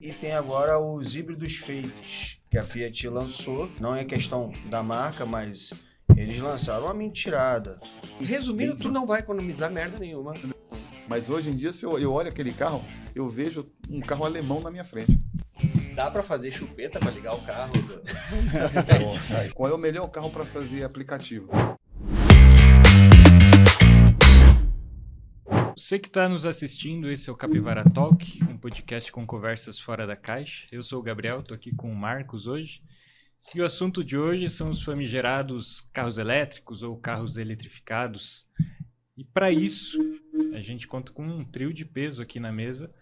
E tem agora os híbridos fakes, que a Fiat lançou. Não é questão da marca, mas eles lançaram uma mentirada. Resumindo, tu não vai economizar merda nenhuma. Mas hoje em dia, se eu olho aquele carro, eu vejo um carro alemão na minha frente. Dá pra fazer chupeta pra ligar o carro? Qual é o melhor carro para fazer aplicativo? Você que está nos assistindo, esse é o Capivara Talk, um podcast com conversas fora da caixa. Eu sou o Gabriel, estou aqui com o Marcos hoje. E o assunto de hoje são os famigerados carros elétricos ou carros eletrificados. E para isso, a gente conta com um trio de peso aqui na mesa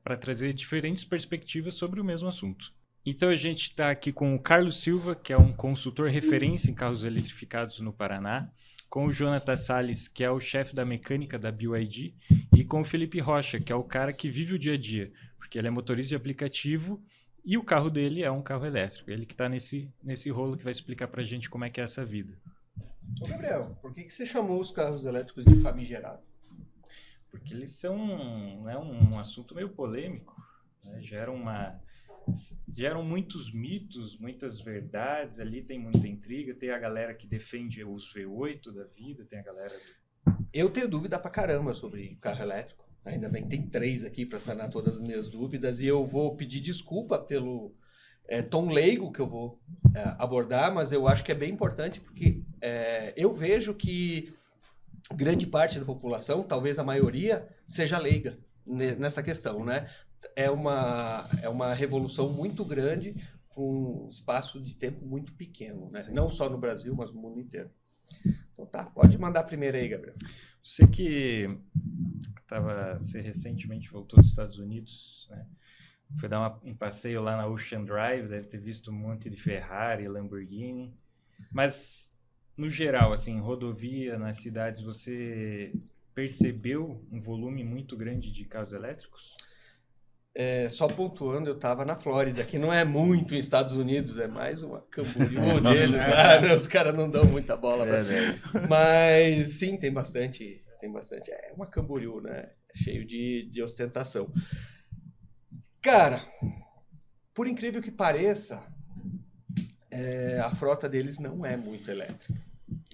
para trazer diferentes perspectivas sobre o mesmo assunto. Então a gente está aqui com o Carlos Silva, que é um consultor referência em carros eletrificados no Paraná, com o Jonathan Salles, que é o chefe da mecânica da BYD, e com o Felipe Rocha, que é o cara que vive o dia a dia, porque ele é motorista de aplicativo e o carro dele é um carro elétrico. Ele que está nesse rolo que vai explicar para a gente como é que é essa vida. Ô Gabriel, por que você chamou os carros elétricos de famigerado? Porque eles são um assunto meio polêmico, né? Geram muitos mitos, muitas verdades, ali tem muita intriga, tem a galera que defende os V8 da vida, tem a galera... Eu tenho dúvida pra caramba sobre carro elétrico, ainda bem que tem 3 aqui pra sanar todas as minhas dúvidas, e eu vou pedir desculpa pelo tom leigo que eu vou abordar, mas eu acho que é bem importante porque eu vejo que grande parte da população, talvez a maioria, seja leiga nessa questão, sim, né? É uma revolução muito grande com um espaço de tempo muito pequeno, né? Não só no Brasil, mas no mundo inteiro. Então tá, pode mandar primeiro aí, Gabriel. Você que você recentemente voltou dos Estados Unidos, né? Foi dar um passeio lá na Ocean Drive, deve ter visto um monte de Ferrari, Lamborghini, mas no geral, assim, rodovia, nas cidades, você percebeu um volume muito grande de carros elétricos? Só pontuando, eu estava na Flórida, que não é muito nos Estados Unidos, é mais uma Camboriú deles lá, né? Os caras não dão muita bola. Mas sim, tem bastante. É uma Camboriú, né? Cheio de ostentação. Cara, por incrível que pareça, a frota deles não é muito elétrica.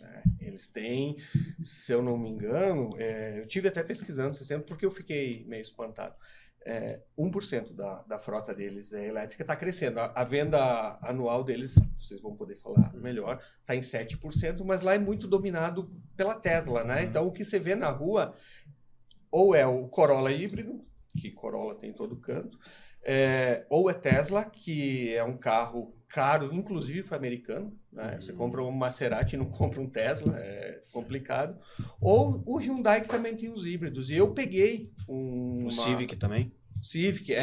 Né? Eles têm, se eu não me engano, eu tive até pesquisando esse tempo porque eu fiquei meio espantado. 1% da frota deles é elétrica, está crescendo. A venda anual deles, vocês vão poder falar melhor, está em 7%, mas lá é muito dominado pela Tesla, né? Então, o que você vê na rua, ou é o Corolla híbrido, que Corolla tem em todo canto, ou é Tesla, que é um carro caro, inclusive para americano, né? Você compra um Maserati e não compra um Tesla, é complicado. Ou o Hyundai, que também tem os híbridos. E eu peguei O Civic também? Civic,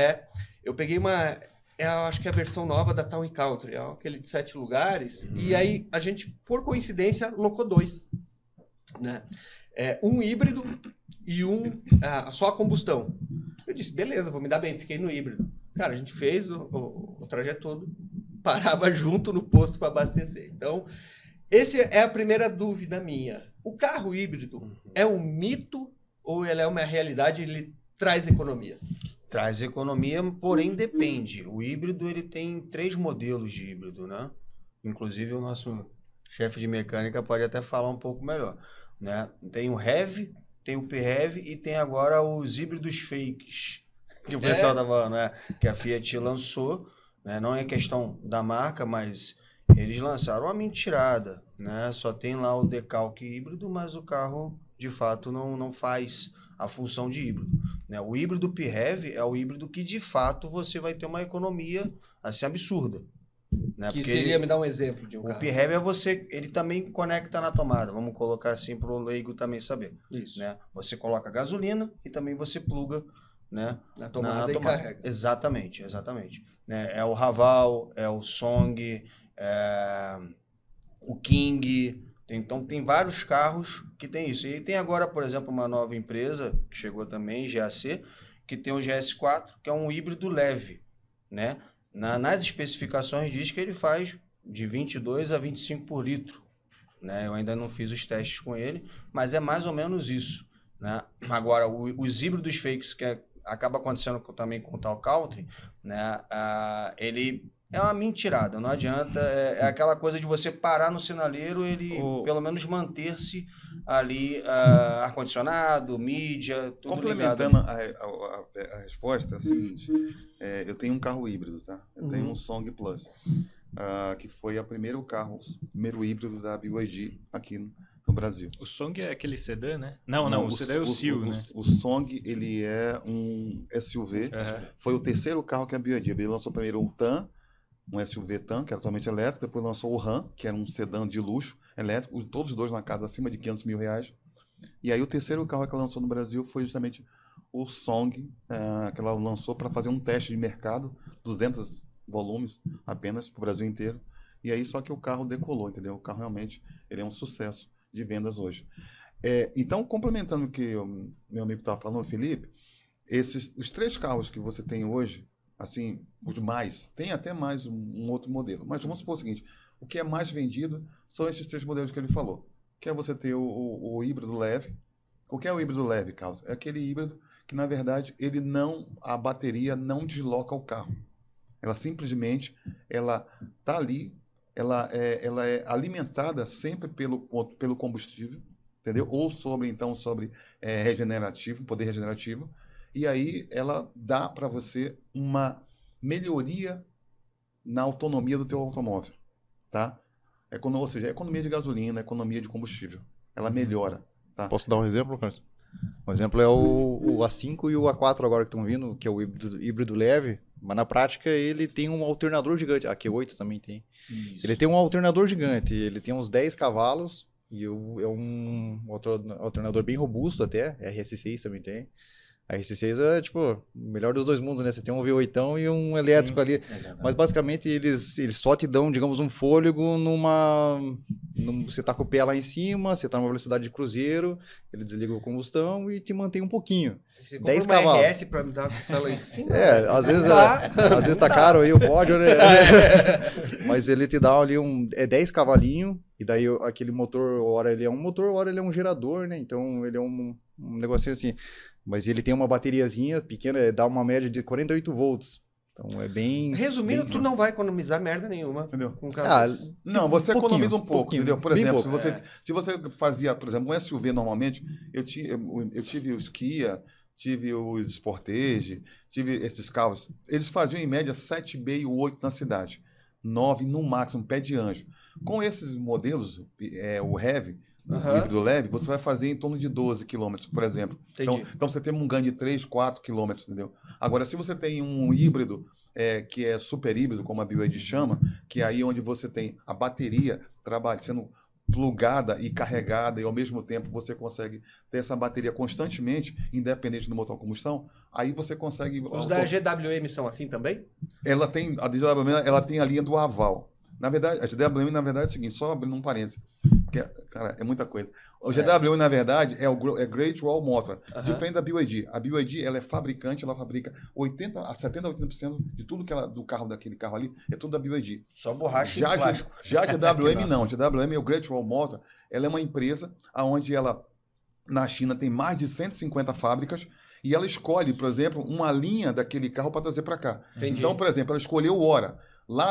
eu peguei eu acho que é a versão nova da Town & Country, aquele de 7 lugares. E aí a gente, por coincidência, locou 2, né? Um híbrido e só a combustão. Eu disse, beleza, vou me dar bem, fiquei no híbrido. Cara, a gente fez o trajeto todo, parava junto no posto para abastecer. Então, essa é a primeira dúvida minha. O carro híbrido é um mito ou ele é uma realidade e ele traz economia? Traz economia, porém depende. O híbrido, ele tem 3 modelos de híbrido, né? Inclusive, o nosso chefe de mecânica pode até falar um pouco melhor, né? Tem o Heavy, tem o PHEV e tem agora os híbridos fakes, que o pessoal tá falando, né? Que a Fiat lançou, né? Não é questão da marca, mas eles lançaram uma mentirada, né? Só tem lá o decalque híbrido, mas o carro, de fato, não faz a função de híbrido, né? O híbrido PHEV é o híbrido que, de fato, você vai ter uma economia assim absurda, né? Que seria, me dar um exemplo de um carro. O PHEV ele também conecta na tomada, vamos colocar assim para o leigo também saber. Isso. Né? Você coloca gasolina e também você pluga, né, na tomada e carrega. Exatamente. Né? É o Raval, é o Song, o King. Então tem vários carros que tem isso. E tem agora, por exemplo, uma nova empresa que chegou também, GAC, que tem o GS4, que é um híbrido leve, né? Nas especificações diz que ele faz de 22 a 25 por litro, né? Eu ainda não fiz os testes com ele, mas é mais ou menos isso, né? Agora, os híbridos fakes, que é acaba acontecendo também com o tal Country, né? Ele é uma mentirada, não adianta. É aquela coisa de você parar no sinaleiro, ele pelo menos manter-se ali, ar-condicionado, mídia, tudo complementando ligado. a resposta, é a seguinte: eu tenho um carro híbrido, tá? Eu tenho um Song Plus, que foi o primeiro híbrido da BYD aqui no Brasil. O Song é aquele sedã, né? Não, o sedã é o Seal, né? O Song, ele é um SUV. Foi o terceiro carro que a BYD lançou. Primeiro o TAN, um SUV TAN, que era totalmente elétrico. Depois lançou o RAM, que era um sedã de luxo elétrico. Todos os dois na casa acima de R$500 mil. E aí o terceiro carro que ela lançou no Brasil foi justamente o Song, que ela lançou para fazer um teste de mercado, 200 volumes apenas para o Brasil inteiro. E aí só que o carro decolou, entendeu? O carro realmente ele é um sucesso de vendas hoje. Então, complementando o que o meu amigo estava falando, Felipe, os 3 carros que você tem hoje, assim, os mais, tem até mais um outro modelo. Mas vamos supor o seguinte: o que é mais vendido são esses 3 modelos que ele falou. Que é você ter o híbrido leve. O que é o híbrido leve, Carlos? É aquele híbrido que, na verdade, a bateria não desloca o carro. Ela simplesmente, ela está ali, ela é alimentada sempre pelo combustível, entendeu? Ou sobre regenerativo, poder regenerativo. E aí ela dá para você uma melhoria na autonomia do teu automóvel, tá? Ou seja, economia de gasolina, economia de combustível. Ela melhora, tá? Posso dar um exemplo, Carlos? Um exemplo é o A5 e o A4 agora que estão vindo, que é o híbrido leve, mas na prática ele tem um alternador gigante. A Q8 também tem. Isso. Ele tem um alternador gigante, ele tem uns 10 cavalos e é um alternador bem robusto até, RS6 também tem. A RS6 é, tipo, o melhor dos dois mundos, né? Você tem um V8 e um elétrico ali. Exatamente. Mas, basicamente, eles só te dão, digamos, um fôlego você tá com o pé lá em cima, você tá numa velocidade de cruzeiro, ele desliga a combustão e te mantém um pouquinho. Você 10 compra cavalos. RS pra me dar lá em cima? Às vezes tá caro aí o pódio, né? Mas ele te dá ali 10 cavalinhos, e daí aquele motor, hora ele é um motor, hora ele é um gerador, né? Então, ele é um negocinho assim. Mas ele tem uma bateriazinha pequena, dá uma média de 48 volts. Então é bem... Resumindo, tu não vai economizar merda nenhuma. Entendeu? Com carro. Não, você economiza um pouco, entendeu? Por exemplo, pouco. se você fazia, por exemplo, um SUV normalmente, eu tive os Kia, tive os Sportage, tive esses carros, eles faziam em média 7,5 ou 8 na cidade. 9 no máximo, pé de anjo. Com esses modelos, o Heavy, o híbrido leve, você vai fazer em torno de 12 km, por exemplo. Então você tem um ganho de 3, 4 km, entendeu? Agora, se você tem um híbrido que é super híbrido, como a BYD chama, que é aí onde você tem a bateria sendo plugada e carregada, e ao mesmo tempo você consegue ter essa bateria constantemente, independente do motor a combustão, aí você consegue... Os da GWM são assim também? A GWM ela tem a linha do aval. Na verdade, a GWM, na verdade, é o seguinte, só abrindo um parênteses, porque, cara, é muita coisa. O GWM, na verdade, é Great Wall Motor, diferente da BYD. A BYD, ela é fabricante, ela fabrica 70% a 80% de tudo daquele carro ali, é tudo da BYD. Só borracha e plástico. Já a GWM não. A GWM é o Great Wall Motor, ela é uma empresa onde ela, na China, tem mais de 150 fábricas, e ela escolhe, por exemplo, uma linha daquele carro para trazer para cá. Entendi. Então, por exemplo, ela escolheu o Hora. Lá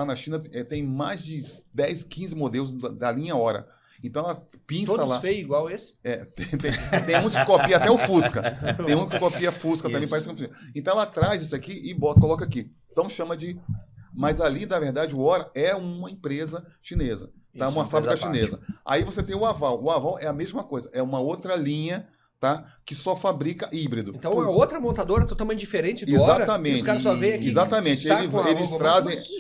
na China tem mais de 10, 15 modelos da linha Hora. Então ela pinça todos lá. Todos feios igual esse? Tem uns que copia até o Fusca. Tem um que copia Fusca também. Parece que... Então ela traz isso aqui e coloca aqui. Então chama de... Mas ali, na verdade, o Hora é uma empresa chinesa. Tá? Uma fábrica chinesa. Aí você tem o Aval. O Aval é a mesma coisa. É uma outra linha... Tá? Que só fabrica híbrido. Então é outra montadora totalmente diferente do Exatamente. Hora, e os caras só veem aqui. Exatamente.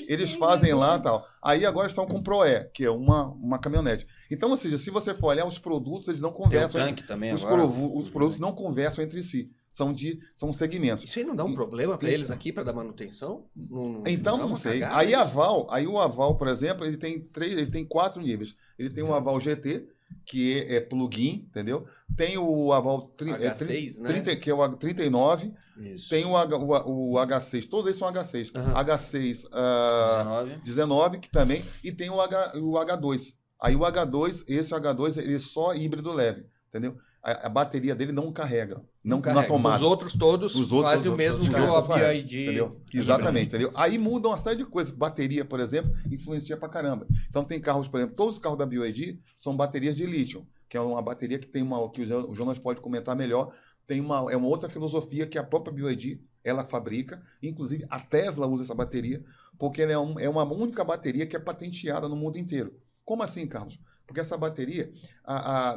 Eles fazem lá e tal. Aí agora estão com o ProE, que é uma caminhonete. Então, ou seja, se você for olhar os produtos, eles não conversam. Tem o tanque também os produtos não conversam entre si. São segmentos. Isso aí não dá um problema para eles aqui para dar manutenção? Não sei. Aí o Aval, por exemplo, ele tem 4 níveis. Ele tem o Aval GT, que é plug-in, entendeu? Tem o Aval H6, né? Que é o 39. Isso. Tem o H6. Todos eles são H6. H6 19, que também. E tem o H2. Aí o H2, ele é só híbrido leve, entendeu? A bateria dele não carrega. Não na tomada. Os outros todos fazem o mesmo que o BioID. Entendeu? Exatamente, entendeu? Aí muda uma série de coisas. Bateria, por exemplo, influencia pra caramba. Então tem carros, por exemplo, todos os carros da BioID são baterias de lítio, que é uma bateria que tem que o Jonas pode comentar melhor. É uma outra filosofia que a própria BioID ela fabrica. Inclusive a Tesla usa essa bateria, porque ela é uma única bateria que é patenteada no mundo inteiro. Como assim, Carlos? Porque essa bateria,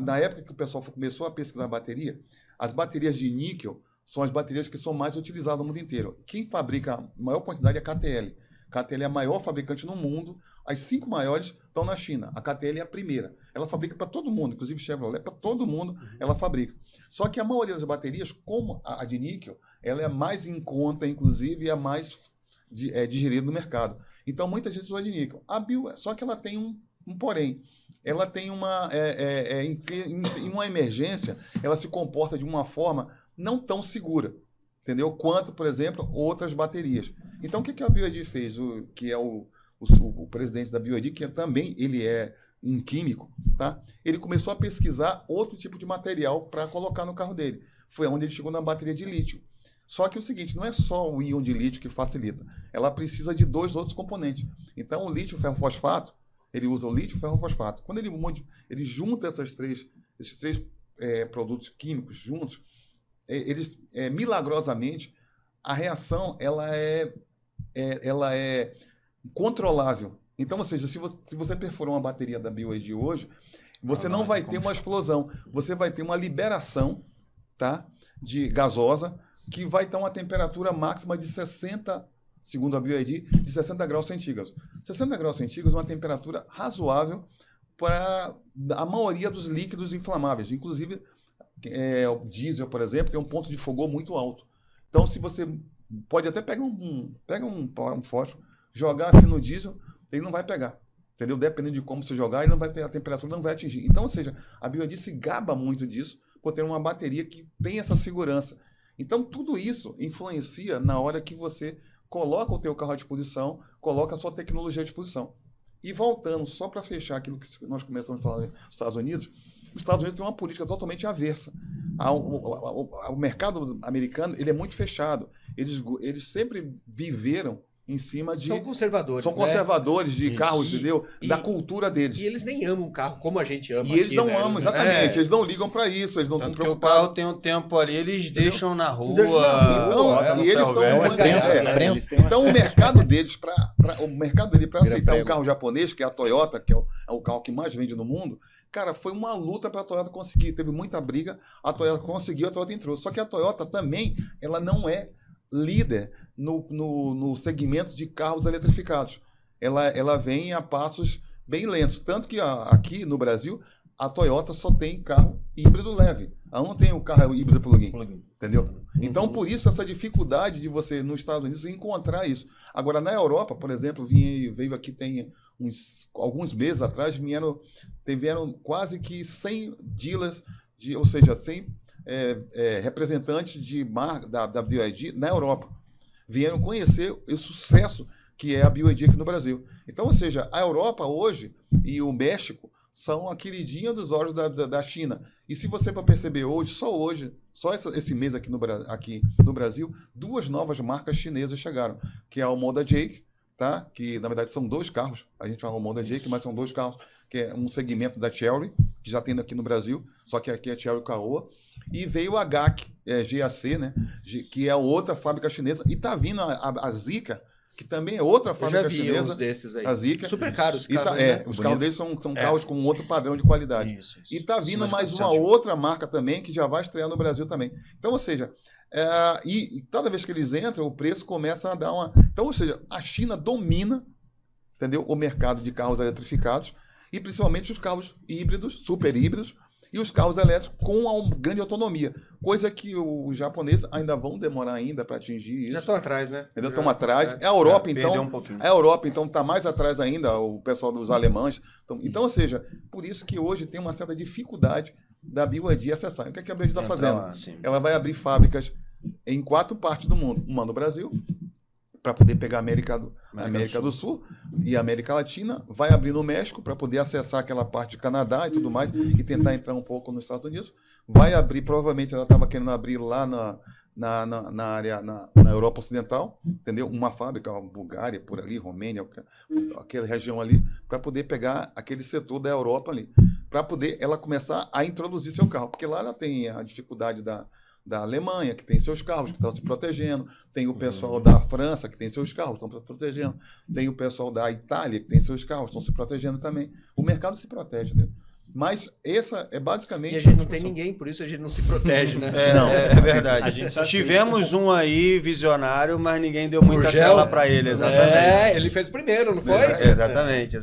na época que o pessoal começou a pesquisar bateria, as baterias de níquel são as baterias que são mais utilizadas no mundo inteiro. Quem fabrica a maior quantidade é a KTL. A KTL é a maior fabricante no mundo. As 5 maiores estão na China. A KTL é a primeira. Ela fabrica para todo mundo, inclusive Chevrolet, para todo mundo ela fabrica. Só que a maioria das baterias, como a de níquel, ela é mais em conta, inclusive, e a mais digerida no mercado. Então, muita gente usa de níquel. A Bio, só que ela tem um porém. Ela tem em uma emergência, ela se comporta de uma forma não tão segura, entendeu? Quanto, por exemplo, outras baterias. Então, o que a BioID fez? Que é o presidente da BioID, que também ele é um químico, tá? Ele começou a pesquisar outro tipo de material para colocar no carro dele. Foi onde ele chegou na bateria de lítio. Só que é o seguinte, não é só o íon de lítio que facilita. Ela precisa de 2 outros componentes. Então, o lítio ferrofosfato, ele usa o lítio ferrofosfato. Quando ele junta esses três produtos químicos juntos, eles milagrosamente a reação ela é controlável. Então, ou seja, se você perfurar uma bateria da BioID hoje, você não vai ter uma explosão, você vai ter uma liberação, tá, de gasosa que vai ter uma temperatura máxima de 60, segundo a BioID, de 60 graus centígrados. 60 graus centígrados é uma temperatura razoável para a maioria dos líquidos inflamáveis. Inclusive, o diesel, por exemplo, tem um ponto de fogor muito alto. Então, se você pode até pegar um fósforo, jogar assim no diesel, ele não vai pegar. Entendeu? Dependendo de como você jogar, ele não vai ter, a temperatura não vai atingir. Então, ou seja, a BioID se gaba muito disso por ter uma bateria que tem essa segurança. Então, tudo isso influencia na hora que você coloca o teu carro à disposição, coloca a sua tecnologia à disposição. E voltando, só para fechar aquilo que nós começamos a falar dos Estados Unidos, os Estados Unidos têm uma política totalmente aversa. O mercado americano ele é muito fechado. Eles sempre viveram em cima de... São conservadores, São conservadores de carros, entendeu? Da cultura deles. E eles nem amam o carro como a gente ama. E eles não amam, exatamente. Eles não ligam para isso, eles não estão preocupados. O carro tem um tempo ali, eles deixam na rua. E eles são Então o mercado deles, para aceitar um carro japonês, que é a Toyota, que é o carro que mais vende no mundo, cara, foi uma luta para a Toyota conseguir. Teve muita briga, a Toyota conseguiu, a Toyota entrou. Só que a Toyota também, ela não é líder no segmento de carros eletrificados. Ela vem a passos bem lentos. Tanto que aqui no Brasil, a Toyota só tem carro híbrido leve. Ela não tem o carro híbrido plug-in. Entendeu? Então, por isso, essa dificuldade de você, nos Estados Unidos, encontrar isso. Agora, na Europa, por exemplo, veio aqui tem alguns meses atrás, vieram quase que 100 dealers, ou seja, 100 representantes de marca da BioID na Europa. Vieram conhecer o sucesso que é a BioID aqui no Brasil. Então, ou seja, a Europa hoje e o México são a queridinha dos olhos da China. E se você for perceber só esse mês aqui no Brasil, 2 novas marcas chinesas chegaram, que é a Honda Jake, tá? Que na verdade são 2 carros. A gente fala Honda Jake, mas são 2 carros, que é um segmento da Chery, que já tem aqui no Brasil, só que aqui é Chery Caoa. E veio a GAC, GAC, né? Que é outra fábrica chinesa. E tá vindo a Zeekr, que também é outra fábrica chinesa. Uns desses aí. A Zeekr. Super caros os carros, né? Os carros deles são carros com outro padrão de qualidade. Isso. E tá vindo mais uma outra marca também, que já vai estrear no Brasil também. Então, ou seja, e cada vez que eles entram, o preço começa a dar uma... Então, ou seja, a China domina, entendeu? O mercado de carros eletrificados e principalmente os carros híbridos, super híbridos, e os carros elétricos com uma grande autonomia. Coisa que os japoneses ainda vão demorar ainda para atingir isso. Já estão atrás, né? Ainda estão atrás. A Europa, então, está mais atrás ainda, o pessoal dos alemães. Então, ou seja, por isso que hoje tem uma certa dificuldade da BioID acessar. O que a BioID está fazendo? Ela vai abrir fábricas em 4 partes do mundo. Uma no Brasil, para poder pegar a América do Sul e a América Latina, vai abrir no México para poder acessar aquela parte de Canadá e tudo mais, e tentar entrar um pouco nos Estados Unidos. vai abrir, provavelmente ela estava querendo abrir lá na área, na Europa Ocidental, entendeu? Uma fábrica, Bulgária, por ali, Romênia, aquela região ali, para poder pegar aquele setor da Europa ali, para poder ela começar a introduzir seu carro, porque lá ela tem a dificuldade da Alemanha, que tem seus carros que estão se protegendo, tem o pessoal da França, que tem seus carros, estão se protegendo, tem o pessoal da Itália, que tem seus carros, estão se protegendo também. O mercado se protege, né? Mas essa é basicamente... E a gente não tem ninguém, por isso a gente não se protege, né? É verdade. A gente Tivemos um aí visionário, mas ninguém deu muita tela para ele, exatamente. Ele fez primeiro, não foi? Exatamente.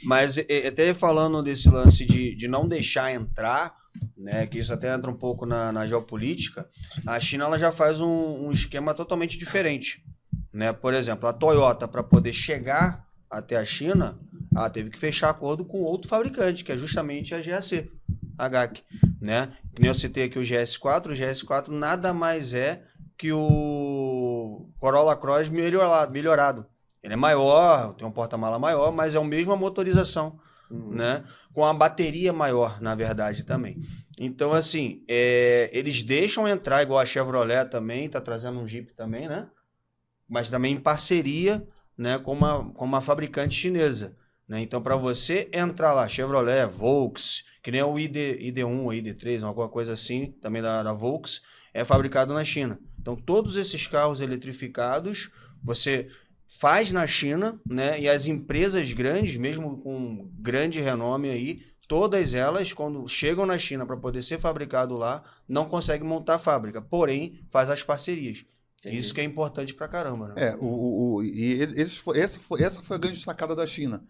Mas até falando desse lance de não deixar entrar, né, que isso até entra um pouco na geopolítica, a China ela já faz um esquema totalmente diferente, né? Por exemplo, a Toyota, para poder chegar até a China, ela teve que fechar acordo com outro fabricante, que é justamente a GAC, né? Que nem eu citei aqui o GS4 nada mais é que o Corolla Cross melhorado. Ele é maior, tem um porta-mala maior, mas é a mesma motorização, né? Com a bateria maior, na verdade, também. Então, assim, eles deixam entrar, igual a Chevrolet também, tá trazendo um Jeep também, né? Mas também em parceria, né, com uma fabricante chinesa, né? Então, para você entrar lá, Chevrolet, Volks, que nem o ID1 ou ID3, alguma coisa assim, também da Volks, é fabricado na China. Então, todos esses carros eletrificados, você faz na China, né? E as empresas grandes, mesmo com grande renome aí, todas elas, quando chegam na China para poder ser fabricado lá, não conseguem montar a fábrica, porém, faz as parcerias. Entendi. Isso que é importante pra caramba, né? Essa foi a grande sacada da China.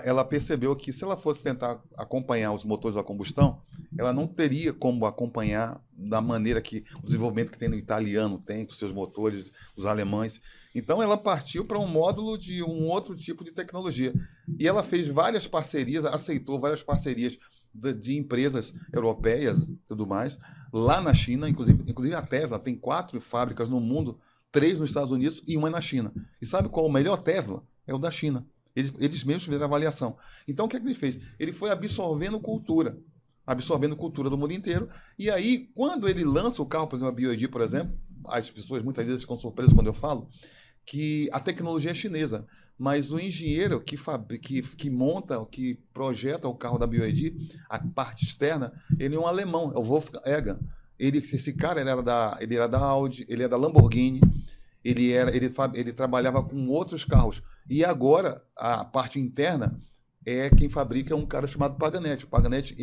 Ela percebeu que se ela fosse tentar acompanhar os motores a combustão, ela não teria como acompanhar da maneira que o desenvolvimento que tem no italiano tem, com seus motores, os alemães. Então ela partiu para um módulo de um outro tipo de tecnologia. E ela fez várias parcerias, aceitou várias parcerias de empresas europeias e tudo mais, lá na China, inclusive a Tesla tem 4 fábricas no mundo, 3 nos Estados Unidos e uma na China. E sabe qual o melhor Tesla? É o da China. Eles mesmos fizeram a avaliação. Então, o que é que ele fez? Ele foi absorvendo cultura do mundo inteiro. E aí, quando ele lança o carro, por exemplo, a BYD, por exemplo, as pessoas muitas vezes ficam surpresas quando eu falo que a tecnologia é chinesa, mas o engenheiro que monta, que projeta o carro da BYD, a parte externa, ele é um alemão, é o Wolfgang Egger. Esse cara ele era da Audi, ele é da Lamborghini, ele trabalhava com outros carros. E agora, a parte interna, quem fabrica é um cara chamado Paganetti. O Paganetti,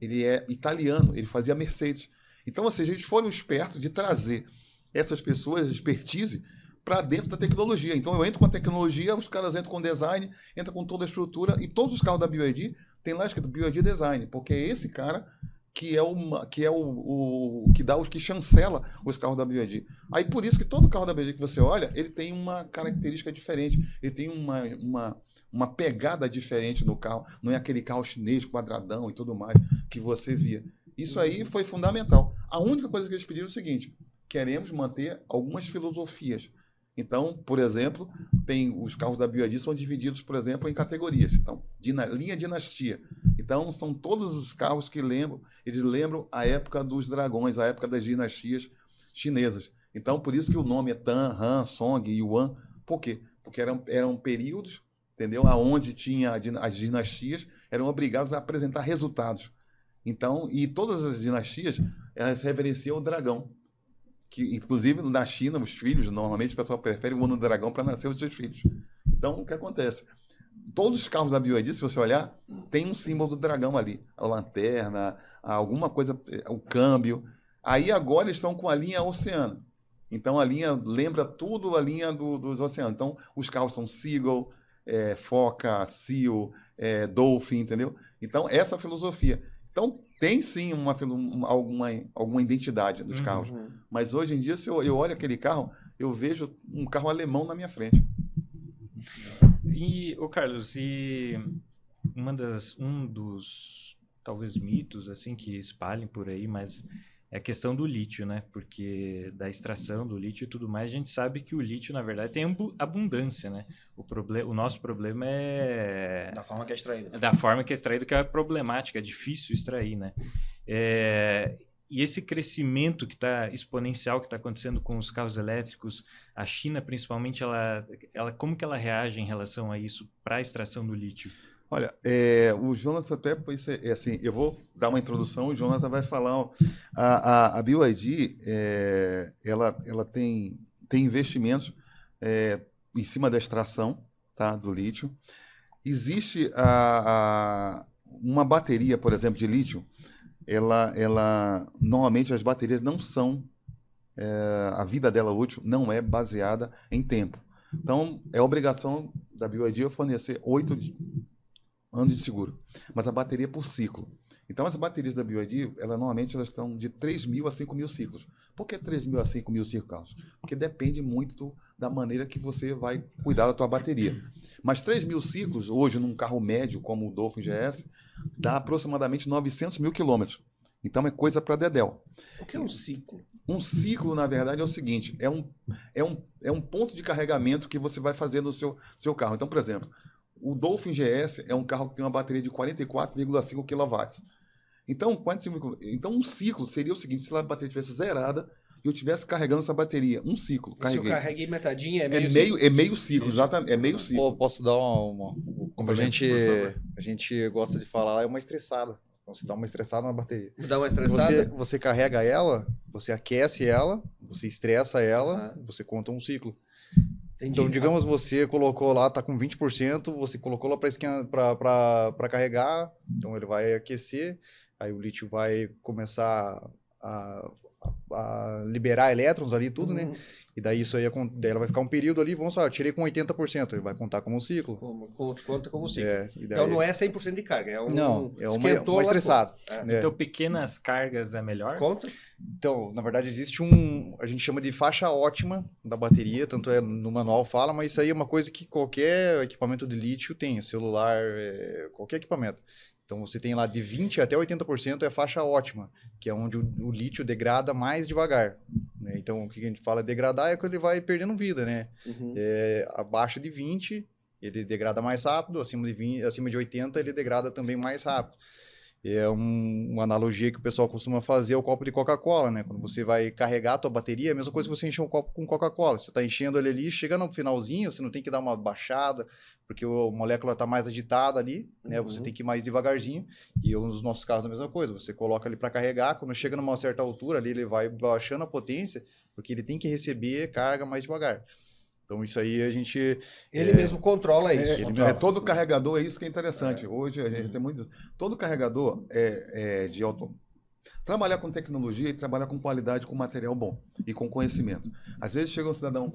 ele é italiano, ele fazia Mercedes. Então, ou seja, eles foram espertos de trazer essas pessoas, expertise, para dentro da tecnologia. Então, eu entro com a tecnologia, os caras entram com design, entram com toda a estrutura, e todos os carros da BYD tem lá escrito BYD Design, porque é esse cara que que chancela os carros da BYD. Aí por isso que todo carro da BYD que você olha, ele tem uma característica diferente, ele tem uma pegada diferente no carro, não é aquele carro chinês quadradão e tudo mais que você via. Isso aí foi fundamental. A única coisa que eles pediram é o seguinte: queremos manter algumas filosofias. Então, por exemplo, os carros da BYD são divididos, por exemplo, em categorias. Então, linha dinastia. Então, são todos os carros que eles lembram a época dos dragões, a época das dinastias chinesas. Então, por isso que o nome é Tan, Han, Song, Yuan. Por quê? Porque eram períodos, entendeu? Onde tinha as dinastias, eram obrigadas a apresentar resultados. Então, e todas as dinastias, elas reverenciam o dragão. Que, inclusive, na China, os filhos, normalmente o pessoal prefere o ano do dragão para nascer os seus filhos. Então, o que acontece? Todos os carros da BYD, se você olhar, tem um símbolo do dragão ali. A lanterna, alguma coisa, o câmbio. Aí agora eles estão com a linha Oceano. Então, a linha lembra tudo a linha dos oceanos. Então, os carros são Seagull, Foca, Seal, Dolphin, entendeu? Então, essa é a filosofia. Então, tem sim alguma identidade dos carros. Mas hoje em dia, se eu olho aquele carro, eu vejo um carro alemão na minha frente. E, Carlos, um dos talvez mitos assim que espalhem por aí, mas é a questão do lítio, né? Porque da extração do lítio e tudo mais, a gente sabe que o lítio, na verdade, tem abundância, né? O nosso problema é... Da forma que é extraída. Da forma que é extraído, que é problemática, é difícil extrair, né? E esse crescimento que está exponencial que está acontecendo com os carros elétricos, a China, principalmente, como que ela reage em relação a isso para a extração do lítio? Olha, o Jonathan até, assim, eu vou dar uma introdução, o Jonathan vai falar. A BYD, ela tem investimentos em cima da extração, tá, do lítio. Existe uma bateria, por exemplo, de lítio, normalmente as baterias não são, a vida dela útil não é baseada em tempo. Então, é obrigação da BYD fornecer 8 anos de seguro, mas a bateria é por ciclo. Então, as baterias da BYD, normalmente elas estão de 3.000 a 5.000 ciclos. Por que 3.000 a 5.000 ciclos? Porque depende muito da maneira que você vai cuidar da tua bateria. Mas 3.000 ciclos, hoje, num carro médio, como o Dolphin GS, dá aproximadamente 900 mil quilômetros. Então, é coisa para dedéu. O que é um ciclo? Um ciclo, na verdade, é o seguinte, é um ponto de carregamento que você vai fazer no seu carro. Então, por exemplo, o Dolphin GS é um carro que tem uma bateria de 44,5 kW. Então, um ciclo seria o seguinte, se a bateria estivesse zerada e eu estivesse carregando essa bateria, um ciclo. Se eu carreguei metadinha, é meio ciclo, exatamente, é meio ciclo. Posso dar como a gente gosta de falar, é uma estressada. Então, você dá uma estressada na bateria. Dá uma estressada? Você carrega ela, você aquece ela, você estressa ela, você conta um ciclo. Entendi. Então, digamos, você colocou lá, tá com 20%, você colocou lá para carregar, então ele vai aquecer, aí o lítio vai começar a liberar elétrons ali, tudo, né? E daí isso aí, ela vai ficar um período ali, vamos lá, eu tirei com 80%, ele vai contar como um ciclo. Conta como um ciclo. Daí... Então não é 100% de carga, é uma estressada. Então pequenas cargas é melhor? Conta? Então, na verdade, existe a gente chama de faixa ótima da bateria, tanto no manual fala, mas isso aí é uma coisa que qualquer equipamento de lítio tem, celular, qualquer equipamento. Então, você tem lá de 20% até 80% é a faixa ótima, que é onde o lítio degrada mais devagar, né? Então, o que a gente fala degradar é que ele vai perdendo vida, né? Abaixo de 20, ele degrada mais rápido, acima de 80, ele degrada também mais rápido. É uma analogia que o pessoal costuma fazer, é o copo de Coca-Cola, né? Quando você vai carregar a tua bateria, é a mesma coisa que você encher um copo com Coca-Cola. Você está enchendo ele ali, chega no finalzinho, você não tem que dar uma baixada, porque a molécula está mais agitada ali, né? Você tem que ir mais devagarzinho. E nos nossos carros é a mesma coisa. Você coloca ali para carregar, quando chega numa certa altura ali, ele vai baixando a potência, porque ele tem que receber carga mais devagar. Então, isso aí a gente... Ele mesmo controla isso. Todo carregador, é isso que é interessante. Hoje, a gente tem muito... Todo carregador de auto... Trabalhar com tecnologia e trabalhar com qualidade, com material bom e com conhecimento. Às vezes chegou um cidadão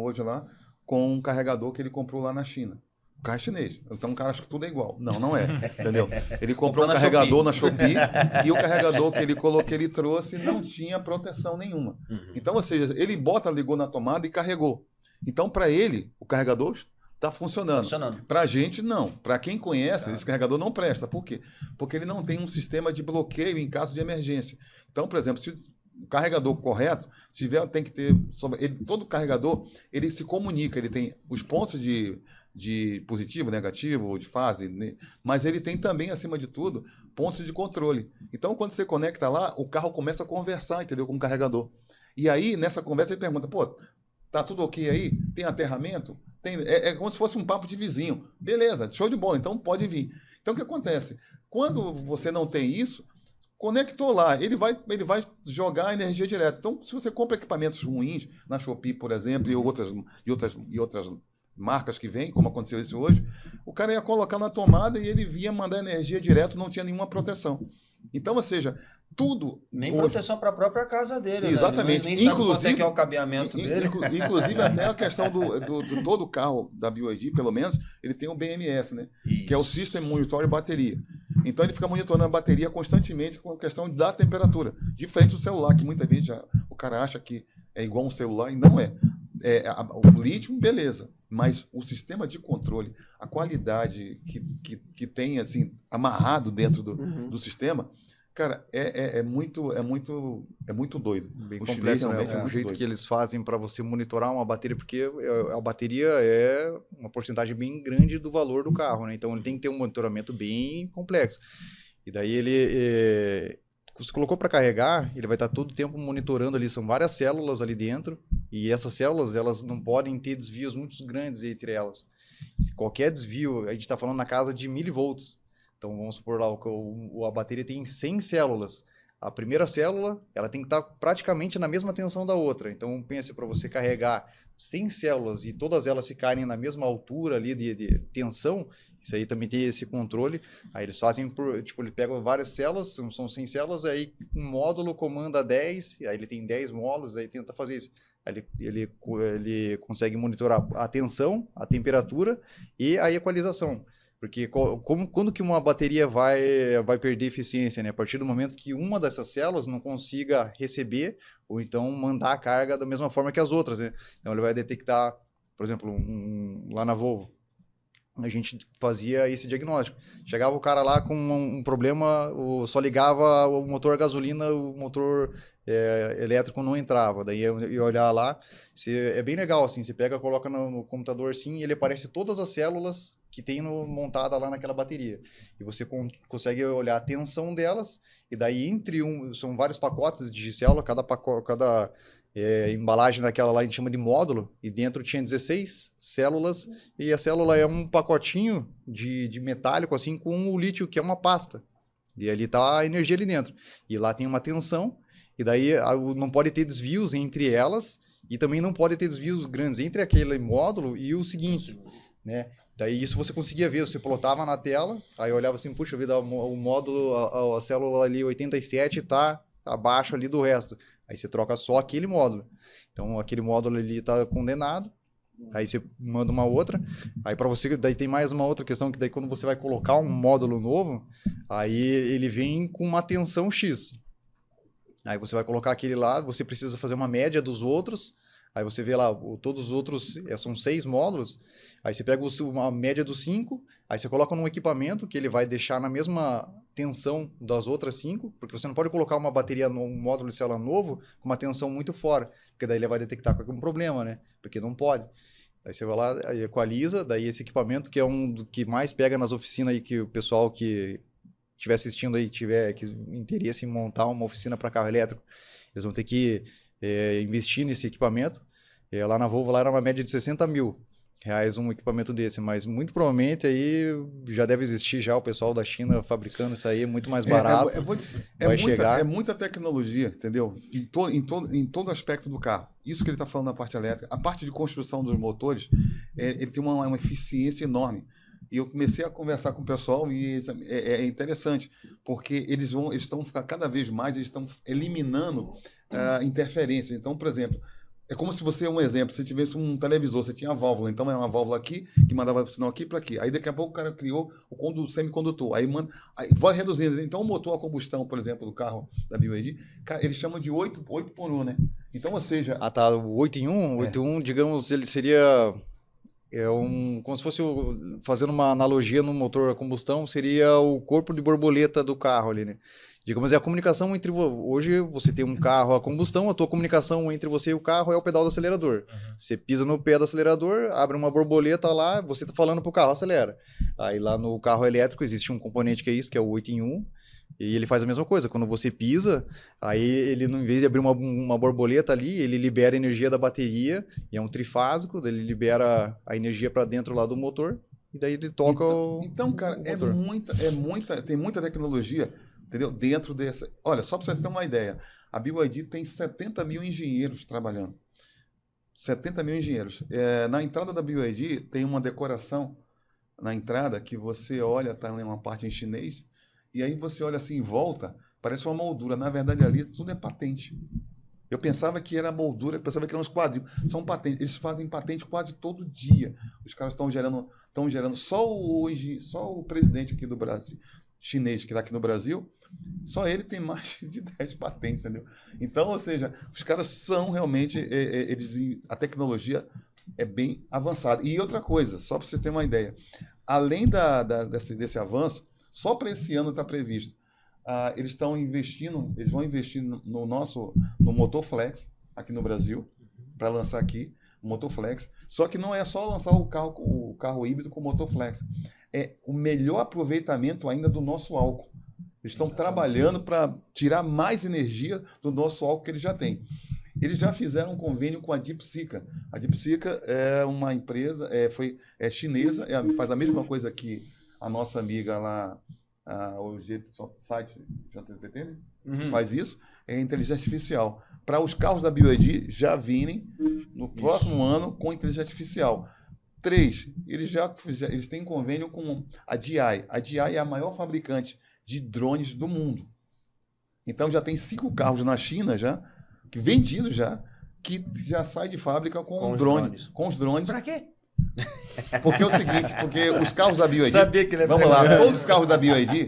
hoje lá com um carregador que ele comprou lá na China. O carro é chinês. Então o cara acha que tudo é igual. Não é. Entendeu? Ele comprou um carregador na Shopee e o carregador que ele trouxe não tinha proteção nenhuma. Então, ou seja, ele ligou na tomada e carregou. Então, para ele, o carregador está funcionando. Para a gente, não. Para quem conhece, esse carregador não presta. Por quê? Porque ele não tem um sistema de bloqueio em caso de emergência. Então, por exemplo, se o carregador correto, se tiver, tem que ter... todo carregador, ele se comunica. Ele tem os pontos de positivo, negativo, de fase, né? Mas ele tem também, acima de tudo, pontos de controle. Então, quando você conecta lá, o carro começa a conversar, entendeu? Com o carregador. E aí, nessa conversa, ele pergunta, tá tudo ok aí? Tem aterramento? É como se fosse um papo de vizinho. Beleza, show de bola, então pode vir. Então o que acontece? Quando você não tem isso, conectou lá, ele vai jogar a energia direta. Então, se você compra equipamentos ruins, na Shopee, por exemplo, e outras marcas que vêm, como aconteceu isso hoje, o cara ia colocar na tomada e ele via mandar energia direto, não tinha nenhuma proteção. Então, ou seja, tudo... Nem proteção para a própria casa dele. Exatamente. Né? Nem inclusive, sabe quanto é que é o cabeamento dele. Inclusive, até a questão do todo carro da BYD, pelo menos, ele tem um BMS, né? Isso. Que é o System Monitor Bateria. Então, ele fica monitorando a bateria constantemente com a questão da temperatura. Diferente do celular, que muita gente o cara acha que é igual um celular, e não é. O lítio, beleza. Mas o sistema de controle, a qualidade que tem, assim, amarrado dentro do sistema... Cara, é muito doido. Bem O complexo, chinês né? realmente é O muito jeito doido. que eles fazem para você monitorar uma bateria, porque a bateria é uma porcentagem bem grande do valor do carro, né? Então ele tem que ter um monitoramento bem complexo. E daí você colocou para carregar, ele vai estar todo o tempo monitorando ali, são várias células ali dentro, e essas células, elas não podem ter desvios muito grandes entre elas. Se qualquer desvio, a gente está falando na casa de 1000 volts. Então, vamos supor lá, a bateria tem 100 células. A primeira célula, ela tem que estar praticamente na mesma tensão da outra. Então, pense, para você carregar 100 células e todas elas ficarem na mesma altura ali de tensão, isso aí também tem esse controle. Aí eles fazem tipo, ele pega várias células, são 100 células, aí um módulo comanda 10, aí ele tem 10 módulos, aí tenta fazer isso. Aí ele consegue monitorar a tensão, a temperatura e a equalização. Porque quando que uma bateria vai perder eficiência, né? A partir do momento que uma dessas células não consiga receber ou então mandar a carga da mesma forma que as outras, né? Então ele vai detectar, por exemplo, lá na Volvo, a gente fazia esse diagnóstico. Chegava o cara lá com um problema, só ligava o motor a gasolina, o motor elétrico não entrava. Daí eu ia olhar lá, é bem legal, assim, você pega, coloca no computador assim, e ele aparece todas as células que tem montada lá naquela bateria. E você consegue olhar a tensão delas, e daí são vários pacotes de célula, cada embalagem daquela lá a gente chama de módulo, e dentro tinha 16 células, e a célula é um pacotinho de metálico, assim, com o lítio, que é uma pasta. E ali está a energia ali dentro. E lá tem uma tensão, e daí não pode ter desvios entre elas, e também não pode ter desvios grandes entre aquele módulo e o seguinte, né? Daí isso você conseguia ver, você plotava na tela, aí eu olhava assim, puxa vida, o módulo, a célula ali 87 está abaixo ali do resto. Aí você troca só aquele módulo. Então aquele módulo ali está condenado, aí você manda uma outra. Aí para você, daí tem mais uma outra questão, que daí quando você vai colocar um módulo novo, aí ele vem com uma tensão X. Aí você vai colocar aquele lá, você precisa fazer uma média dos outros. Aí você vê lá, todos os outros, são 6 módulos, aí você pega a média dos 5, aí você coloca num equipamento que ele vai deixar na mesma tensão das outras 5, porque você não pode colocar uma bateria num módulo de célula novo com uma tensão muito fora, porque daí ele vai detectar algum problema, né? Porque não pode. Aí você vai lá, equaliza, daí esse equipamento que é um do que mais pega nas oficinas aí, que o pessoal que estiver assistindo aí, tiver interesse em montar uma oficina para carro elétrico, eles vão ter que investir nesse equipamento. Lá na Volvo lá era uma média de 60 mil reais um equipamento desse, mas muito provavelmente aí já deve existir já o pessoal da China fabricando isso aí, muito mais barato. É muita tecnologia, entendeu? Em todo aspecto do carro. Isso que ele está falando na parte elétrica. A parte de construção dos motores, ele tem uma eficiência enorme. E eu comecei a conversar com o pessoal e é interessante, porque eles estão cada vez mais, eles estão eliminando interferências. Então, por exemplo, é como se você, um exemplo, se tivesse um televisor, você tinha a válvula, então é uma válvula aqui, que mandava o sinal aqui para aqui. Aí daqui a pouco o cara criou o semicondutor, aí vai reduzindo. Então o motor a combustão, por exemplo, do carro da BYD, eles chamam de 8 por 1, né? Então, ou seja... Ah, tá, o 8 em 1, 8 em 1, digamos, ele seria... como se fosse, fazendo uma analogia no motor a combustão, seria o corpo de borboleta do carro ali, né? Digamos, é a comunicação entre... Hoje você tem um carro a combustão, a tua comunicação entre você e o carro é o pedal do acelerador. Uhum. Você pisa no pé do acelerador, abre uma borboleta lá, você está falando pro carro, acelera. Aí lá no carro elétrico existe um componente que é isso, que é o 8 em 1, e ele faz a mesma coisa. Quando você pisa, aí ele, em vez de abrir uma borboleta ali, ele libera a energia da bateria, e é um trifásico, daí ele libera a energia para dentro lá do motor, e daí ele toca Então, cara, tem muita tecnologia, entendeu? Dentro dessa... Olha, só para vocês terem uma ideia, a BYD tem 70 mil engenheiros trabalhando. 70 mil engenheiros. Na entrada da BYD tem uma decoração na entrada que você olha, tá em uma parte em chinês, e aí você olha assim em volta, parece uma moldura. Na verdade, ali tudo é patente. Eu pensava que era moldura, eu pensava que eram uns quadrinhos. São patentes. Eles fazem patente quase todo dia. Os caras estão gerando só o presidente aqui do Brasil, chinês, que está aqui no Brasil, só ele tem mais de 10 patentes, entendeu? Então, ou seja, os caras são realmente, a tecnologia é bem avançada. E outra coisa, só para você ter uma ideia, além desse avanço, só para esse ano está previsto eles vão investir no Motoflex, aqui no Brasil, para lançar aqui, o Motoflex. Só que não é só lançar o carro híbrido com o Motoflex. É o melhor aproveitamento ainda do nosso álcool. Eles estão trabalhando para tirar mais energia do nosso álcool que eles já têm. Eles já fizeram um convênio com a Deepsica. A Deepsica é uma empresa, é chinesa, faz a mesma coisa que a nossa amiga lá, o site JTPT, né? Faz isso, é inteligência artificial. Para os carros da BYD já virem no próximo ano com inteligência artificial. 3, eles têm convênio com a DJI. A DJI é a maior fabricante de drones do mundo. Então já tem 5 carros na China vendidos que já sai de fábrica com os drones. Pra quê? Porque é o seguinte, porque os carros da BYD, sabia que ele vamos lá, todos os carros da BYD,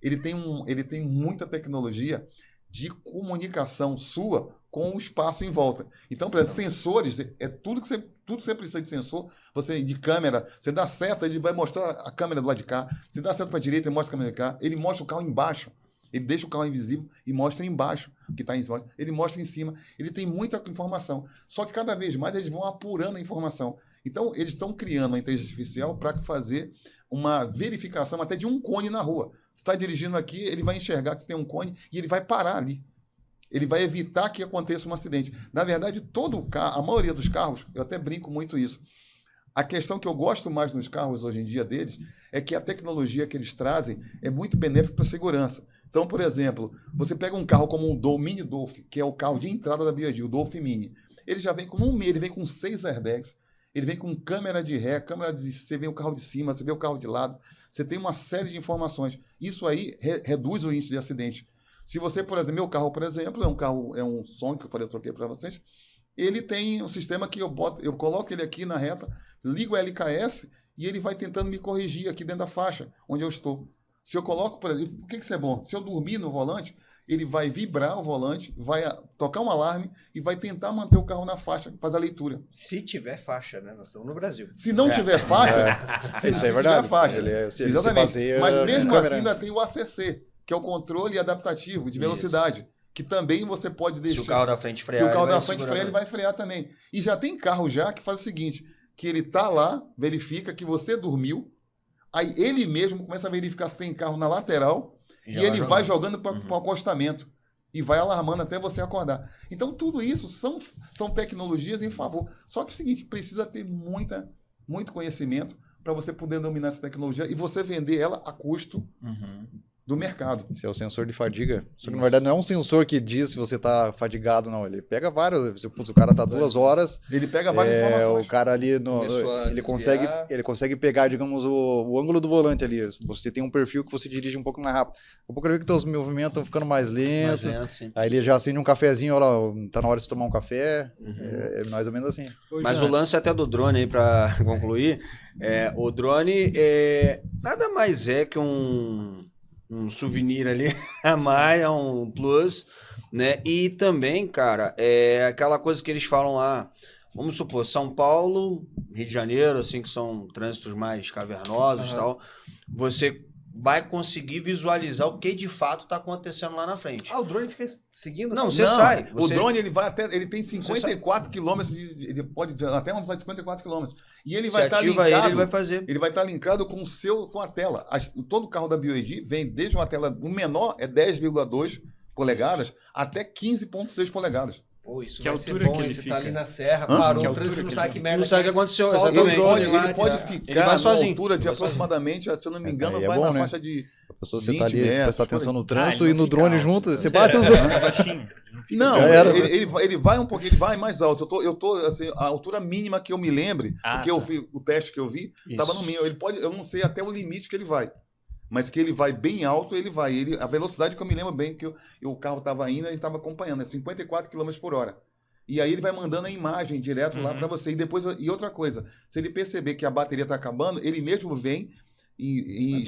ele tem muita tecnologia de comunicação sua com o espaço em volta. Então, por exemplo, sensores, tudo que você precisa de sensor, de câmera, você dá seta, ele vai mostrar a câmera do lado de cá, você dá seta para a direita, ele mostra a câmera de cá, ele mostra o carro embaixo. Ele deixa o carro invisível e mostra embaixo o que está em cima. Ele mostra em cima. Ele tem muita informação. Só que cada vez mais eles vão apurando a informação. Então, eles estão criando uma inteligência artificial para fazer uma verificação até de um cone na rua. Você está dirigindo aqui, ele vai enxergar que você tem um cone e ele vai parar ali. Ele vai evitar que aconteça um acidente. Na verdade, a maioria dos carros, eu até brinco muito isso. A questão que eu gosto mais nos carros hoje em dia deles é que a tecnologia que eles trazem é muito benéfica para a segurança. Então, por exemplo, você pega um carro como o Mini Dolphin, que é o carro de entrada da BYD, o Dolphin Mini. Ele já vem com ele vem com 6 airbags, ele vem com câmera de ré, você vê o carro de cima, você vê o carro de lado, você tem uma série de informações. Isso aí reduz o índice de acidente. Se você, por exemplo, meu carro, por exemplo, é um Sonic, que eu troquei para vocês, ele tem um sistema que eu coloco ele aqui na reta, ligo o LKS e ele vai tentando me corrigir aqui dentro da faixa onde eu estou. Se eu coloco, por exemplo, por que isso é bom? Se eu dormir no volante, ele vai vibrar o volante, vai tocar um alarme e vai tentar manter o carro na faixa, faz a leitura. Se tiver faixa, né? Nós estamos no Brasil. Se não tiver faixa, isso é verdade. Tiver faixa. Exatamente. Mas mesmo assim câmera. ainda tem o ACC, que é o controle adaptativo de velocidade, que também você pode deixar. Se o carro da frente frear, se o carro da frente frear, ele vai frear também. E já tem carro que faz o seguinte, que ele tá lá, verifica que você dormiu, aí ele mesmo começa a verificar se tem carro na lateral e ele vai jogando para o acostamento e vai alarmando até você acordar. Então, tudo isso são tecnologias em favor. Só que é o seguinte, precisa ter muito conhecimento para você poder dominar essa tecnologia e você vender ela a custo do mercado. Esse é o sensor de fadiga. Só que, na verdade, não é um sensor que diz se você está fadigado, não. Ele pega vários. O cara está 2 horas. Ele pega várias informações. O cara ali, ele consegue pegar, digamos, o ângulo do volante ali. Você tem um perfil que você dirige um pouco mais rápido. Um pouco ver que teus movimentos estão ficando mais lentos. Aí ele já acende um cafezinho, olha lá, tá na hora de você tomar um café. É mais ou menos assim. Mas o lance até do drone aí, para concluir, o drone nada mais é que um souvenir ali a mais, é um plus, né? E também, cara, aquela coisa que eles falam lá, vamos supor, São Paulo, Rio de Janeiro, assim, que são trânsitos mais cavernosos e tal, você vai conseguir visualizar o que de fato está acontecendo lá na frente. O drone fica seguindo? Não, você sai. O drone, ele tem 54 quilômetros, ele pode até onde vai 54 quilômetros. E ele vai estar linkado. Ele vai fazer. Ele vai estar linkado com a tela. Todo carro da BYD vem desde uma tela, o menor é 10,2 polegadas até 15,6 polegadas. Pô, isso que vai altura ser bom, que ele você fica? tá ali na serra, parou Que o trânsito, não sabe que merda. Não sabe o que aconteceu, Só exatamente. O drone, ele pode ficar ele vai sozinho. altura de aproximadamente, se eu não me engano, vai na faixa de A pessoa, você 20 tá ali, metros, presta atenção no trânsito ele e não no fica drone alto, junto, né? você bate os dois. É baixinho. Não, Já era. ele vai um pouquinho, ele vai mais alto. Eu tô assim, a altura mínima que eu me lembre, porque eu vi o teste que eu vi, estava no mínimo. Eu não sei até o limite que ele vai. Mas que ele vai bem alto, ele vai. A velocidade que eu me lembro bem, que o carro estava indo, a gente estava acompanhando, é 54 km por hora. E aí ele vai mandando a imagem direto lá para você. E outra coisa, se ele perceber que a bateria está acabando, ele mesmo vem e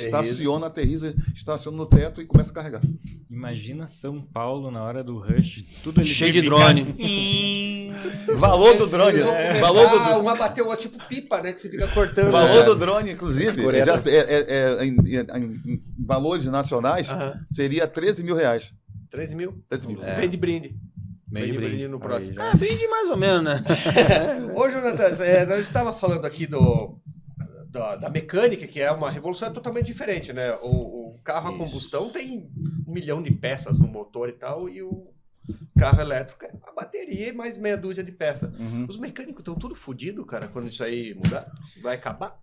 aterriza, estaciona no teto e começa a carregar. Imagina São Paulo na hora do rush, tudo ali Cheio de drone. Valor do drone. Eles vão começar, Valor do uma bateu tipo pipa, né? Que você fica cortando. valor do drone, inclusive, Escureças. em valores nacionais, seria 13 mil reais. 13 mil. 13 mil. Vende brinde. Vende brinde. No próximo. Aí já- Brinde mais ou menos, né? Ô, Jonathan, a gente estava falando aqui da mecânica, que é uma revolução totalmente diferente, né? O carro a combustão tem 1 milhão de peças no motor e tal, e o carro elétrico é a bateria e mais meia dúzia de peças. Uhum. Os mecânicos estão tudo fodidos, cara, quando isso aí mudar. Vai acabar?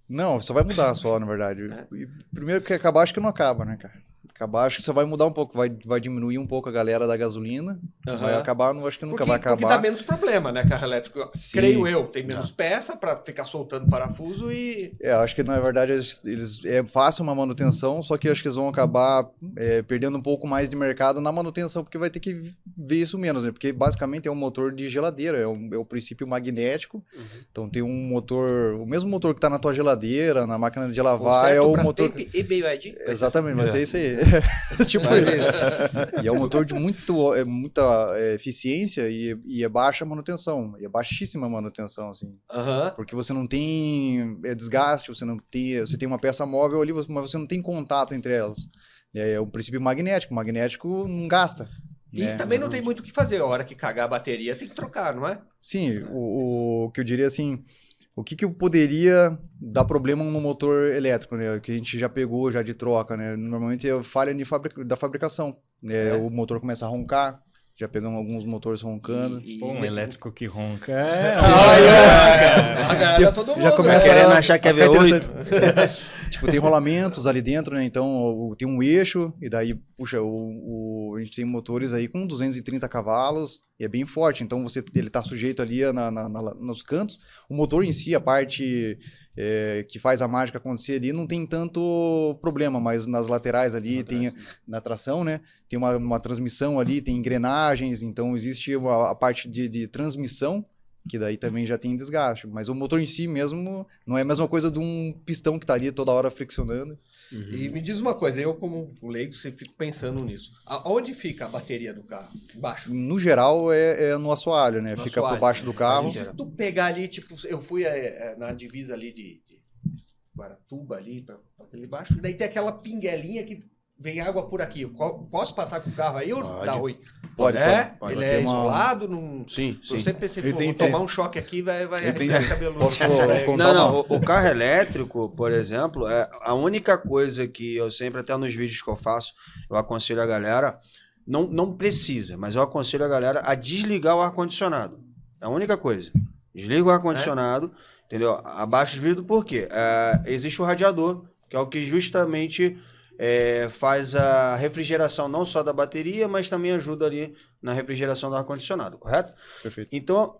Não, só vai mudar só, na verdade. E primeiro que acabar, acho que não acaba, né, cara? Acabar, acho que só vai mudar um pouco, vai diminuir um pouco a galera da gasolina, vai acabar, não, acho que nunca vai acabar. Porque dá menos problema, né, carro elétrico? Sim. Creio eu, tem menos peça para ficar soltando parafuso e... Acho que na verdade é fácil uma manutenção, só que acho que eles vão acabar perdendo um pouco mais de mercado na manutenção, porque vai ter que ver isso menos, né? Porque basicamente é um motor de geladeira, é o princípio magnético, então tem um motor, o mesmo motor que está na tua geladeira, na máquina de lavar, é o motor... E BYD. Exatamente, vai ser isso aí. Tipo isso. E é um motor de muita eficiência e é baixa manutenção, e é baixíssima manutenção, assim. Porque você não tem desgaste, você tem uma peça móvel ali, mas você não tem contato entre elas. É um princípio magnético, o magnético não gasta. E também não tem muito o que fazer, a hora que cagar a bateria tem que trocar, não é? Sim, o que eu diria assim, o que eu poderia dar problema no motor elétrico, né? Que a gente já pegou já de troca, né? Normalmente é falha da fabricação, né? O motor começa a roncar, já pegamos alguns motores roncando. Pô, um elétrico que ronca. A galera, todo mundo. Já começa Querendo achar que é V8. Tipo, tem rolamentos ali dentro, né? Então, tem um eixo, e daí, puxa, a gente tem motores aí com 230 cavalos, e é bem forte. Então, ele tá sujeito ali nos cantos. O motor em si, a parte que faz a mágica acontecer ali, não tem tanto problema, mas nas laterais ali, na tração, né? Tem uma transmissão ali, tem engrenagens, então existe a parte de transmissão, que daí também já tem desgaste. Mas o motor em si mesmo não é a mesma coisa de um pistão que tá ali toda hora friccionando. E me diz uma coisa, eu como leigo, você fico pensando nisso. Aonde fica a bateria do carro? Embaixo? No geral é no assoalho, né? Fica por baixo do carro. Se tu pegar ali, tipo, eu fui na divisa ali de Guaratuba ali, pra aquele baixo, daí tem aquela pinguelinha que vem água por aqui. Posso passar com o carro aí ou dá ruim? Pode. Ele é isolado? Sim, Eu sempre pensei, Ele vou tomar um choque aqui, vai arrebentar cabeludo. Posso contar Não, o carro elétrico, por exemplo, é a única coisa que eu sempre, até nos vídeos que eu faço, eu aconselho a galera, não precisa, mas eu aconselho a galera a desligar o ar-condicionado. É a única coisa. Desliga o ar-condicionado, entendeu? Abaixa os vidros, por quê? Existe o radiador, que é o que justamente faz a refrigeração não só da bateria, mas também ajuda ali na refrigeração do ar-condicionado, correto? Perfeito. Então,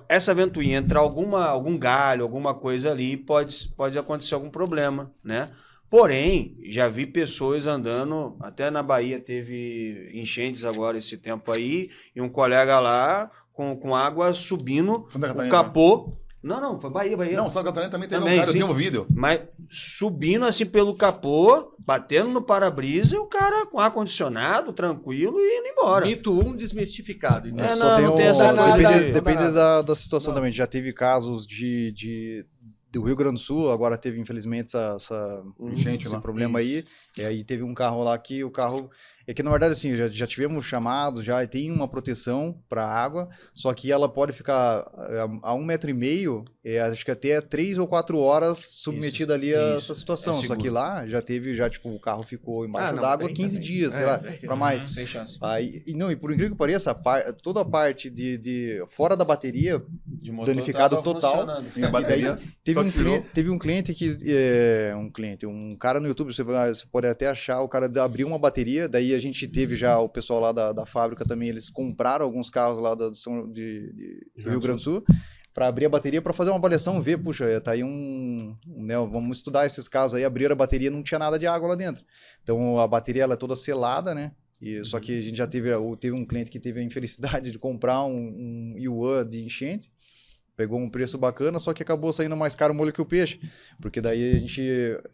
essa ventoinha entrar algum galho, alguma coisa ali, pode acontecer algum problema, né? Porém, já vi pessoas andando, até na Bahia teve enchentes agora esse tempo aí, e um colega lá com água subindo o capô. Não, foi Bahia. Não, Santa Catarina também teve Também, um cara, sim. eu tenho um vídeo. Mas subindo assim pelo capô, batendo no para-brisa, e o cara com ar-condicionado, tranquilo, e indo embora. Mito 1 desmistificado. É, Só não tem essa nada, coisa nada. de... Depende da situação também. Já teve casos do Rio Grande do Sul, agora teve infelizmente Enchente esse lá. problema aí. E aí teve um carro lá que o carro... É que na verdade assim, já tivemos chamados, já tem uma proteção para água, só que ela pode ficar a 1,5 metro, acho que até 3 ou 4 horas submetida ali a essa situação. Só que lá já tipo, o carro ficou embaixo d'água 15 dias, sei lá, para mais. Sem chance. Aí, e por incrível que pareça, toda a parte de fora da bateria, De motor danificado tava total. funcionando. E a bateria Teve um cliente um cara no YouTube, você pode até achar, o cara abriu uma bateria, daí a gente teve já o pessoal lá da fábrica também, eles compraram alguns carros lá do Rio Grande do Sul para abrir a bateria, para fazer uma avaliação, ver, puxa, tá aí né, vamos estudar esses casos aí, abrir a bateria, não tinha nada de água lá dentro. Então a bateria ela é toda selada, né? Só que a gente já teve um cliente que teve a infelicidade de comprar um IUA de enchente, pegou um preço bacana, só que acabou saindo mais caro o molho que o peixe. Porque daí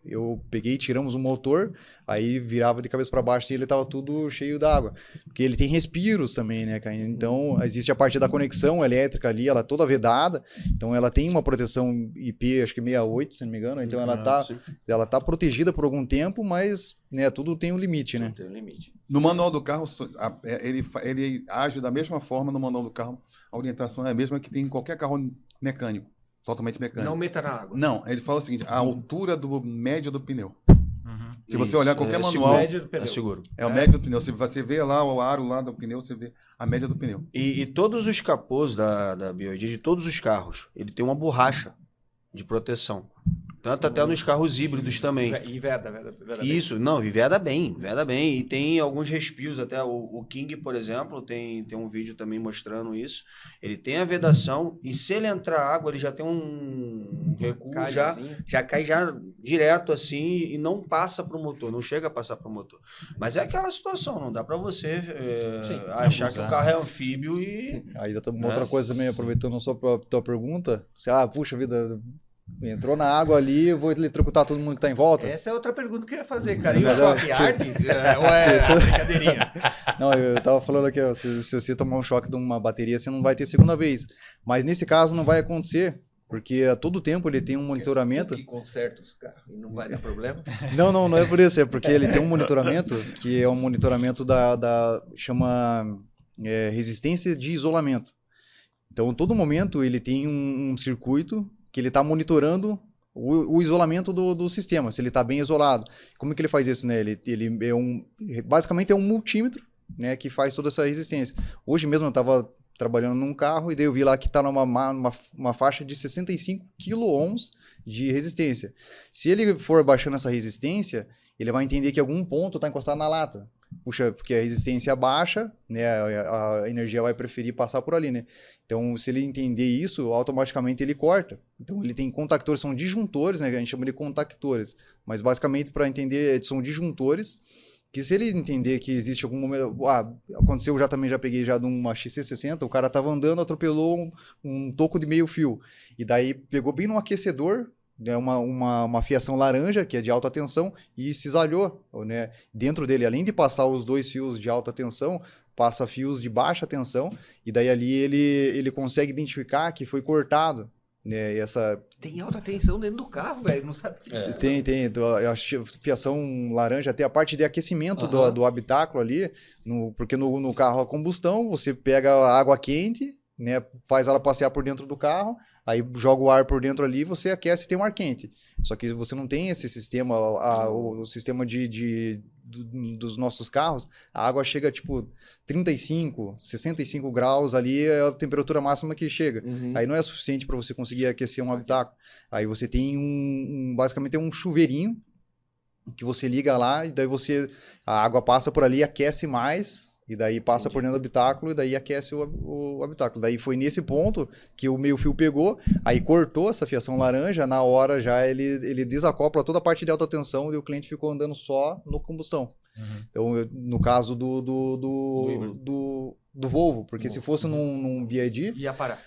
eu peguei, tiramos o motor, aí virava de cabeça para baixo e ele tava tudo cheio d'água. Porque ele tem respiros também, né, cara? Então, existe a parte da conexão elétrica ali, ela é toda vedada, então ela tem uma proteção IP, acho que 68, se não me engano, então ela tá protegida por algum tempo, mas, né, tudo tem um limite, né? Tem um limite. No manual do carro, ele age da mesma forma no manual do carro. A orientação é a mesma que tem em qualquer carro mecânico, totalmente mecânico. Não meta na água. Não, ele fala o seguinte, a altura média do pneu. Uhum. Se você olhar qualquer manual, É seguro. é o médio do pneu. Se você vê lá o aro lá do pneu, você vê a média do pneu. E todos os capôs da BYD, de todos os carros, ele tem uma borracha de proteção. Tanto até nos carros híbridos também. E veda Isso, não, e veda bem. E tem alguns respios, até o King, por exemplo, tem um vídeo também mostrando isso. Ele tem a vedação e se ele entrar água, ele já tem um recuo, já cai já direto assim e não passa pro motor, não chega a passar pro motor. Mas é aquela situação, não dá para você achar que o carro é anfíbio e... Aí uma outra coisa também, aproveitando só a tua pergunta, puxa vida... Entrou na água ali, eu vou eletrocutar todo mundo que tá em volta? Essa é outra pergunta que eu ia fazer, cara. E o choque arte? Ou é brincadeirinha? Não, eu tava falando aqui, ó, se você tomar um choque de uma bateria, você não vai ter segunda vez. Mas nesse caso não vai acontecer, porque a todo tempo ele tem um monitoramento... Que conserta os carros e não vai dar problema? Não é por isso, é porque ele tem um monitoramento, que é um monitoramento chama resistência de isolamento. Então, todo momento ele tem um circuito que ele está monitorando o isolamento do sistema, se ele está bem isolado. Como que ele faz isso, né? Ele basicamente é um multímetro, né, que faz toda essa resistência. Hoje mesmo eu estava trabalhando num carro e daí eu vi lá que está numa faixa de 65 kΩ de resistência. Se ele for baixando essa resistência, ele vai entender que algum ponto está encostado na lata. Puxa, porque a resistência baixa, né, a energia vai preferir passar por ali, né? Então, se ele entender isso, automaticamente ele corta. Então, ele tem contactores, são disjuntores, né, que a gente chama de contactores. Mas, basicamente, para entender, são disjuntores, que se ele entender que existe algum momento... aconteceu, já peguei já de uma XC60, o cara estava andando, atropelou um toco de meio fio. E daí, pegou bem no aquecedor, uma fiação laranja, que é de alta tensão, e cisalhou, né? Dentro dele, além de passar os 2 fios de alta tensão, passa fios de baixa tensão, e daí ali ele consegue identificar que foi cortado, né? Tem alta tensão dentro do carro, velho, não sabe disso. Tem, a fiação laranja, até a parte de aquecimento do habitáculo ali, porque no carro a combustão, você pega a água quente, né? Faz ela passear por dentro do carro, aí joga o ar por dentro ali, você aquece e tem um ar quente. Só que você não tem esse sistema, o sistema dos nossos carros, a água chega tipo 35, 65 graus ali, é a temperatura máxima que chega. Aí não é suficiente para você conseguir aquecer um habitáculo. Aí você tem basicamente um chuveirinho que você liga lá e daí a água passa por ali, aquece mais. E daí passa por dentro do habitáculo e daí aquece o habitáculo. Daí foi nesse ponto que o meio fio pegou, aí cortou essa fiação laranja, na hora já ele desacopla toda a parte de alta tensão e o cliente ficou andando só no combustão. Então, no caso do Volvo, porque se fosse num BYD,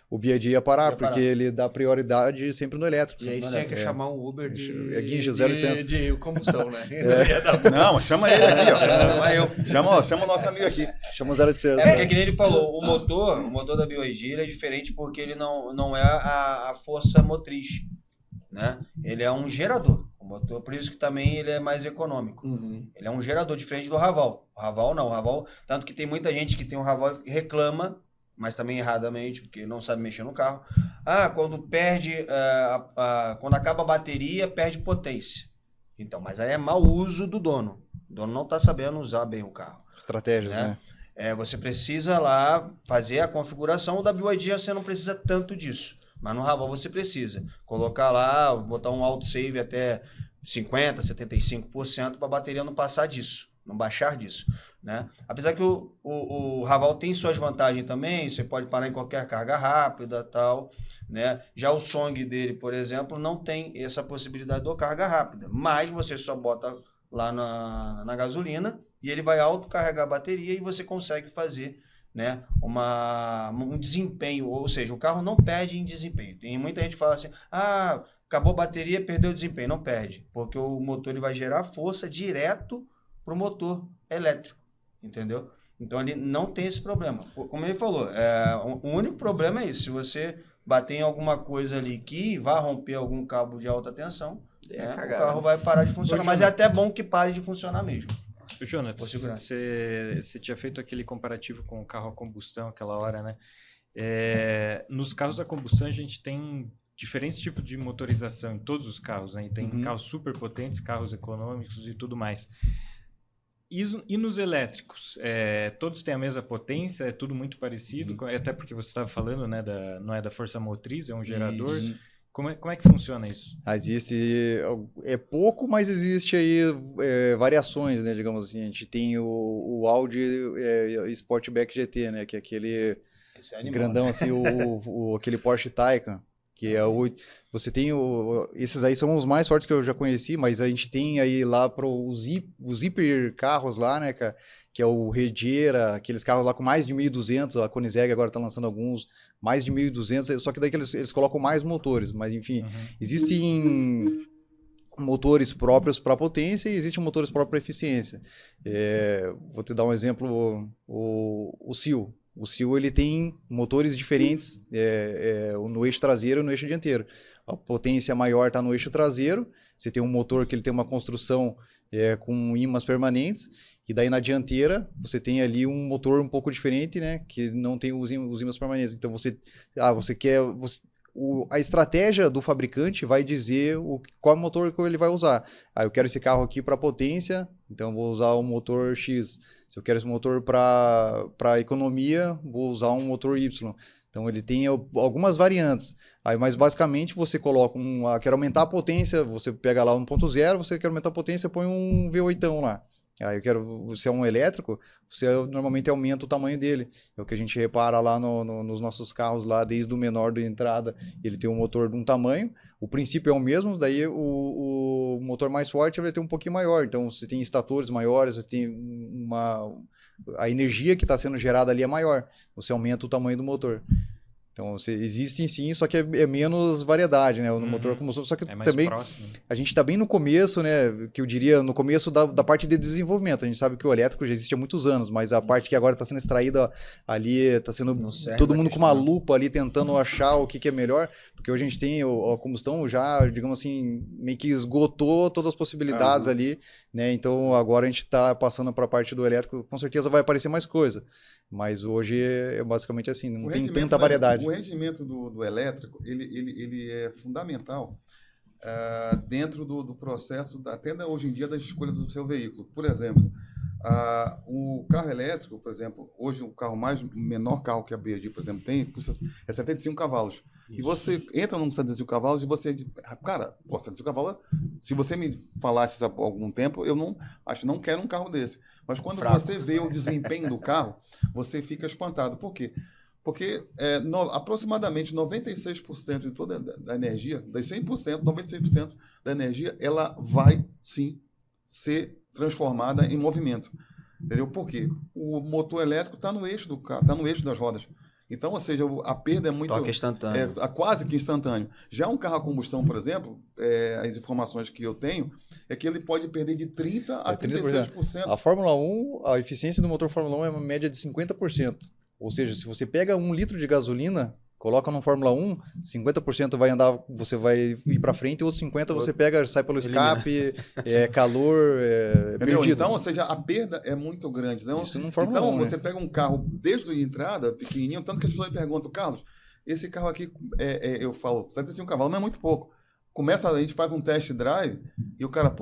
o BYD ia parar, porque ele dá prioridade sempre no elétrico. E aí você tinha que chamar um Uber Guincho 0800. de combustão, né? Não, chama ele aqui, ó. Chama o nosso amigo aqui. Chama o 0800. Porque que nem ele falou, o motor da BYD ele é diferente porque ele não é a força motriz, né? Ele é um gerador. O motor, por isso que também ele é mais econômico. Ele é um gerador diferente do Raval. O Raval não, o Raval, tanto que tem muita gente que tem um Raval e reclama, mas também erradamente, porque não sabe mexer no carro. Quando perde, quando acaba a bateria, perde potência. Então, mas aí é mau uso do dono. O dono não está sabendo usar bem o carro. Estratégias, né? Você precisa lá fazer a configuração. O da BYD você não precisa tanto disso. Mas no Raval você precisa colocar lá, botar um autosave até 50%, 75% para a bateria não passar disso, não baixar disso, né? Apesar que o Raval tem suas vantagens também, você pode parar em qualquer carga rápida e tal, né? Já o Song dele, por exemplo, não tem essa possibilidade de carga rápida, mas você só bota lá na gasolina e ele vai autocarregar a bateria e você consegue fazer né, um desempenho, ou seja, o carro não perde em desempenho. Tem muita gente que fala assim, acabou a bateria, perdeu o desempenho. Não perde, porque o motor ele vai gerar força direto para o motor elétrico, entendeu? Então ele não tem esse problema. Como ele falou, o único problema é isso, se você bater em alguma coisa ali que vá romper algum cabo de alta tensão, né, o carro vai parar de funcionar, mas é até bom que pare de funcionar mesmo. Jonathan, você tinha feito aquele comparativo com o carro a combustão aquela hora, né? Nos carros a combustão a gente tem diferentes tipos de motorização em todos os carros, né? E tem carros super potentes, carros econômicos e tudo mais. E nos elétricos? Todos têm a mesma potência, é tudo muito parecido, até porque você estava falando, né? Não é da força motriz, é um gerador. Como é que funciona isso? Existe, é pouco, mas existe aí variações, né, digamos assim. A gente tem o Audi Sportback GT, né, que é aquele grandão, assim, aquele Porsche Taycan, que é você tem esses aí são os mais fortes que eu já conheci, mas a gente tem aí lá para os hiper carros lá, né, que é o Regera, aqueles carros lá com mais de 1.200, a Koenigsegg agora está lançando alguns, mais de 1.200, só que daí que eles colocam mais motores, mas enfim, existem motores próprios para potência e existem motores próprios para eficiência. Vou te dar um exemplo, o Seal. O Seal ele tem motores diferentes no eixo traseiro e no eixo dianteiro. A potência maior está no eixo traseiro, você tem um motor que ele tem uma construção com ímãs permanentes, e daí na dianteira você tem ali um motor um pouco diferente, né, que não tem os ímãs permanentes. Então a estratégia do fabricante vai dizer qual motor que ele vai usar. Eu quero esse carro aqui para potência, então vou usar o motor X. Se eu quero esse motor para economia, vou usar um motor Y. Então ele tem algumas variantes. Mas basicamente você coloca quer aumentar a potência, você pega lá 1.0, você quer aumentar a potência, põe um V8 lá. Se é um elétrico, você normalmente aumenta o tamanho dele. É o que a gente repara lá nos nossos carros, lá desde o menor de entrada, ele tem um motor de um tamanho. O princípio é o mesmo, daí o motor mais forte vai ter um pouquinho maior. Então você tem estatores maiores, você tem a energia que está sendo gerada ali é maior. Você aumenta o tamanho do motor. Então, existem sim, só que é menos variedade, né? No motor a combustão, só que também próximo. A gente está bem no começo, né? Que eu diria, no começo da parte de desenvolvimento. A gente sabe que o elétrico já existe há muitos anos, mas a parte que agora está sendo extraída ali, está sendo todo mundo com uma lupa ali tentando achar o que é melhor, porque hoje a gente tem a combustão já, digamos assim, meio que esgotou todas as possibilidades ali, né? Então, agora a gente está passando para a parte do elétrico, com certeza vai aparecer mais coisa. Mas hoje é basicamente assim, não tem tanta variedade. O rendimento do elétrico, ele é fundamental dentro do processo, até hoje em dia, das escolhas do seu veículo. Por exemplo, o carro elétrico, por exemplo, hoje o menor carro que a BYD, por exemplo, custa 75 cavalos. Isso. E você entra num 75 cavalos e você... Cara, 75 cavalos, se você me falasse há algum tempo, eu não quero um carro desse. Mas quando você vê o desempenho do carro, você fica espantado. Por quê? Porque aproximadamente 96% de toda a energia, das 100%, 96% da energia, ela vai, sim, ser transformada em movimento. Entendeu? Por quê? O motor elétrico está no eixo do carro, está no eixo das rodas. Então, ou seja, a perda é muito... Toque instantâneo. Quase que instantâneo. Já um carro a combustão, por exemplo, as informações que eu tenho, é que ele pode perder de 30% a 36%. A Fórmula 1, a eficiência do motor Fórmula 1 é uma média de 50%. Ou seja, se você pega 1 litro de gasolina, coloca no Fórmula 1, 50% vai andar, você vai ir para frente, e outros 50% você pega, sai pelo escape, calor, perdido. Então, ou seja, a perda é muito grande. Não? Isso no Fórmula 1, então, você pega um carro desde a entrada, pequenininho, tanto que as pessoas me perguntam, Carlos, esse carro aqui, eu falo, 75 cavalos, não é muito pouco. A gente faz um test drive, e o cara,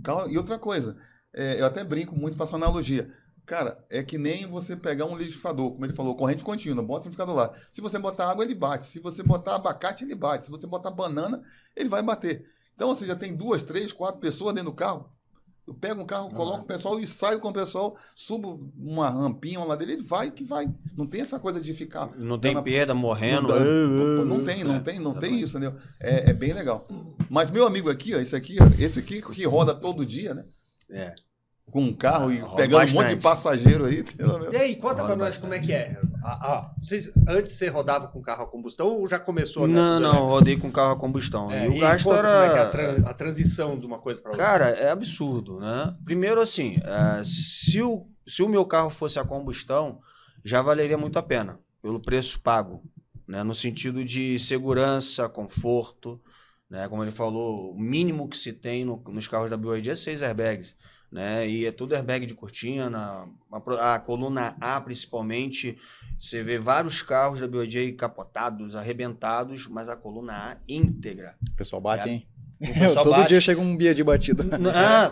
carro... E outra coisa, eu até brinco muito, faço uma analogia. Cara, é que nem você pegar um liquidificador, como ele falou, corrente contínua, bota o liquidificador lá. Se você botar água, ele bate. Se você botar abacate, ele bate. Se você botar banana, ele vai bater. Então, você já tem 2, 3, 4 pessoas dentro do carro. Eu pego um carro, coloco o pessoal e saio com o pessoal, subo uma rampinha, uma ladeira, ele vai que vai. Não tem essa coisa de ficar... Não tem perda, morrendo. Não tem isso, entendeu? É bem legal. Mas meu amigo aqui, ó, esse aqui que roda todo dia, né? com um carro e roda pegando um monte bastante. de passageiro aí. E aí, conta pra Roda nós bastante. como é que é. Antes você rodava com carro a combustão ou já começou nessa Não, do não, elétrico? rodei com carro a combustão. É, e o e gasto conta era. como é que é a transição de uma coisa pra outra. Cara, é absurdo, né? Primeiro, assim, se o meu carro fosse a combustão, já valeria muito a pena, pelo preço pago, né? No sentido de segurança, conforto, né? Como ele falou, o mínimo que se tem nos carros da BYD é 6 airbags, né? E é tudo airbag de cortina, a coluna A principalmente, você vê vários carros da BYD capotados, arrebentados, mas a coluna A íntegra. O pessoal bate, hein? O pessoal Todo bate. dia chega um BYD batido.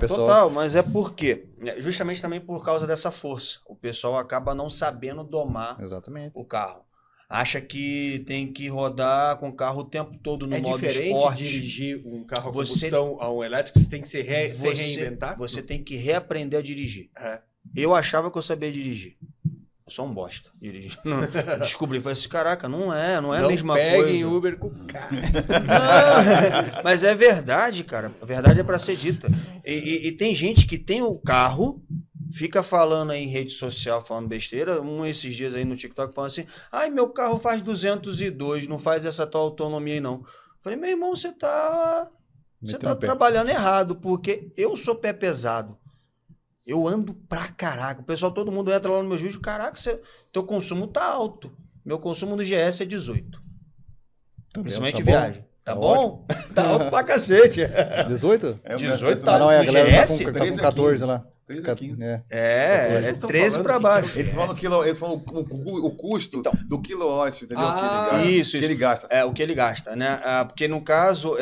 Pessoal. Total, mas é porque, justamente também por causa dessa força, o pessoal acaba não sabendo domar Exatamente. o carro. Acha que tem que rodar com o carro o tempo todo no É modo diferente esporte. dirigir um carro a Você- combustão a um elétrico? Você tem que se reinventar? Você tem que reaprender a dirigir. É. Eu achava que eu sabia dirigir. Eu sou um bosta dirigir. Descobri, falei assim, caraca, não é a mesma peguem coisa. Uber com carro. Não, mas é verdade, cara. A verdade é pra ser dita. E tem gente que tem o carro, fica falando aí em rede social, falando besteira. Esses dias aí no TikTok falando assim, ai, meu carro faz 202, não faz essa tal autonomia aí não. Falei, meu irmão, você tá Metendo o pé. trabalhando errado, porque eu sou pé pesado. Eu ando pra caraca. O pessoal, todo mundo entra lá nos meus vídeos, caraca, teu consumo tá alto. Meu consumo do GS é 18. Principalmente Tá de bom? viagem. Tá Tá bom? Tá alto pra cacete. 18? 18 Ah, não, tá é a no galera GS? tá com 13 a 14 lá. 13 a 15. É. É Vocês estão 13 falando pra que baixo. Eles falam o custo Então. do quilowatt, entendeu? Ah, que ele gasta. isso. Que ele gasta. É o que ele gasta, né? Porque no caso,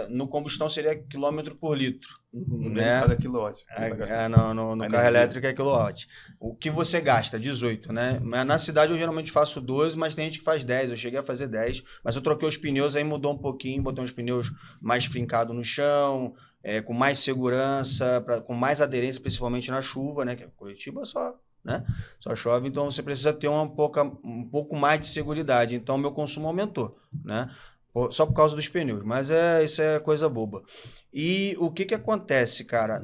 no combustão seria quilômetro por litro. né? Cada quilowatt. Ele vai gastar. No A carro energia. elétrico é quilowatt. O que você gasta? 18, né? Mas na cidade eu geralmente faço 12, mas tem gente que faz 10. Eu cheguei a fazer 10, mas eu troquei os pneus, aí mudou um pouquinho, botei uns pneus mais fincados no chão, com mais segurança, com mais aderência, principalmente na chuva, né? Que Curitiba só, né? Só chove, então você precisa ter um pouco mais de seguridade. Então meu consumo aumentou, né? Só por causa dos pneus, mas isso é coisa boba. E o que acontece, cara?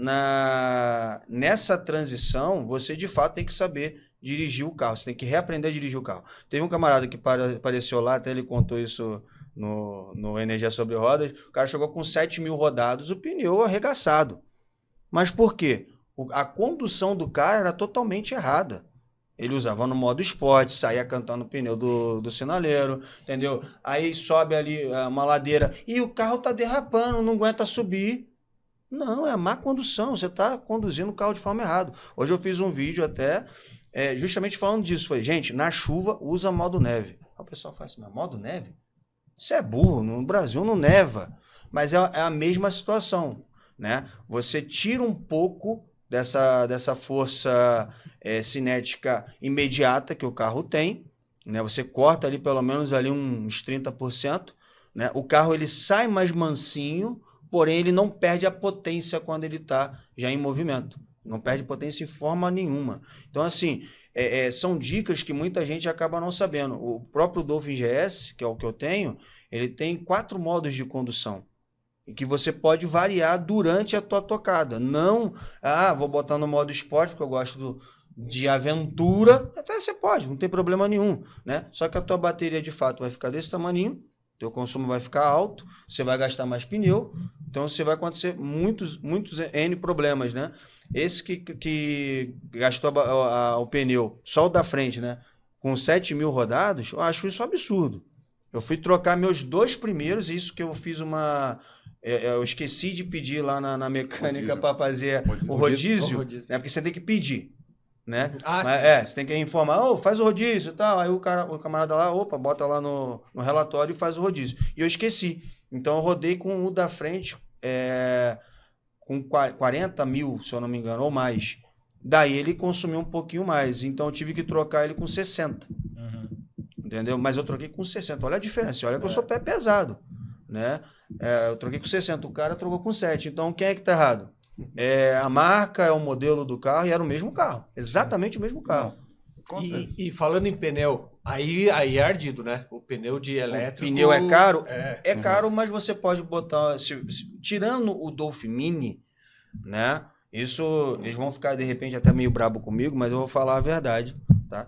Nessa transição, você de fato tem que saber dirigir o carro, você tem que reaprender a dirigir o carro. Teve um camarada que apareceu lá, até ele contou isso no Energia Sobre Rodas, o cara chegou com 7 mil rodados, o pneu arregaçado. Mas por quê? A condução do cara era totalmente errada. Ele usava no modo esporte, saía cantando o pneu do sinaleiro, entendeu? Aí sobe ali uma ladeira e o carro tá derrapando, não aguenta subir. Não, é má condução, você tá conduzindo o carro de forma errada. Hoje eu fiz um vídeo até justamente falando disso. Falei, gente, na chuva usa modo neve. Aí o pessoal fala assim, mas modo neve? Você é burro, no Brasil não neva. Mas é a mesma situação, né? Você tira um pouco dessa força cinética imediata que o carro tem, né? Você corta ali pelo menos ali uns 30%, né? O carro ele sai mais mansinho, porém ele não perde a potência quando ele está já em movimento. Não perde potência em forma nenhuma. Então, assim, são dicas que muita gente acaba não sabendo. O próprio Dolphin GS, que é o que eu tenho, ele tem 4 modos de condução. E que você pode variar durante a tua tocada. Não, vou botar no modo esporte, porque eu gosto de aventura. Até você pode, não tem problema nenhum, né? Só que a tua bateria, de fato, vai ficar desse tamaninho, teu consumo vai ficar alto, você vai gastar mais pneu, então você vai acontecer muitos N problemas, né? Esse que gastou o pneu, só o da frente, né? Com 7 mil rodados, eu acho isso um absurdo. Eu fui trocar meus 2 primeiros, isso que eu fiz eu esqueci de pedir lá na mecânica para fazer o rodízio, né? Porque você tem que pedir, né? Você tem que informar, faz o rodízio e tal. Aí o camarada lá, bota lá no relatório e faz o rodízio. E eu esqueci. Então eu rodei com o da frente com 40 mil, se eu não me engano, ou mais. Daí ele consumiu um pouquinho mais. Então eu tive que trocar ele com 60. Entendeu? Mas eu troquei com 60. Olha a diferença. Olha que eu sou pé pesado, né? Eu troquei com 60. O cara trocou com 7. Então, quem é que tá errado? A marca, é o modelo do carro e era o mesmo carro. Exatamente o mesmo carro. E falando em pneu, aí é ardido, né? O pneu de elétrico... O pneu é caro? É caro, mas você pode botar... Tirando o Dolphin Mini, né? Isso, eles vão ficar, de repente, até meio brabo comigo, mas eu vou falar a verdade, tá?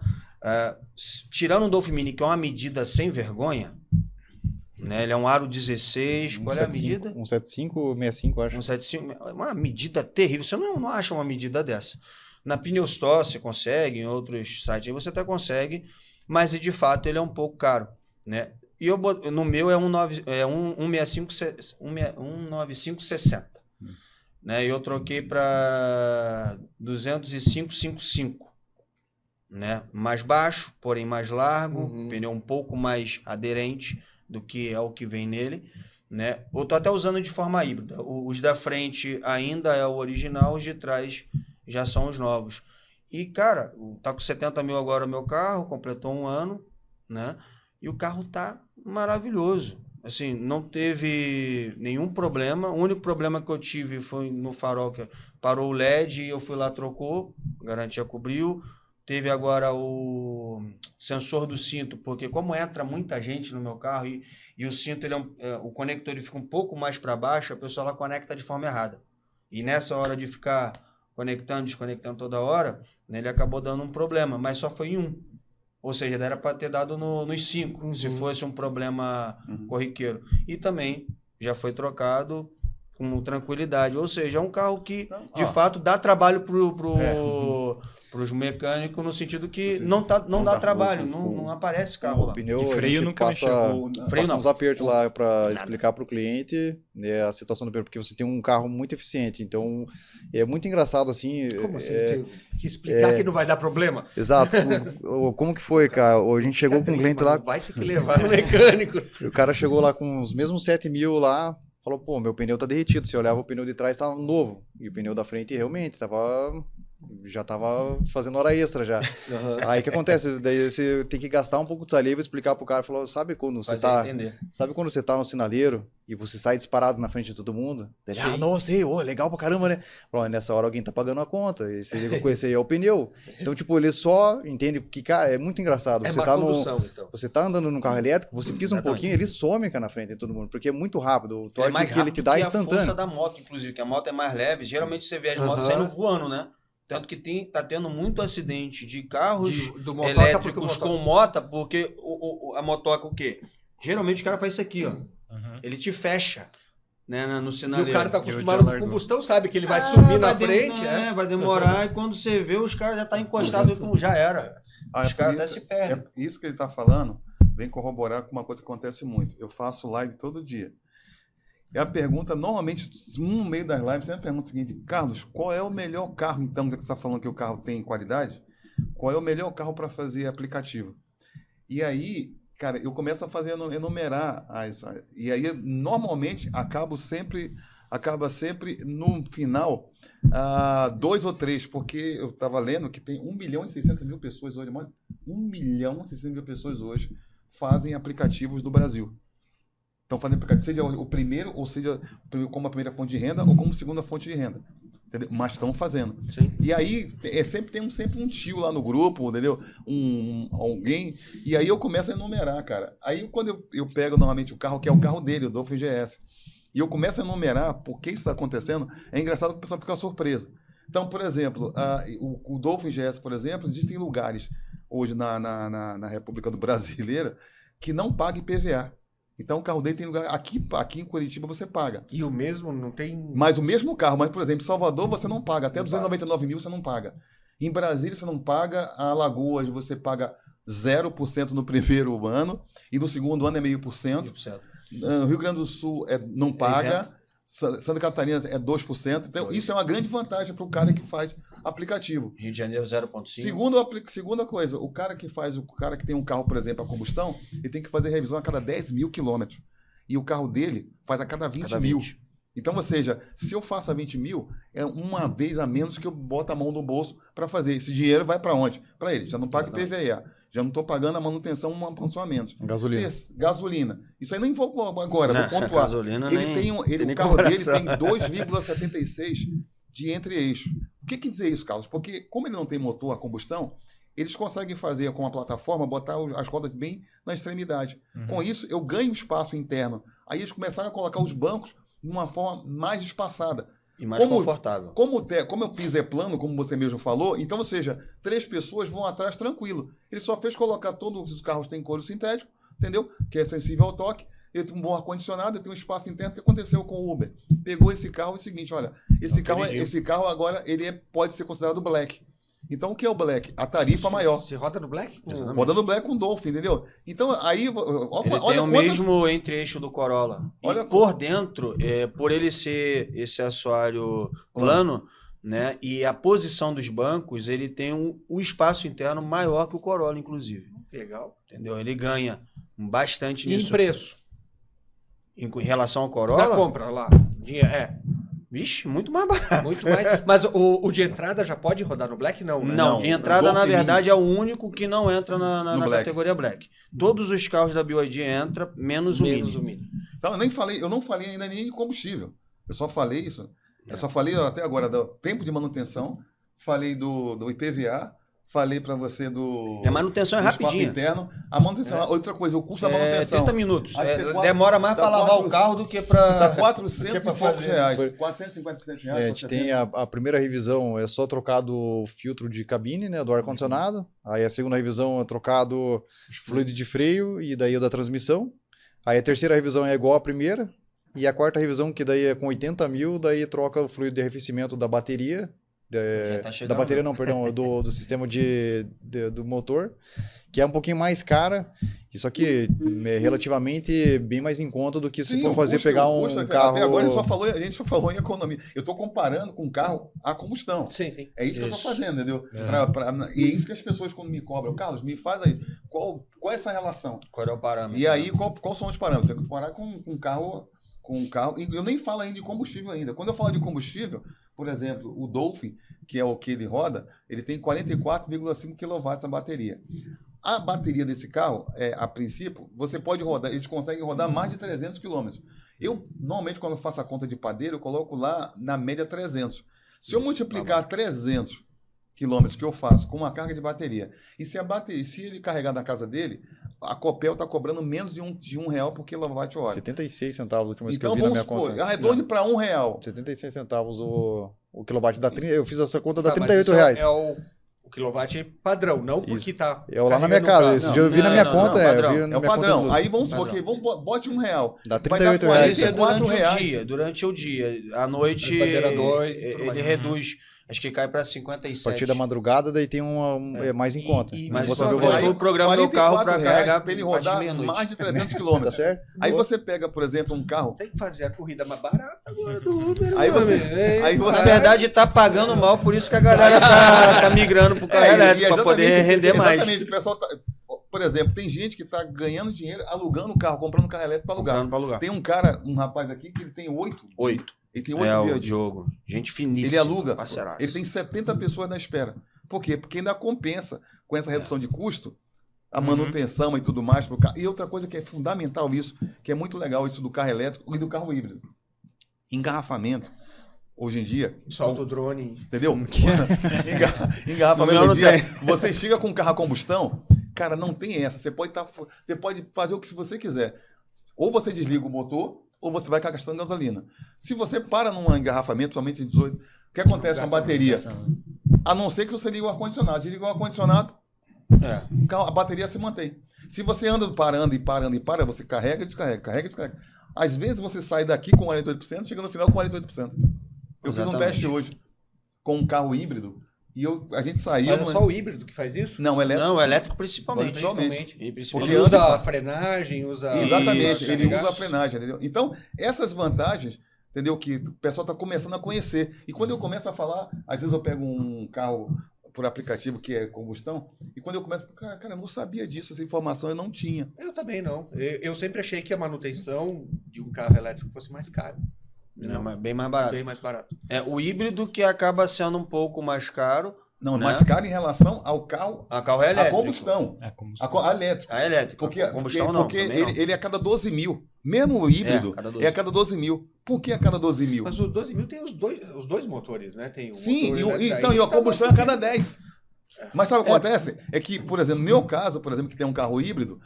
Tirando o Dolphin Mini, que é uma medida sem vergonha, né? Ele é um aro 16, qual é a medida? 175, 65, acho. 175, uma medida terrível, você não acha uma medida dessa. Na Pneu Store você consegue, em outros sites aí você até consegue, mas de fato ele é um pouco caro, né? E no meu é 195,60, né? E eu troquei para 205,55, né? Mais baixo, porém mais largo, pneu um pouco mais aderente do que é o que vem nele, né? Eu tô até usando de forma híbrida. Os da frente ainda é o original, os de trás já são os novos. E, cara, tá com 70 mil agora o meu carro, completou 1 ano, né? E o carro tá maravilhoso. Assim, não teve nenhum problema. O único problema que eu tive foi no farol, que parou o LED e eu fui lá, trocou, a garantia cobriu. Teve agora o sensor do cinto, porque como entra muita gente no meu carro e o cinto, ele o conector ele fica um pouco mais para baixo, a pessoa ela conecta de forma errada. E nessa hora de ficar conectando, desconectando toda hora, né, ele acabou dando um problema, mas só foi em um. Ou seja, era para ter dado nos 5, se fosse um problema corriqueiro. E também já foi trocado com tranquilidade. Ou seja, é um carro que, de fato, dá trabalho para os mecânicos, no sentido que não dá trabalho, não aparece carro lá. Pneu, E freio nunca mexeu. Freio não. Uns apertos lá para explicar para o cliente, né, a situação do pneu, porque você tem um carro muito eficiente, então é muito engraçado assim. Como assim? Tem que explicar que não vai dar problema? Exato. Como que foi, cara? A gente chegou com um cliente lá. Vai ter que levar no mecânico. O cara chegou lá com os mesmos 7 mil lá. Falou, pô, meu pneu tá derretido. Se eu olhava o pneu de trás, tá novo. E o pneu da frente realmente já tava fazendo hora extra já. Aí o que acontece? Daí você tem que gastar um pouco de saliva e explicar pro cara. Falou, sabe quando você tá no sinaleiro e você sai disparado na frente de todo mundo? Ele, nossa, legal pra caramba, né? Falou, nessa hora alguém tá pagando a conta. E você liga com esse aí, é o pneu. Então, tipo, ele só entende que, cara, é muito engraçado. É condução, então. Você tá andando num carro elétrico, você pisa um pouquinho, ele some, cara, na frente de todo mundo, porque é muito rápido. O torque mais que ele te dá é instantâneo. A força da moto, inclusive, que a moto é mais leve. Geralmente você vê as motos saindo voando, né? Tanto que tá tendo muito acidente de carros elétricos com moto, porque a motoca o quê? Geralmente o cara faz isso aqui, ó. Ele te fecha, né, no sinaleiro. E o cara tá acostumado com combustão, sabe que ele vai subir na frente. Vai demorar, e quando você vê, os caras já tá encostados, já era. Os caras até se perdem. Isso que ele tá falando vem corroborar com uma coisa que acontece muito. Eu faço live todo dia. E a pergunta, normalmente, no meio das lives, sempre a pergunta seguinte: Carlos, qual é o melhor carro, então, já que você está falando que o carro tem qualidade, qual é o melhor carro para fazer aplicativo? E aí, cara, eu começo a enumerar e aí, normalmente, acaba sempre no final 2 ou 3, porque eu estava lendo que tem 1.600.000 pessoas hoje, 1.600.000 pessoas hoje fazem aplicativos do Brasil. Estão fazendo aplicativo, seja o primeiro, ou seja, como a primeira fonte de renda, ou como segunda fonte de renda. Entendeu? Mas estão fazendo. Sim. E aí, sempre tem um tio lá no grupo, entendeu? Alguém. E aí eu começo a enumerar, cara. Aí quando eu pego normalmente o carro, que é o carro dele, o Dolphin GS, e eu começo a enumerar por que isso está acontecendo, é engraçado que o pessoal fica surpreso. Então, por exemplo, o Dolphin GS, por exemplo, existem lugares hoje na República do Brasileira que não paga IPVA. Então o carro dele tem lugar. Aqui em Curitiba você paga. E o mesmo não tem. Mas o mesmo carro, mas, por exemplo, em Salvador você não paga. Até 299 mil você não paga. Em Brasília você não paga. A Alagoas você paga 0% no primeiro ano. E no segundo ano é 0,5%. No Rio Grande do Sul não paga. Santa Catarina é 2%. Então, isso é uma grande vantagem para o cara que faz aplicativo. Rio de Janeiro, 0,5%. Segunda coisa, o cara que tem um carro, por exemplo, a combustão, ele tem que fazer revisão a cada 10 mil quilômetros. E o carro dele faz a cada 20 mil. Então, ou seja, se eu faço a 20 mil, é uma vez a menos que eu boto a mão no bolso para fazer. Esse dinheiro vai para onde? Para ele. Já não paga IPVA. Já não estou pagando a manutenção mensalmente. Gasolina. Isso aí nem vou agora, vou pontuar. Gasolina o carro dele tem 2,76 de entre-eixo. O que quer dizer isso, Carlos? Porque como ele não tem motor a combustão, eles conseguem fazer com a plataforma, botar as rodas bem na extremidade. Com isso, eu ganho espaço interno. Aí eles começaram a colocar os bancos de uma forma mais espaçada. E mais confortável. Como o piso é plano, como você mesmo falou, então, ou seja, 3 pessoas vão atrás tranquilo. Ele só fez colocar todos os carros têm couro sintético, entendeu? Que é sensível ao toque. Ele tem um bom ar-condicionado, ele tem um espaço interno. O que aconteceu com o Uber? Pegou esse carro, é o seguinte, olha, esse carro agora ele pode ser considerado black. Então, o que é o black? A tarifa maior. Você roda no black? Roda no black com Dolphin, entendeu? Então, aí... Ele tem o mesmo entre-eixo do Corolla. E por dentro, por ele ser esse assoalho plano, né? E a posição dos bancos, ele tem um espaço interno maior que o Corolla, inclusive. Legal. Entendeu? Ele ganha bastante nisso. E em preço? Em relação ao Corolla? Da compra lá. Vixe, muito mais barato. Muito mais. Mas o de entrada já pode rodar no Black? Não, né? Não, de entrada, na verdade, é o único que não entra na categoria Black. Todos os carros da BYD entram, menos o Mini. Então, eu não falei ainda nem de combustível. Eu só falei isso. Eu só falei até agora do tempo de manutenção, falei do IPVA, falei para você do... A manutenção é rapidinho. Interno. A manutenção, outra coisa, o custo da manutenção. 30 minutos. Demora mais para lavar o carro do que para... Dá 400 e poucos reais. 457 reais. A gente tem a primeira revisão, é só trocado o filtro de cabine, né, do ar-condicionado. Aí a segunda revisão é trocado fluido de freio e daí o da transmissão. Aí a terceira revisão é igual à primeira. E a quarta revisão, que daí é com 80 mil, daí troca o fluido de arrefecimento da bateria. Da bateria não, perdão, do sistema do motor, que é um pouquinho mais cara, isso aqui é relativamente bem mais em conta do que se for fazer pegar um carro... Até agora a gente só falou em economia. Eu estou comparando com um carro a combustão. Sim. É isso que eu estou fazendo, entendeu? E é isso que as pessoas quando me cobram, Carlos, me faz aí, qual é essa relação? Qual é o parâmetro? E aí, quais são os parâmetros? Tem que comparar com um carro... E eu nem falo ainda de combustível ainda. Quando eu falo de combustível, por exemplo, o Dolphin, que é o que ele roda, ele tem 44,5 kW a bateria. A bateria desse carro, a princípio, você pode rodar, eles conseguem rodar mais de 300 km. Eu, normalmente, quando eu faço a conta de padeiro, eu coloco lá, na média, 300. Se eu multiplicar 300 quilômetros que eu faço com uma carga de bateria, e se ele carregar na casa dele, a Copel está cobrando menos de um real por quilowatt-hora. 76 centavos, a última vez que eu vi na minha conta. Arredonde para R$1. 76 centavos o quilowatt. Eu fiz essa conta, dá R$38. É o quilowatt padrão, não porque tá... É lá na minha casa. Esse dia eu vi na minha conta. É o padrão. Aí vamos supor que bote R$1. Dá R$38. Isso é durante o dia. À noite, ele reduz... Acho que cai para 57. A partir da madrugada, daí tem mais em conta. Mas você vê o programa do carro para carregar para ele rodar mais de 300 km. Tá certo? Aí você pega, por exemplo, um carro... Tem que fazer a corrida mais barata agora do Uber. Aí você... Na verdade, tá pagando mal, por isso que a galera tá migrando pro carro elétrico, para poder render mais. Exatamente, o pessoal tá... Por exemplo, tem gente que está ganhando dinheiro alugando carro, comprando carro elétrico para alugar. Tem um rapaz aqui que ele tem 8. Ele tem 8 o Diogo. Gente finíssima. Ele aluga. Ele tem 70 pessoas na espera. Por quê? Porque ainda compensa com essa redução de custo, a manutenção e tudo mais pro carro. E outra coisa que é fundamental isso, que é muito legal isso do carro elétrico e do carro híbrido. Engarrafamento. Hoje em dia... Solta o drone. Entendeu? Engarrafamento hoje em dia. Você chega com um carro a combustão, cara, não tem essa. Você pode fazer o que você quiser. Ou você desliga o motor, ou você vai gastando gasolina. Se você para num engarrafamento, somente em 18, o que acontece com a bateria? A não ser que você ligue o ar-condicionado. Desliga o ar-condicionado, a bateria se mantém. Se você anda parando, você carrega e descarrega. Às vezes você sai daqui com 48%, chega no final com 48%. Eu fiz um teste hoje com um carro híbrido, e a gente saiu... Mas é só o híbrido que faz isso? Não, elétrico. Não, elétrico principalmente. Porque ele usa a frenagem, Exatamente, ele usa a frenagem, entendeu? Então, essas vantagens, entendeu? Que o pessoal está começando a conhecer. E quando eu começo a falar, às vezes eu pego um carro por aplicativo que é combustão, e quando eu começo, cara, eu não sabia disso, essa informação eu não tinha. Eu também não. Eu sempre achei que a manutenção de um carro elétrico fosse mais cara. Não, mas bem mais barato. Bem mais barato. O híbrido que acaba sendo um pouco mais caro. Não, mais caro em relação ao carro. A carro elétrico. A combustão. A elétrica. A elétrica. Porque ele é a cada 12 mil. Mesmo o híbrido é a cada 12 mil. Por que a cada 12 mil? Mas os 12 mil tem os dois motores, né? Tem o sim, e a combustão é a cada 10. Mas sabe o que acontece? É que, por exemplo, no meu caso, por exemplo, que tem um carro híbrido,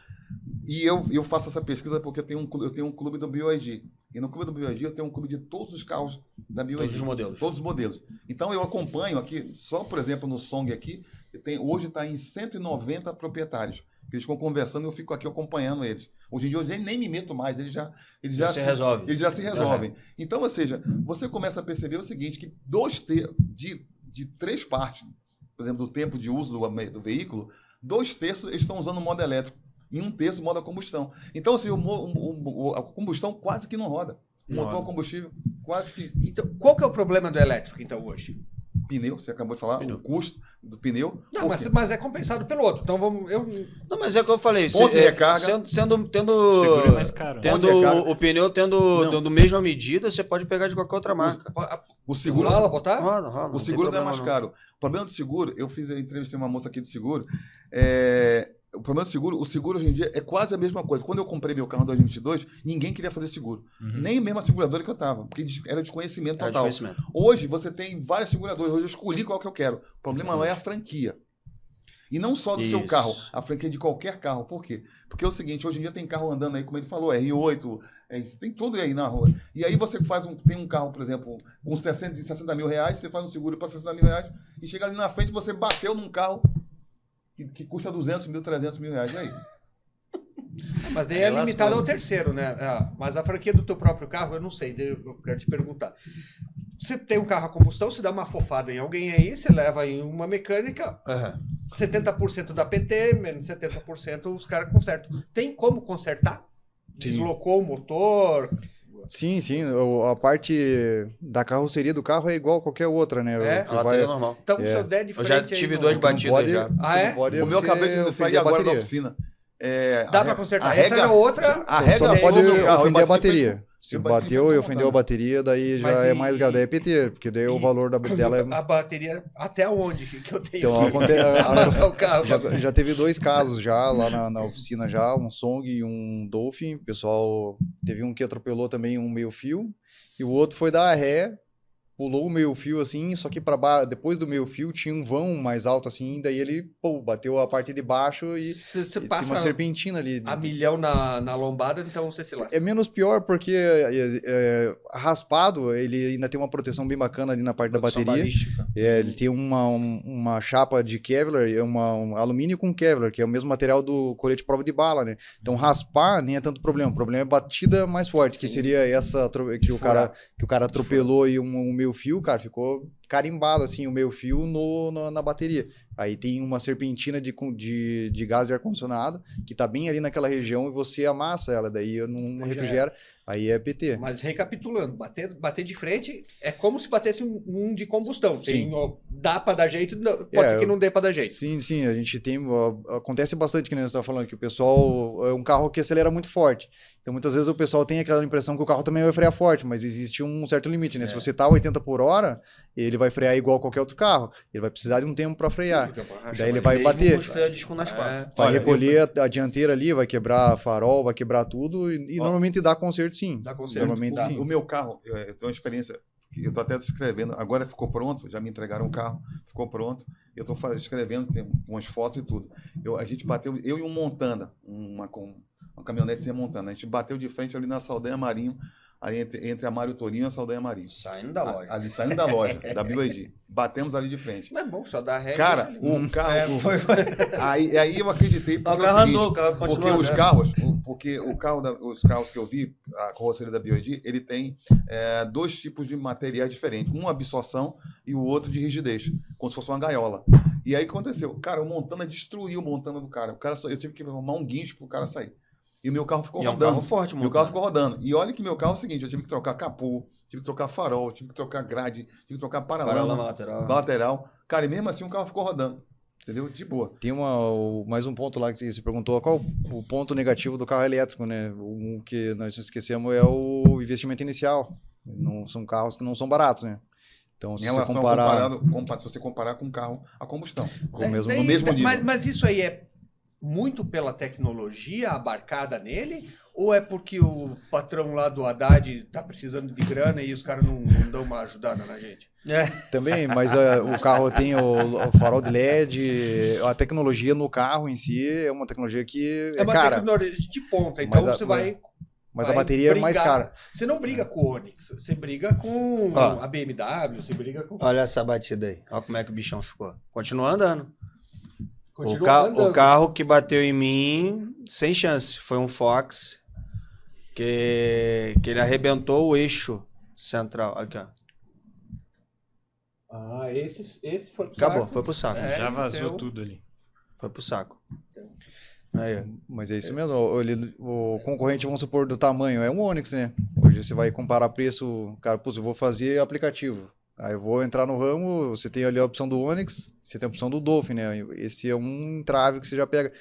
e eu faço essa pesquisa porque eu tenho um clube do BYD. E no clube do BYD eu tenho um clube de todos os carros da BYD. Todos os modelos. Todos os modelos. Então eu acompanho aqui, só por exemplo no Song aqui, hoje está em 190 proprietários. Eles ficam conversando e eu fico aqui acompanhando eles. Hoje em dia eu nem me meto mais, eles já se resolvem. Eles já se resolvem. Então, ou seja, você começa a perceber o seguinte, que de 3 partes, por exemplo, do tempo de uso do veículo, 2/3 eles estão usando o modo elétrico e 1/3 modo a combustão. Então, assim, a combustão quase que não roda. O motor a combustível quase que... Então, qual que é o problema do elétrico, então, hoje? Pneu, você acabou de falar, o custo do pneu. Não, mas é compensado pelo outro. Então vamos. Não, mas é o que eu falei. Ponto de recarga. Tendo O seguro é mais caro. Tendo o pneu tendo mesma medida, você pode pegar de qualquer outra marca. O seguro. Rola botar? Rola, O seguro não é mais caro. O problema do seguro, eu entrevistei uma moça aqui do seguro. O problema do seguro, o seguro hoje em dia é quase a mesma coisa. Quando eu comprei meu carro em 2022, ninguém queria fazer seguro. Nem mesmo a seguradora que eu estava, porque era desconhecimento total. Hoje você tem várias seguradoras, hoje eu escolhi qual que eu quero. O problema não é a franquia. E não só do seu carro, a franquia de qualquer carro. Por quê? Porque é o seguinte, hoje em dia tem carro andando aí, como ele falou, R8, tem tudo aí na rua. E aí você tem um carro, por exemplo, com 60 mil reais, você faz um seguro para 60 mil reais, e chega ali na frente, você bateu num carro que custa 200 mil, 300 mil reais. E aí? Mas aí é limitado ao terceiro, né? Mas a franquia do teu próprio carro, eu não sei, eu quero te perguntar. Você tem um carro a combustão, você dá uma fofada em alguém aí, você leva em uma mecânica, 70% da PT, menos 70% os caras consertam. Tem como consertar? Deslocou o motor... Sim. A parte da carroceria do carro é igual a qualquer outra, né? É normal. Então, se eu der de frente... Eu já tive 2 batidas já. O meu acabei de sair agora da oficina. Dá pra consertar. Essa era outra... A regra só pode carro, ofender a bateria. Se bati bateu e ofendeu a bateria, daí já é mais grave. Daí é PT, porque daí o valor dela é... A bateria, até onde que eu tenho então, que amassar o carro? Já teve 2 casos já lá na oficina, um Song e um Dolphin. O pessoal teve um que atropelou também um meio fio, e o outro foi dar ré, pulou o meio fio assim, só que depois do meio fio tinha um vão mais alto assim, daí ele bateu a parte de baixo e passa tem uma serpentina ali. A milhão na lombada, então você se lasca. É menos pior porque raspado, ele ainda tem uma proteção bem bacana ali na parte da bateria. Ele tem uma chapa de Kevlar, um alumínio com Kevlar, que é o mesmo material do colete prova de bala, né? Então raspar nem é tanto problema. O problema é batida mais forte, que seria essa que o cara atropelou e um meio fio, cara, ficou carimbado assim o meio fio na bateria. Aí tem uma serpentina de gás de ar-condicionado que tá bem ali naquela região e você amassa ela, daí não refrigera, aí é PT. Mas recapitulando, bater de frente é como se batesse um de combustão. Dá pra dar jeito, pode ser que não dê pra dar jeito. Sim, a gente tem, acontece bastante que nem você tá falando, que o pessoal é um carro que acelera muito forte. Então muitas vezes o pessoal tem aquela impressão que o carro também vai frear forte, mas existe um certo limite, né? Se você tá a 80 por hora, ele vai frear igual qualquer outro carro. Ele vai precisar de um tempo para frear. Daí ele vai bater. Vai recolher a dianteira ali, vai quebrar farol, vai quebrar tudo e normalmente dá conserto sim. Dá conserto. Normalmente sim. O meu carro, eu tenho uma experiência, eu tô até escrevendo, agora ficou pronto, já me entregaram o carro, ficou pronto. Eu tô escrevendo, tem umas fotos e tudo. A gente bateu, eu e um Montana, uma caminhonete sem Montana, a gente bateu de frente ali na Saldanha Marinho, ali entre a Mário Torinho e a Saldanha Marinho. Saindo da loja. Ali, saindo da loja, da BYD. Batemos ali de frente. Não é bom, só dá ré. Cara, o carro... Aí eu acreditei, porque o carro andou, o carro continuou. Porque os carros que eu vi, a carroceria da BYD, ele tem 2 tipos de materiais diferentes. Um absorção e o outro de rigidez, como se fosse uma gaiola. E aí o que aconteceu? Cara, o Montana destruiu o Montana do cara. Eu tive que arrumar um guincho pro cara sair. E o meu carro ficou rodando. É um carro forte, meu carro ficou rodando. E olha que meu carro é o seguinte, eu tive que trocar capô, tive que trocar farol, tive que trocar grade, tive que trocar paralama lateral. Cara, e mesmo assim o carro ficou rodando. Entendeu? De boa. Tem mais um ponto lá que você perguntou, qual o ponto negativo do carro elétrico, né? O que nós esquecemos é o investimento inicial. Não são carros que não são baratos, né? Então, se você comparar com um carro a combustão. No mesmo nível. Mas isso aí é muito pela tecnologia abarcada nele? Ou é porque o patrão lá do Haddad tá precisando de grana e os caras não dão uma ajudada na gente? Também, mas o carro tem o farol de LED, a tecnologia no carro em si é uma tecnologia que é uma tecnologia de ponta, então você vai... Mas vai a bateria é mais cara. Você não briga com o Onix, você briga com Ó. a BMW, você briga com... Olha essa batida aí. Olha como é que o bichão ficou. Continua andando. Continua andando. O carro que bateu em mim, sem chance. Foi um Fox que ele arrebentou o eixo central. Aqui, ó. Ah, esse foi pro Acabou, saco. foi pro saco. É, Já vazou então- tudo ali. Foi pro saco. Aí, ó. Mas é isso mesmo. O concorrente, vamos supor, do tamanho, é um Onix, né? Hoje você vai comparar preço, cara, putz, eu vou fazer aplicativo. Aí eu vou entrar no ramo, você tem ali a opção do Onix, você tem a opção do Dolphin, né? Esse é um entrave que você já pega.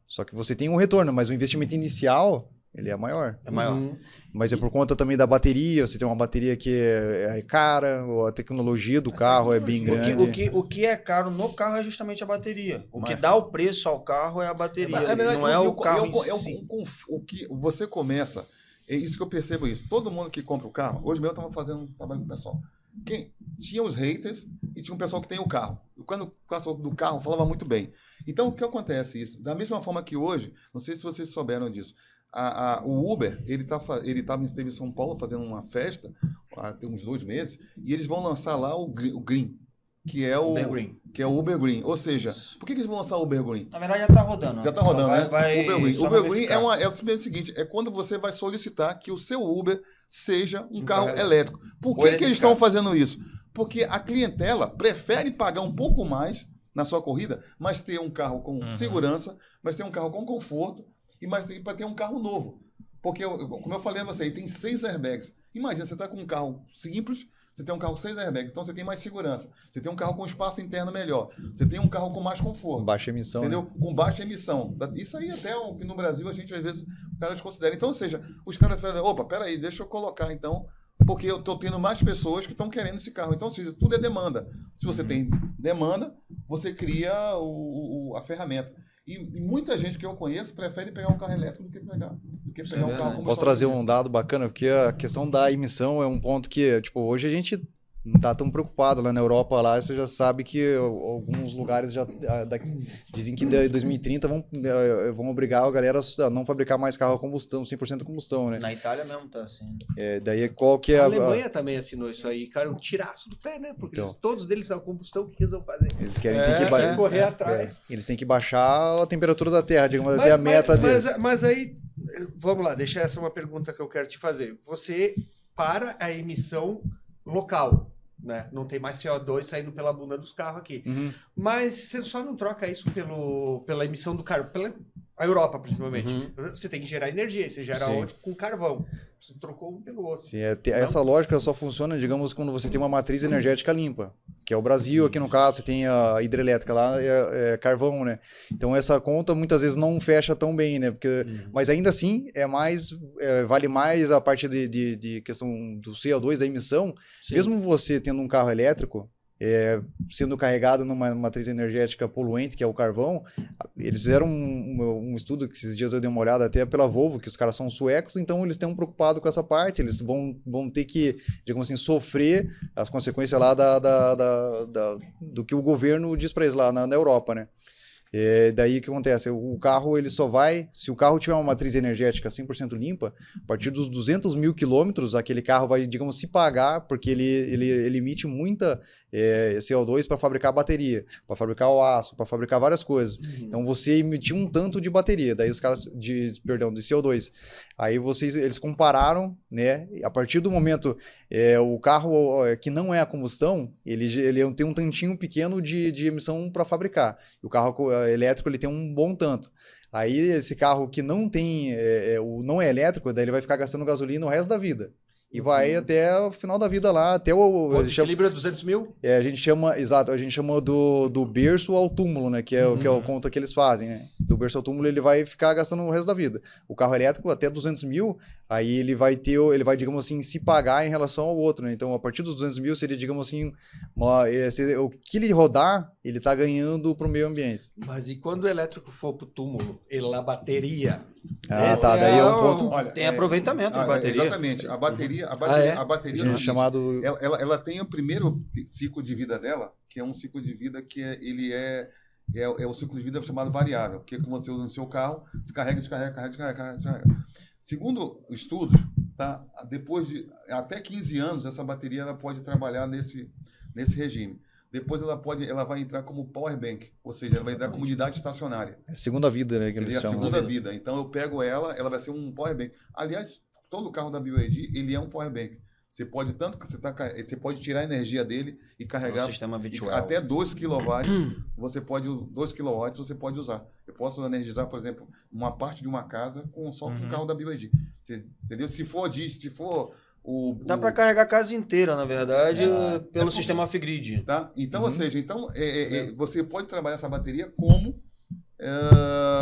Só que você tem um retorno, mas o investimento inicial, ele é maior. É maior. Uhum. Mas é por conta também da bateria, você tem uma bateria que é cara, ou a tecnologia do carro é bem grande. O que é caro no carro é justamente a bateria. O que Mas- dá o preço ao carro é a bateria. verdade, não é o carro em si. o que você começa, é isso que eu percebo isso. Todo mundo que compra o carro, hoje mesmo eu estava fazendo um trabalho com o pessoal. Tinha os haters e tinha um pessoal que tem o carro. E quando o pessoal do carro falava muito bem. Então, o que acontece isso? Da mesma forma que hoje, não sei se vocês souberam disso, o Uber, ele esteve em São Paulo fazendo uma festa, tem uns 2 meses, e eles vão lançar lá o Green, que é o Uber Green. que é o Uber Green. Ou seja, por que eles vão lançar o Uber Green? Na verdade já tá rodando. Já está rodando, né? Uber Green. só Uber vai Green verificar. é o seguinte, é quando você vai solicitar que o seu Uber seja um Um carro carro elétrico. Por Ou que eles eletrificado. estão fazendo isso? Porque a clientela prefere pagar um pouco mais na sua corrida, mas ter um carro com segurança, mas ter um carro com conforto, e mais para ter um carro novo. Porque, como eu falei a você, ele tem 6 airbags. Imagina, você está com um carro simples, você tem um carro com 6 airbags, então você tem mais segurança. Você tem um carro com espaço interno melhor. Você tem um carro com mais conforto. Baixa emissão. Entendeu? Né? Com baixa emissão. Isso aí até o que no Brasil a gente, às vezes, os caras consideram. Então, ou seja, os caras falam, opa, peraí, deixa eu colocar, então, porque eu estou tendo mais pessoas que estão querendo esse carro. Então, ou seja, tudo é demanda. Se você tem demanda, você cria a ferramenta. E muita gente que eu conheço prefere pegar um carro elétrico do que pegar um carro com Posso combustão trazer diesel. um dado bacana, porque a questão da emissão é um ponto que, tipo, hoje a gente não tá tão preocupado. Lá na Europa, lá você já sabe que alguns lugares já dizem que em 2030 vão obrigar a galera a não fabricar mais carro a combustão, 100% combustão, né? Na Itália mesmo tá assim. Daí qual que é A Alemanha também assinou isso aí, cara, um tiraço do pé, né? Porque Então. todos deles são combustão, o que eles vão fazer? Eles querem É, ter que Tem que correr atrás. eles têm que baixar a temperatura da Terra, digamos assim, a meta deles. Mas aí, vamos lá, deixa essa uma pergunta que eu quero te fazer. Você para a emissão local, né? Não tem mais CO2 saindo pela bunda dos carros aqui. Uhum. Mas você só não troca isso pela emissão do carvão, pela a Europa, principalmente. Uhum. Você tem que gerar energia, e você gera Sim. onde? Com carvão. Você trocou um pelo outro. Sim, essa lógica só funciona, digamos, quando você tem uma matriz energética limpa, que é o Brasil, aqui no caso, você tem a hidrelétrica lá, é carvão, né? Então essa conta muitas vezes não fecha tão bem, né? Porque, mas ainda assim, vale mais a parte de questão do CO2, da emissão. Sim. Mesmo você tendo um carro elétrico, sendo carregado numa matriz energética poluente, que é o carvão, eles fizeram um estudo que esses dias eu dei uma olhada até pela Volvo, que os caras são suecos, então eles estão preocupados com essa parte, eles vão ter que, digamos assim, sofrer as consequências lá do que o governo diz para eles lá na Europa, né? Daí o que acontece? O carro ele só vai, se o carro tiver uma matriz energética 100% limpa, a partir dos 200 mil quilômetros, aquele carro vai, digamos, se pagar, porque ele emite muita CO2 para fabricar bateria, para fabricar o aço, para fabricar várias coisas. Então você emitiu um tanto de bateria, daí os caras, de CO2. Aí eles compararam, né? A partir do momento, o carro que não é a combustão, ele tem um tantinho pequeno de emissão para fabricar. E o carro elétrico ele tem um bom tanto. Aí esse carro que não tem, não é elétrico, daí ele vai ficar gastando gasolina o resto da vida. E vai até o final da vida lá, até O equilíbrio é 200 mil? a gente chama do berço ao túmulo, né? Que é a conta que eles fazem, né? Do berço ao túmulo ele vai ficar gastando o resto da vida. O carro elétrico até 200 mil, aí ele vai, digamos assim, se pagar em relação ao outro, né? Então, a partir dos 200 mil seria, digamos assim, o que ele rodar, ele tá ganhando pro meio ambiente. Mas e quando o elétrico for pro túmulo? A bateria? Daí é um ponto... Olha, Tem aproveitamento de bateria. Exatamente. A bateria é o chamado... ela tem o primeiro ciclo de vida dela, que é um ciclo de vida que ele é o ciclo de vida chamado variável, que é como você usa no seu carro, você carrega, descarrega. Segundo estudos, tá? Depois de até 15 anos, essa bateria ela pode trabalhar nesse regime. Depois ela vai entrar como power bank, ou seja, ela vai entrar como unidade estacionária. É a segunda vida, né? Que eles Ele é a chamam. segunda vida. Então eu pego ela vai ser um power bank. Aliás, todo carro da BYD, ele é um power bank. Você pode você pode tirar a energia dele e carregar sistema virtual. até 2 kW, você pode 2 kW você pode usar. Eu posso energizar, por exemplo, uma parte de uma casa só com o carro da BYD. Você, entendeu? Se for dá para carregar a casa inteira, na verdade, pelo sistema off-grid. Tá? Então, ou seja, você pode trabalhar essa bateria como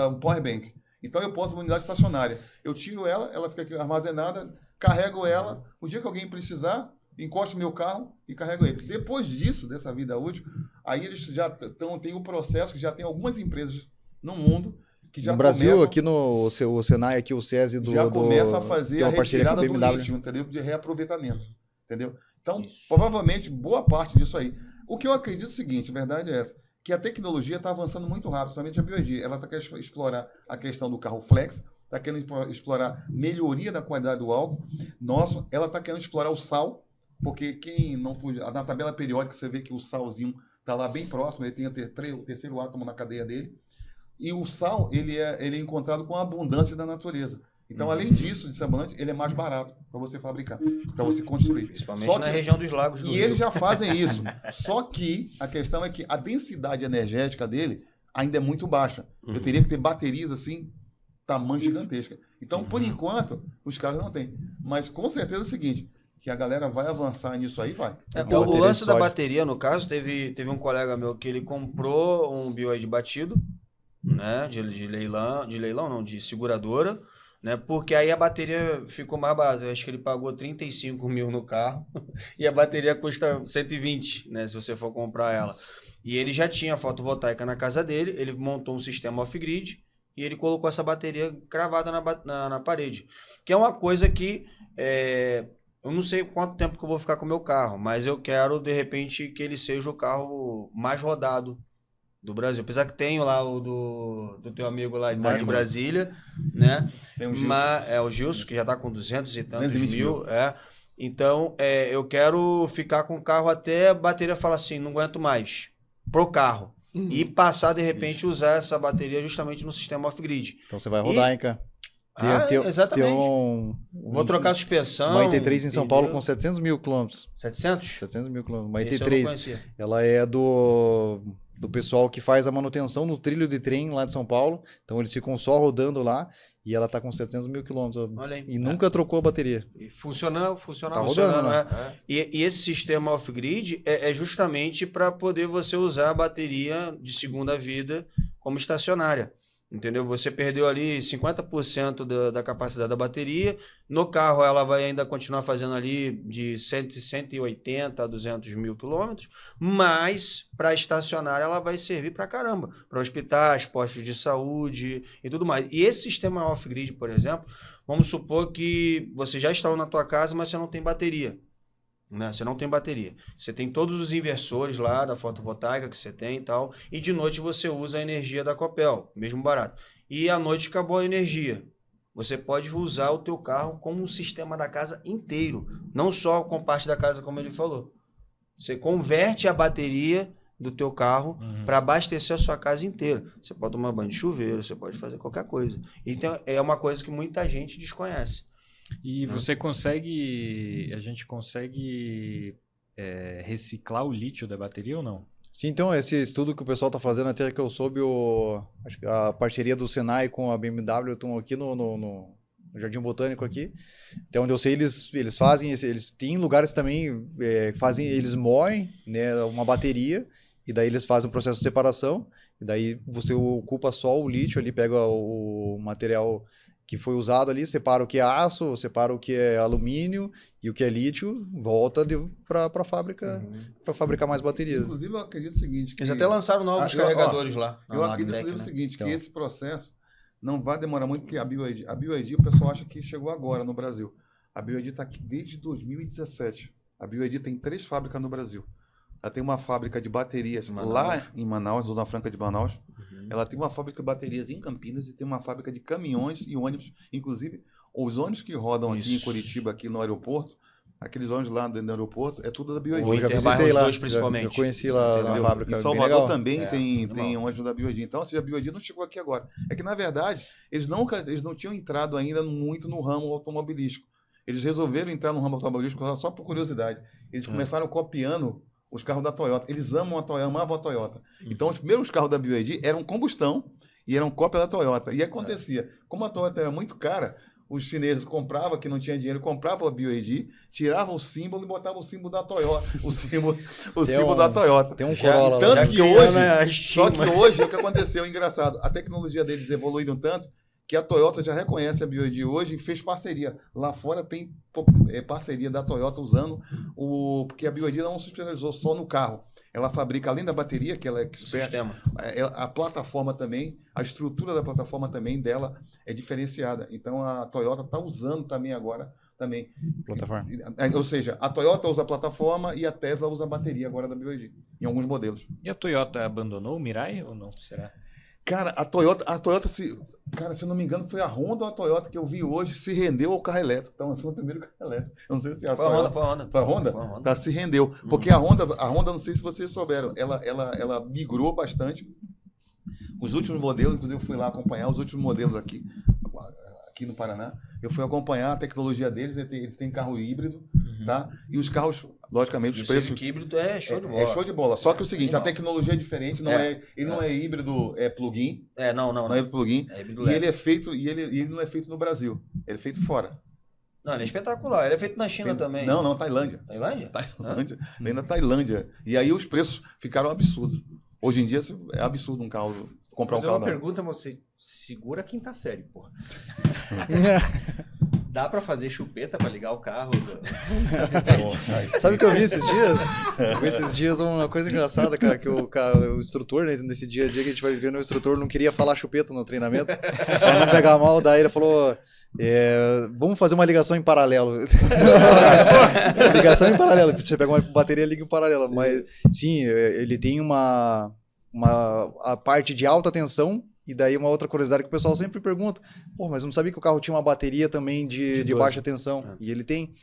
um power bank. Então eu posso uma unidade estacionária. Eu tiro ela fica aqui armazenada, carrego ela, o dia que alguém precisar, encosto meu carro e carrego ele. Depois disso, dessa vida útil, aí eles já tem o processo que já tem algumas empresas no mundo que já no Brasil, aqui o Senai, aqui o SESI já começa a fazer a retirada do BMW. lítio, entendeu? De reaproveitamento, entendeu? Então, provavelmente, boa parte disso aí. O que eu acredito é o seguinte, a verdade é essa, que a tecnologia está avançando muito rápido, somente a BYD. Ela está querendo explorar a questão do carro flex, está querendo explorar melhoria da qualidade do álcool. Ela está querendo explorar o sal, porque quem não for na tabela periódica você vê que o salzinho está lá bem próximo, ele tem o terceiro átomo na cadeia dele. E o sal, ele é encontrado com a abundância da natureza. Então, além disso, de ser abundante, ele é mais barato para você fabricar, para você construir. Principalmente na região dos lagos do Rio. E eles já fazem isso. Só que a questão é que a densidade energética dele ainda é muito baixa. Eu teria que ter baterias assim, tamanho gigantesca. Então, por enquanto, os caras não têm. Mas com certeza é o seguinte, que a galera vai avançar nisso aí, vai. O lance da bateria, no caso, teve um colega meu que ele comprou um BYD batido, né, de leilão não, de seguradora, né, porque aí a bateria ficou mais barata. Eu acho que ele pagou 35 mil no carro e a bateria custa 120, né, se você for comprar ela. E ele já tinha fotovoltaica na casa dele, ele montou um sistema off-grid e ele colocou essa bateria cravada na parede, que é uma coisa que eu não sei quanto tempo que eu vou ficar com o meu carro, mas eu quero, de repente, que ele seja o carro mais rodado do Brasil. Apesar que tenho lá o do teu amigo lá de Brasília, né? Tem o Gilson. O Gilson, que já tá com 200 e tantos 220 mil. Então, eu quero ficar com o carro até a bateria falar assim, não aguento mais, pro carro. E passar, de repente, usar essa bateria justamente no sistema off-grid. Então você vai rodar, hein, cara? Exatamente. Vou trocar a suspensão. Uma ET3 em São Paulo com 700 mil quilômetros. 700? 700 mil quilômetros. Uma Esse eu não ET3, conhecia. ela é do pessoal que faz a manutenção no trilho de trem lá de São Paulo. Então eles ficam só rodando lá e ela tá com 700 mil quilômetros. Olha aí. E nunca trocou a bateria. E funciona Tá rodando, né? E esse sistema off-grid é justamente para poder você usar a bateria de segunda vida como estacionária. Entendeu? Você perdeu ali 50% da capacidade da bateria. No carro ela vai ainda continuar fazendo ali de 180 a 200 mil quilômetros, mas para estacionária ela vai servir para caramba, para hospitais, postos de saúde e tudo mais. E esse sistema off-grid, por exemplo, vamos supor que você já instalou na tua casa, mas você não tem bateria. Né? Você não tem bateria. Você tem todos os inversores lá da fotovoltaica que você tem e tal, e de noite você usa a energia da Copel, mesmo barato. E à noite acabou a energia. Você pode usar o teu carro como um sistema da casa inteiro, não só com parte da casa, como ele falou. Você converte a bateria do teu carro para abastecer a sua casa inteira. Você pode tomar banho de chuveiro, você pode fazer qualquer coisa. Então é uma coisa que muita gente desconhece. E você a gente consegue reciclar o lítio da bateria ou não? Sim, então esse estudo que o pessoal está fazendo, até que eu soube, acho que a parceria do Senai com a BMW estão aqui no Jardim Botânico aqui, até onde eu sei eles fazem, eles têm lugares também, eles moem, né, uma bateria, e daí eles fazem um processo de separação, e daí você ocupa só o lítio ali, pega o material que foi usado ali, separa o que é aço, separa o que é alumínio e o que é lítio, volta para a fábrica para fabricar mais baterias. Inclusive, eu acredito o seguinte... Eles até lançaram novos carregadores lá. Eu acredito o seguinte, que esse processo não vai demorar muito, porque a BYD, o pessoal acha que chegou agora no Brasil. A BYD está aqui desde 2017. A BYD tem 3 fábricas no Brasil. Ela tem uma fábrica de baterias lá em Manaus, Zona Franca de Manaus. Ela tem uma fábrica de baterias em Campinas e tem uma fábrica de caminhões e ônibus. Inclusive, Os ônibus que rodam aqui em Isso. Curitiba, aqui no aeroporto, aqueles ônibus lá dentro do aeroporto, é tudo da BioID. O Eu já Interbairros visitei lá, 2, principalmente. eu conheci lá na Entendeu? fábrica. Em bem Salvador legal. também tem animal. ônibus da BioID. Então, assim, a BioID não chegou aqui agora. É que, na verdade, eles não tinham entrado ainda muito no ramo automobilístico. Eles resolveram entrar no ramo automobilístico só por curiosidade. Eles começaram copiando os carros da Toyota. Eles amavam a Toyota. Então, os primeiros carros da BioID eram combustão e eram cópia da Toyota. E acontecia, como a Toyota era muito cara, os chineses compravam, que não tinha dinheiro, compravam a BioID, tiravam o símbolo e botavam o símbolo da Toyota. O símbolo da Toyota. Tem um Já- Corolla tanto lá. já que criando hoje- a Só que estima. hoje, o que aconteceu, engraçado, a tecnologia deles evoluiu tanto que a Toyota já reconhece a BioID hoje e fez parceria. Lá fora tem parceria da Toyota usando porque a BioID não se especializou só no carro. Ela fabrica, além da bateria, que ela é expert, Sistema. a plataforma também, a estrutura da plataforma também dela é diferenciada. Então a Toyota está usando também agora também. Plataforma. Ou seja, a Toyota usa a plataforma e a Tesla usa a bateria agora da BioID, em alguns modelos. E a Toyota abandonou o Mirai ou não? Será? Cara, a Toyota se eu não me engano, foi a Honda ou a Toyota que eu vi hoje se rendeu ao carro elétrico. Está lançando o primeiro carro elétrico. Eu não sei se é a Foi a Toyota. Honda, foi a Honda. Foi a Honda? Foi a Honda. Tá, se rendeu. Porque a Honda, não sei se vocês souberam, ela migrou bastante. Os últimos modelos, inclusive eu fui lá acompanhar os últimos modelos aqui no Paraná. Eu fui acompanhar a tecnologia deles, eles têm carro híbrido, tá? E os carros, logicamente, E os o preços... Civic híbrido é show de bola. É show de bola. Só que o seguinte, a Animal. tecnologia é diferente, ele não é híbrido, é plug-in, Não não é plug-in. É híbrido E leve. ele é feito, ele não é feito no Brasil, ele é feito fora. Não, ele é espetacular. Ele é feito na China também. Não, Tailândia. Tailândia? Tailândia. Vem na Tailândia. E aí os preços ficaram absurdos. Hoje em dia é absurdo um carro, comprar um Fazer carro uma da... pergunta, você segura a quinta série, porra. Dá pra fazer chupeta pra ligar o carro? Sabe o que eu vi esses dias? Eu vi esses dias uma coisa engraçada, cara, que o instrutor, né, nesse dia a dia que a gente vai vivendo, o instrutor não queria falar chupeta no treinamento, pra não pegar mal, daí ele falou, vamos fazer uma ligação em paralelo. Ligação em paralelo, você pega uma bateria e liga em paralelo, mas sim, ele tem a parte de alta tensão. E daí uma outra curiosidade que o pessoal sempre pergunta, pô, mas eu não sabia que o carro tinha uma bateria também de baixa tensão. E ele tem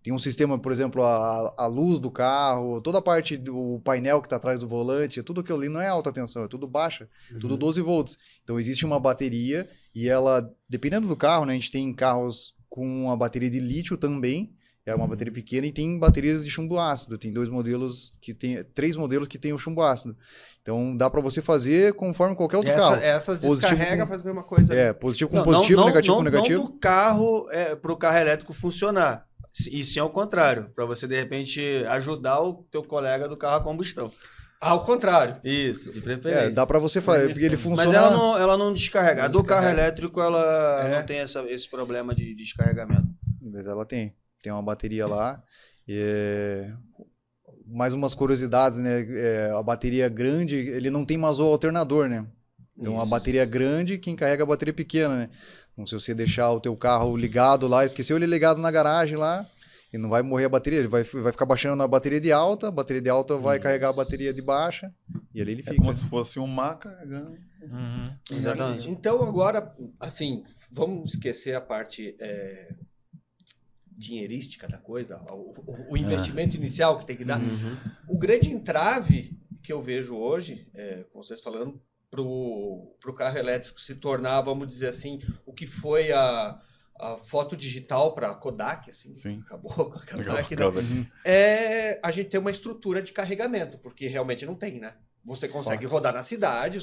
um sistema, por exemplo, a luz do carro, toda a parte do painel que está atrás do volante, tudo aquilo ali não é alta tensão, é tudo baixa, tudo 12 volts. Então existe uma bateria e ela, dependendo do carro, né, a gente tem carros com uma bateria de lítio também, é uma bateria pequena, e tem baterias de chumbo ácido. Tem 3 modelos que tem o chumbo ácido. Então dá para você fazer conforme qualquer outro carro. Essas Positivo descarrega, com- faz a mesma coisa. Positivo com positivo, negativo com negativo. Não do carro para o carro elétrico funcionar. E sim ao contrário, para você de repente ajudar o teu colega do carro a combustão. Ao contrário. Isso, de preferência. Dá para você fazer, porque ele funciona... Mas ela não descarrega. A do carro elétrico ela não tem esse problema de descarregamento. Mas ela tem uma bateria lá. Mais umas curiosidades, né? A bateria grande, ele não tem mais o alternador, né? Então a bateria grande, quem carrega a bateria pequena, né? Então se você deixar o teu carro ligado lá, esqueceu ele ligado na garagem lá, e não vai morrer a bateria, ele vai ficar baixando na bateria de alta, vai carregar a bateria de baixa, e ali ele É fica. como se fosse um mar carregando. Exatamente. Então agora, assim, vamos esquecer a parte dinheirística da coisa, o investimento inicial que tem que dar. O grande entrave que eu vejo hoje, com vocês falando, para o carro elétrico se tornar, vamos dizer assim, o que foi a foto digital para a Kodak, assim, Sim. acabou com a Kodak, Legal. a gente tem uma estrutura de carregamento, porque realmente não tem, né? Você consegue rodar na cidade,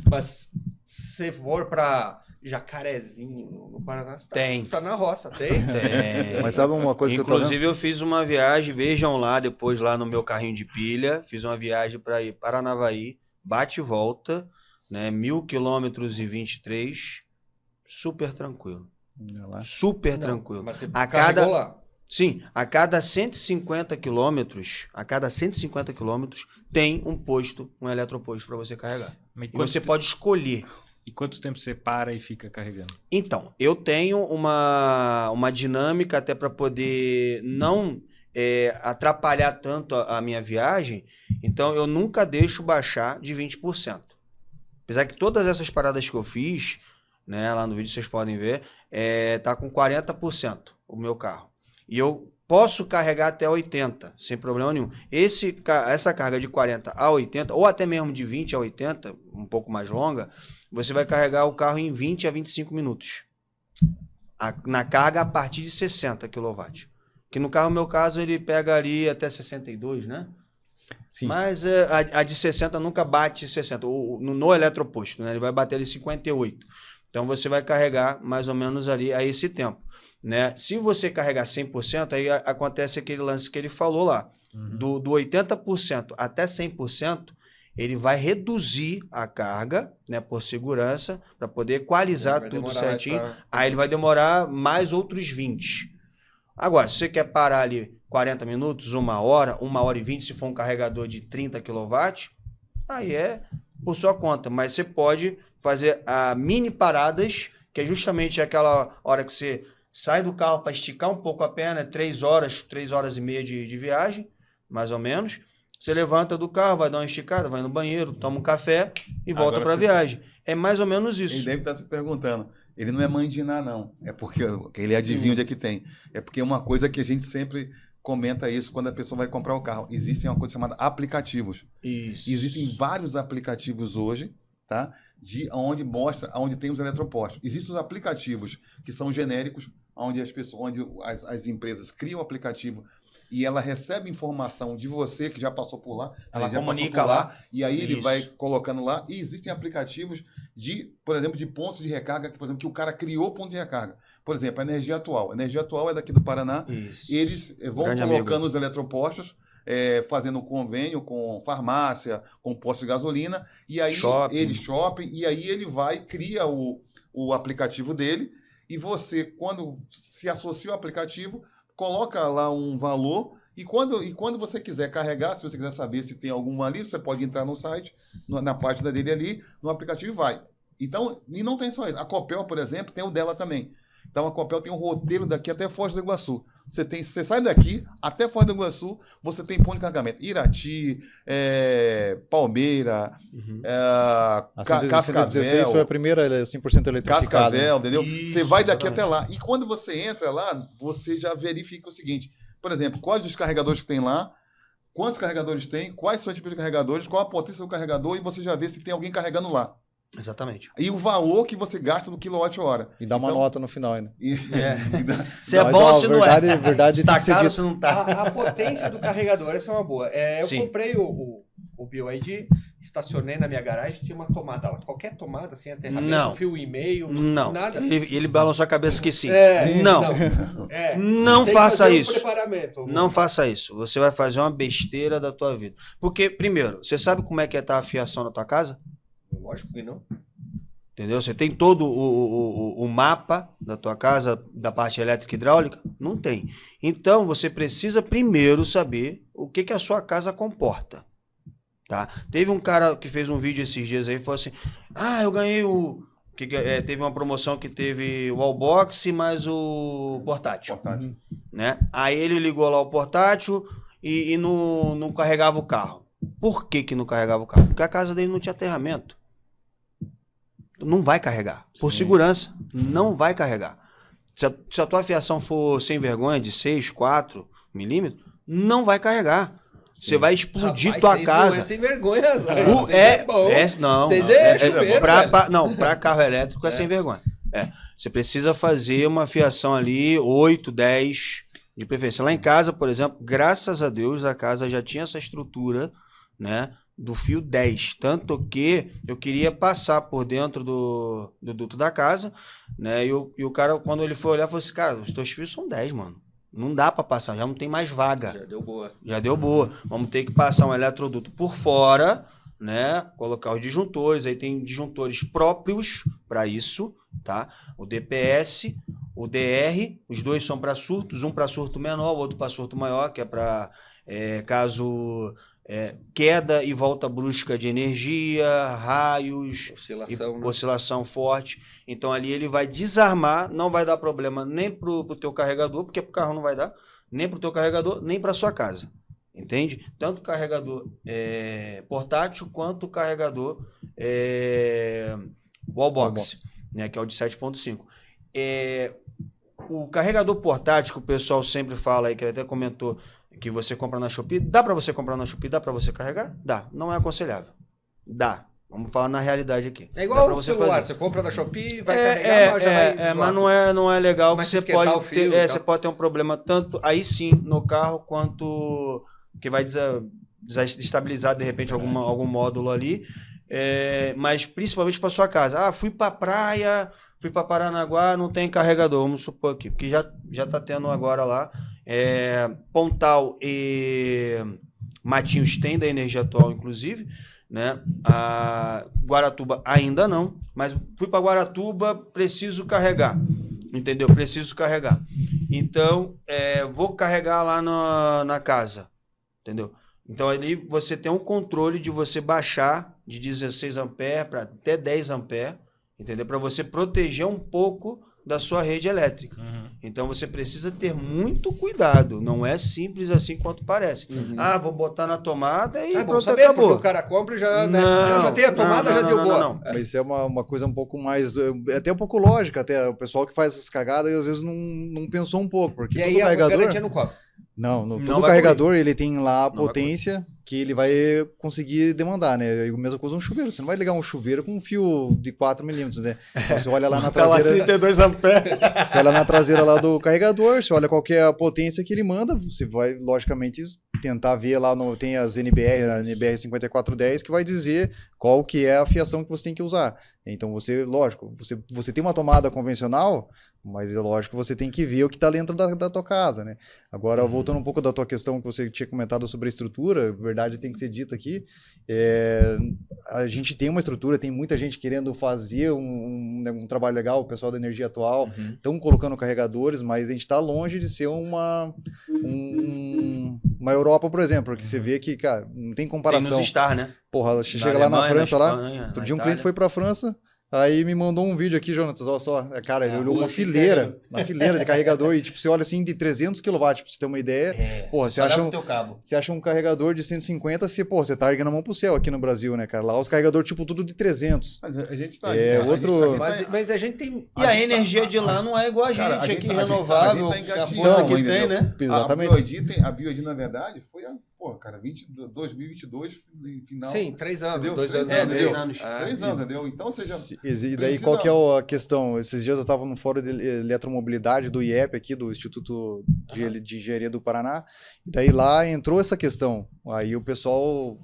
mas se for para Jacarezinho, no Paraná, tá na roça, tem? Mas sabe uma coisa que eu tô Inclusive eu fiz uma viagem, vejam lá depois lá no meu carrinho de pilha, fiz uma viagem para ir para Paranavaí, bate e volta, né, 1.000 quilômetros e 23, super tranquilo. Super tranquilo. Mas você A carregou cada lá. Sim, a cada 150 quilômetros, tem um posto, um eletroposto para você carregar. Mas E você pode escolher. E quanto tempo você para e fica carregando? Então, eu tenho uma dinâmica até para poder não atrapalhar tanto a minha viagem. Então, eu nunca deixo baixar de 20%. Apesar que todas essas paradas que eu fiz, né? Lá no vídeo vocês podem ver. Tá com 40% o meu carro. E eu posso carregar até 80, sem problema nenhum. Essa carga de 40 a 80, ou até mesmo de 20 a 80, um pouco mais longa, você vai carregar o carro em 20 a 25 minutos. Na carga a partir de 60 kW. Que no carro, no meu caso, ele pega ali até 62, né? Sim. Mas a de 60 nunca bate 60. No eletroposto, né? Ele vai bater ali 58. Então você vai carregar mais ou menos ali a esse tempo, né? Se você carregar 100%, aí acontece aquele lance que ele falou lá. Do 80% até 100%, ele vai reduzir a carga, né, por segurança, para poder equalizar tudo certinho. Aí ele vai demorar mais outros 20. Agora, se você quer parar ali 40 minutos, 1 hora e 20, se for um carregador de 30 kW, aí é por sua conta. Mas você pode fazer mini paradas, que é justamente aquela hora que você sai do carro para esticar um pouco a perna, 3 horas e meia de viagem, mais ou menos. Você levanta do carro, vai dar uma esticada, vai no banheiro, toma um café e volta para a viagem. É mais ou menos isso. Ele deve estar se perguntando. Ele não é mãe de Iná, não. É porque ele adivinha onde é que tem. É porque é uma coisa que a gente sempre comenta isso quando a pessoa vai comprar o carro. Existem uma coisa chamada aplicativos. Isso. Existem vários aplicativos hoje, tá? Onde mostra onde tem os eletropostos. Existem os aplicativos que são genéricos, onde as empresas criam o aplicativo e ela recebe informação de você que já passou por lá. Ela já comunica passou por lá. E aí ele Isso. vai colocando lá. E existem aplicativos por exemplo, de pontos de recarga, por exemplo, que o cara criou ponto de recarga. Por exemplo, a Energia Atual. A Energia Atual é daqui do Paraná. Isso. Eles vão Grande colocando amigo. os eletropostos, fazendo convênio com farmácia, com posto de gasolina, e aí shopping, e aí ele cria o aplicativo dele, e você, quando se associa ao aplicativo, coloca lá um valor, e quando você quiser carregar, se você quiser saber se tem alguma ali, você pode entrar no site, na página dele ali, no aplicativo e vai. Então, e não tem só isso. A Copel, por exemplo, tem o dela também. Então a Copel tem um roteiro daqui até Foz do Iguaçu. Você sai daqui até Foz do Iguaçu, você tem ponto de carregamento. Irati, Palmeira, A 116 Cascavel. foi a primeira 100% eletrificada. Cascavel, entendeu? Isso, Você vai daqui exatamente. até lá. E quando você entra lá, você já verifica o seguinte. Por exemplo, quais os carregadores que tem lá, quantos carregadores tem, quais são os tipos de carregadores, qual a potência do carregador, e você já vê se tem alguém carregando lá. Exatamente. E o valor que você gasta no quilowatt-hora. E dá uma nota no final ainda. Se é Mas, bom ó, ou se não é. verdade Se tá tem que ser caro ou dito. se não tá. A potência do carregador, essa é uma boa. Eu Sim. comprei o BYD, estacionei na minha garagem, tinha uma tomada lá. Qualquer tomada, assim, aterramento, Não. fio e meio, Não. nada. Ele balançou a cabeça que sim. Não. Não Tem que faça fazer um isso. preparamento. Não faça isso. Você vai fazer uma besteira da tua vida. Porque, primeiro, você sabe como é que tá a fiação na tua casa? Lógico que não. Entendeu? Você tem todo o mapa da tua casa, da parte elétrica e hidráulica? Não tem. Então, você precisa primeiro saber o que a sua casa comporta. Tá? Teve um cara que fez um vídeo esses dias aí e falou assim, eu ganhei teve uma promoção que teve o wallbox mais o portátil. Né? Aí ele ligou lá o portátil e não carregava o carro. Por que não carregava o carro? Porque a casa dele não tinha aterramento. Não vai carregar. Por segurança, não vai carregar. Se a tua fiação for sem vergonha, de 6, 4 milímetros, não vai carregar. Você vai explodir tua casa. Não é sem vergonha, Não. Vocês é chuveiro, Pra carro elétrico é sem vergonha. Você precisa fazer uma fiação ali, 8, 10, de preferência. Lá em casa, por exemplo, graças a Deus, a casa já tinha essa estrutura, né? Do fio 10, tanto que eu queria passar por dentro do duto da casa, né? E o cara, quando ele foi olhar, falou assim, cara, os teus fios são 10, mano. Não dá para passar, já não tem mais vaga. Já deu boa. Vamos ter que passar um eletroduto por fora, né? Colocar os disjuntores, aí tem disjuntores próprios para isso, tá? O DPS, o DR, os dois são para surtos, um para surto menor, o outro para surto maior, que é para caso queda e volta brusca de energia, raios, oscilação forte. Então ali ele vai desarmar, não vai dar problema nem pro teu carregador, porque pro carro não vai dar, nem pro teu carregador, nem para sua casa. Entende? Tanto o carregador portátil quanto o carregador wallbox. né, que é o de 7.5. O carregador portátil que o pessoal sempre fala aí, que ele até comentou, que você compra na Shopee, dá para você comprar na Shopee, dá para você carregar? Dá, não é aconselhável. Dá. Vamos falar na realidade aqui. É igual o celular, fazer. você compra na Shopee, vai carregar, mas não é legal, que você pode fio, você pode ter um problema tanto aí sim no carro, quanto que vai desestabilizar de repente algum módulo ali, mas principalmente para sua casa. Fui para praia, fui para Paranaguá, não tem carregador, vamos supor aqui, porque já tá tendo agora lá. Pontal e Matinhos tem da Energia Atual, inclusive, né? A Guaratuba ainda não, mas fui para Guaratuba, preciso carregar, entendeu? Preciso carregar. Então, vou carregar lá na casa, entendeu? Então, ali você tem um controle de você baixar de 16 amperes para até 10 amperes, entendeu? Para você proteger um pouco da sua rede elétrica. Então você precisa ter muito cuidado. Não é simples assim quanto parece. Vou botar na tomada e pronto, saber, acabou. Porque o cara compra e já tem a tomada, já deu boa. Não. Mas isso é uma coisa um pouco mais, até um pouco lógica, até o pessoal que faz essas cagadas às vezes não pensou um pouco, porque e aí a garantia não cobre. Todo carregador ele tem lá a potência que ele vai conseguir demandar, né? E a mesma coisa um chuveiro. Você não vai ligar um chuveiro com um fio de 4 milímetros, né? Então, você olha lá na traseira... 32 amperes. Você olha na traseira lá do carregador, você olha qual que é a potência que ele manda, você vai, logicamente, tentar ver lá, tem as NBR, a NBR 5410, que vai dizer qual que é a fiação que você tem que usar. Então, lógico, você tem uma tomada convencional, mas é lógico que você tem que ver o que está dentro da tua casa, né? Agora, voltando um pouco da tua questão que você tinha comentado sobre a estrutura, verdade tem que ser dita aqui, a gente tem uma estrutura, tem muita gente querendo fazer um trabalho legal, o pessoal da Energia Atual estão colocando carregadores, mas a gente está longe de ser uma Europa, por exemplo, porque você vê que, cara, não tem comparação. Tem nos Star, né? Porra, você chega lá na França, outro dia um cliente foi pra França, aí me mandou um vídeo aqui, Jonatas, olha só, cara, ele olhou uma fileira de carregador, e tipo, você olha assim, de 300 kW, pra você ter uma ideia, porra, você acha um carregador de 150, você tá erguendo a mão pro céu aqui no Brasil, né, cara, lá os carregadores, tipo, tudo de 300. Mas a gente tá... Mas a gente tem... E a energia de lá não é igual a gente, cara, aqui renovável, a força que tem, né? Exatamente. A Bioedi, na verdade, foi 2022, final... Sim, 3 anos, entendeu? 2 anos. 3 anos. 3 anos, entendeu? Então, você já... E daí, qual que é a questão? Esses dias eu estava no fórum de eletromobilidade do IEP aqui, do Instituto de Engenharia do Paraná, e daí lá entrou essa questão. Aí o pessoal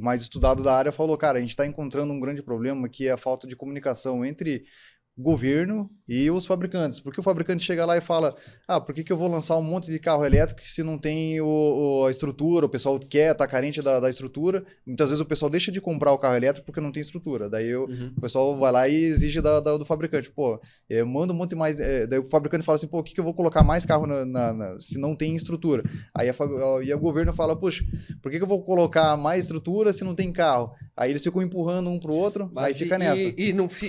mais estudado da área falou, cara, a gente está encontrando um grande problema que é a falta de comunicação entre governo e os fabricantes, porque o fabricante chega lá e fala, por que eu vou lançar um monte de carro elétrico se não tem a estrutura, o pessoal tá carente da estrutura, muitas vezes o pessoal deixa de comprar o carro elétrico porque não tem estrutura, daí o pessoal vai lá e exige do fabricante, manda um monte mais, daí o fabricante fala assim, o que eu vou colocar mais carro se não tem estrutura, aí o governo fala, poxa, por que eu vou colocar mais estrutura se não tem carro? Aí eles ficam empurrando um pro outro, aí fica nessa.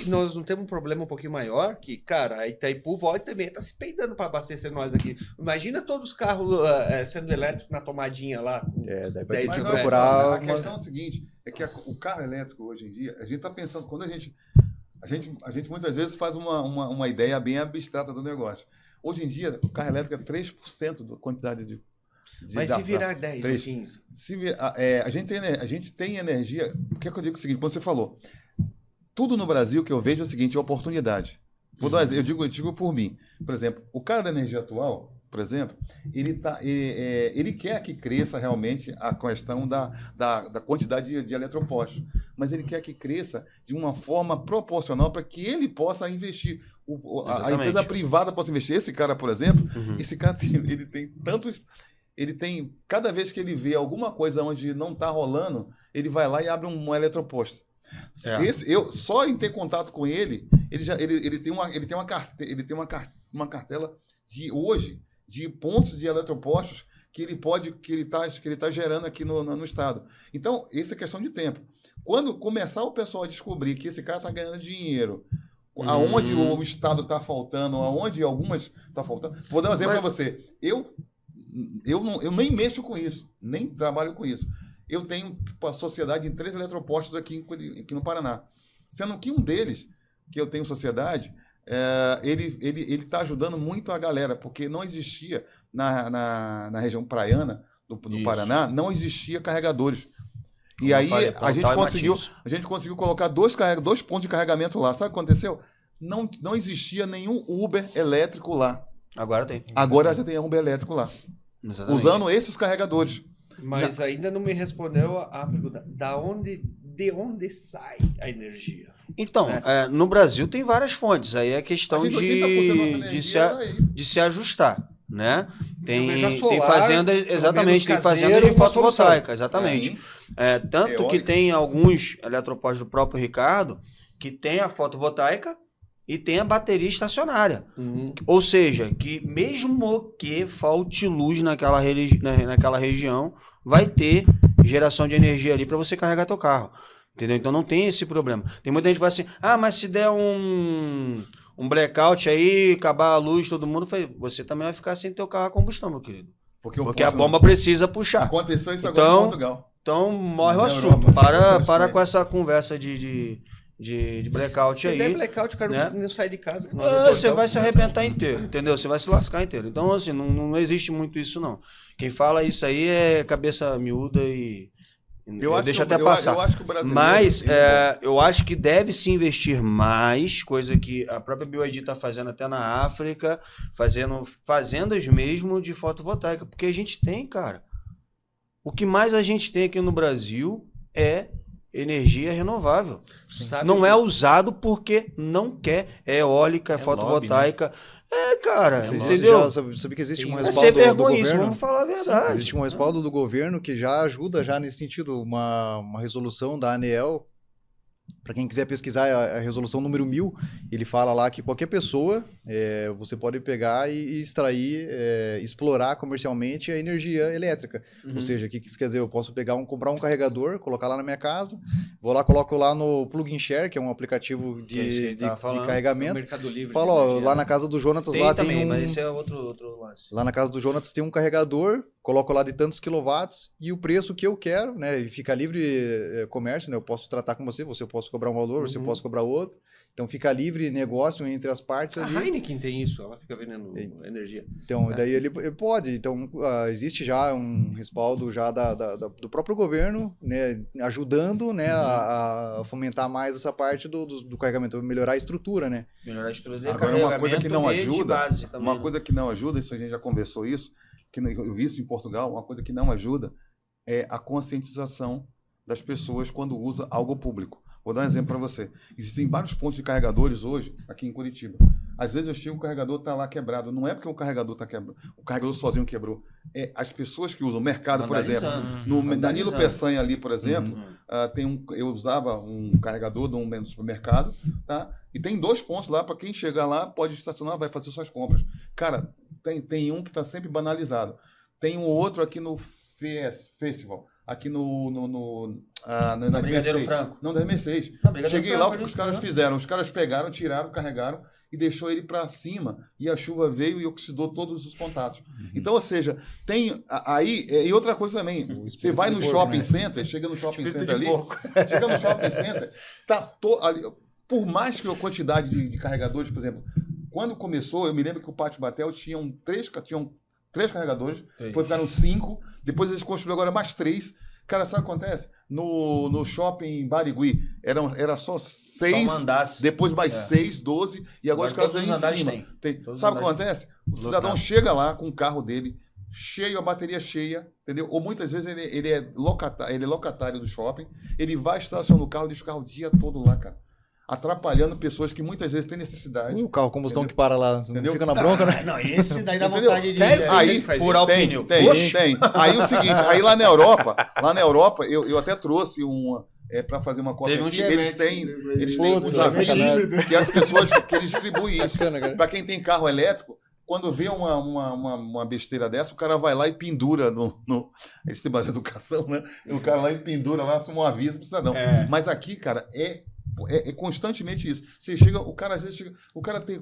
Nós não temos um problema um pouquinho maior, que, cara, a Itaipu volta também tá se peidando para abastecer nós aqui. Imagina todos os carros sendo elétricos na tomadinha lá. Daí vai ter que procurar... A questão é o seguinte, é que o carro elétrico hoje em dia, a gente tá pensando, quando a gente muitas vezes faz uma ideia bem abstrata do negócio. Hoje em dia, o carro elétrico é 3% da quantidade de... Mas se virar 10 ou 15? A gente tem energia... O que é que eu digo o seguinte, quando você falou... Tudo no Brasil que eu vejo é o seguinte, é oportunidade. Vou dar um exemplo, eu digo por mim. Por exemplo, o cara da Energia Atual, por exemplo, ele quer que cresça realmente a questão da quantidade de eletropostos, mas ele quer que cresça de uma forma proporcional para que ele possa investir. A empresa privada possa investir. Esse cara, por exemplo, esse cara ele tem tantos... cada vez que ele vê alguma coisa onde não está rolando, ele vai lá e abre um eletroposto. Eu só em ter contato com ele, ele tem uma cartela de pontos de eletropostos que ele tá gerando aqui no estado. Então, essa é questão de tempo. Quando começar o pessoal a descobrir que esse cara está ganhando dinheiro, aonde o estado está faltando, aonde algumas está faltando. Vou dar um exemplo para você. Eu nem mexo com isso, nem trabalho com isso. Eu tenho a sociedade em 3 eletropostos aqui no Paraná. Sendo que um deles, que eu tenho sociedade, ele está ajudando muito a galera, porque não existia na região praiana do Paraná, não existia carregadores. E aí a gente conseguiu colocar dois pontos de carregamento lá. Sabe o que aconteceu? Não existia nenhum Uber elétrico lá. Agora tem. Agora já tem Uber elétrico lá. Exatamente. Usando esses carregadores. Mas ainda não me respondeu a pergunta. De onde sai a energia? Então, no Brasil tem várias fontes. Aí é questão de se ajustar, né? Tem fazendas, exatamente, tem fazendas de fotovoltaica, exatamente. Tanto que tem alguns eletropostos do próprio Ricardo que tem a fotovoltaica e tem a bateria estacionária. Ou seja, que mesmo que falte luz naquela região, vai ter geração de energia ali para você carregar teu carro. Entendeu? Então não tem esse problema. Tem muita gente que fala assim, mas se der um blackout aí, acabar a luz, todo mundo, você também vai ficar sem teu carro a combustão, meu querido. Porque a bomba precisa puxar. Aconteceu isso agora em Portugal. Então morre o assunto. Para com essa conversa de blackout aí. Se der blackout, o cara não precisa nem sair de casa. Você vai se arrebentar inteiro, entendeu? Você vai se lascar inteiro. Então, assim, não existe muito isso, não. Quem fala isso aí é cabeça miúda e... Deixa até passar. Eu acho que o brasileiro... Mas eu acho que deve se investir mais, coisa que a própria BioID está fazendo até na África, fazendo fazendas mesmo de fotovoltaica. Porque a gente tem, cara. O que mais a gente tem aqui no Brasil é energia renovável. Não é usado porque não quer. É eólica, fotovoltaica. Lobby, né? Cara, entendeu? Sabe que existe um É respaldo ser do vergonha isso, governo? vamos falar a verdade. Existe um respaldo do governo que já ajuda já nesse sentido, uma resolução da ANEEL. Para quem quiser pesquisar a resolução número 1000, ele fala lá que qualquer pessoa, você pode pegar e extrair, explorar comercialmente a energia elétrica. Ou seja, o que isso quer dizer? Eu posso comprar um carregador, colocar lá na minha casa, vou lá, coloco lá no Plug and Share, que é um aplicativo de carregamento. Mercado Livre. Falo, lá na casa do Jonatas lá também, tem mas esse é outro lance. Lá na casa do Jonatas tem um carregador, coloco lá de tantos quilowatts e o preço que eu quero, né? E fica livre comércio, né? Eu posso tratar com você posso cobrar um valor, você pode cobrar outro. Então fica livre negócio entre as partes ali. A Heineken tem isso, ela fica vendendo energia. Então, daí ele pode. Então, existe já um respaldo já do próprio governo, né? Ajudando, né? A fomentar mais essa parte do carregamento, melhorar a estrutura, né? Melhorar a estrutura. Agora, uma coisa que não ajuda, também, coisa que não ajuda, isso a gente já conversou isso, que eu vi isso em Portugal, uma coisa que não ajuda é a conscientização das pessoas quando usa algo público. Vou dar um exemplo para você. Existem vários pontos de carregadores hoje aqui em Curitiba. Às vezes eu chego, o carregador está lá quebrado. Não é porque o carregador está quebrado, o carregador sozinho quebrou. É as pessoas que usam. O mercado, por exemplo. No Danilo Peçanha ali, por exemplo, eu usava um carregador de um supermercado, tá? E tem 2 pontos lá para quem chegar lá pode estacionar, vai fazer suas compras. Cara, tem um que está sempre banalizado. Tem um outro aqui no Festival. Aqui na Brigadeiro Franco. Não, da Mercedes. Cheguei lá, o que os caras fizeram? Os caras pegaram, tiraram, carregaram e deixou ele para cima. E a chuva veio e oxidou todos os contatos. Então, ou seja, tem aí... E outra coisa também. Você vai no shopping center, chega no shopping center ali... Chega no shopping center, ali, por mais que a quantidade de carregadores, por exemplo, quando começou, eu me lembro que o Pátio Batel tinham 3 carregadores, depois ficaram 5, depois eles construíram agora mais 3. Cara, sabe o que acontece? No shopping Barigui, era só 6, depois mais 6, 12, e agora os caras vêm em cima. Sabe o que acontece? O cidadão chega lá com o carro dele, cheio, a bateria cheia, entendeu? Ou muitas vezes ele é locatário do shopping, ele vai estacionar o carro e deixa o carro o dia todo lá, cara. Atrapalhando pessoas que muitas vezes têm necessidade. O carro combustão que para lá, não fica na bronca, né? Não, esse daí dá entendeu? vontade de aí, furar o pneu. Tem. Aí o seguinte, aí lá na Europa, eu até trouxe para fazer uma cópia aqui, eles têm uns avisos que as pessoas que eles distribuem isso. Para quem tem carro elétrico, quando vê uma besteira dessa, o cara vai lá e pendura eles têm mais educação, né? O cara lá e pendura lá, um aviso pro cidadão. Mas aqui, cara, é constantemente isso. Você chega, o cara às vezes chega,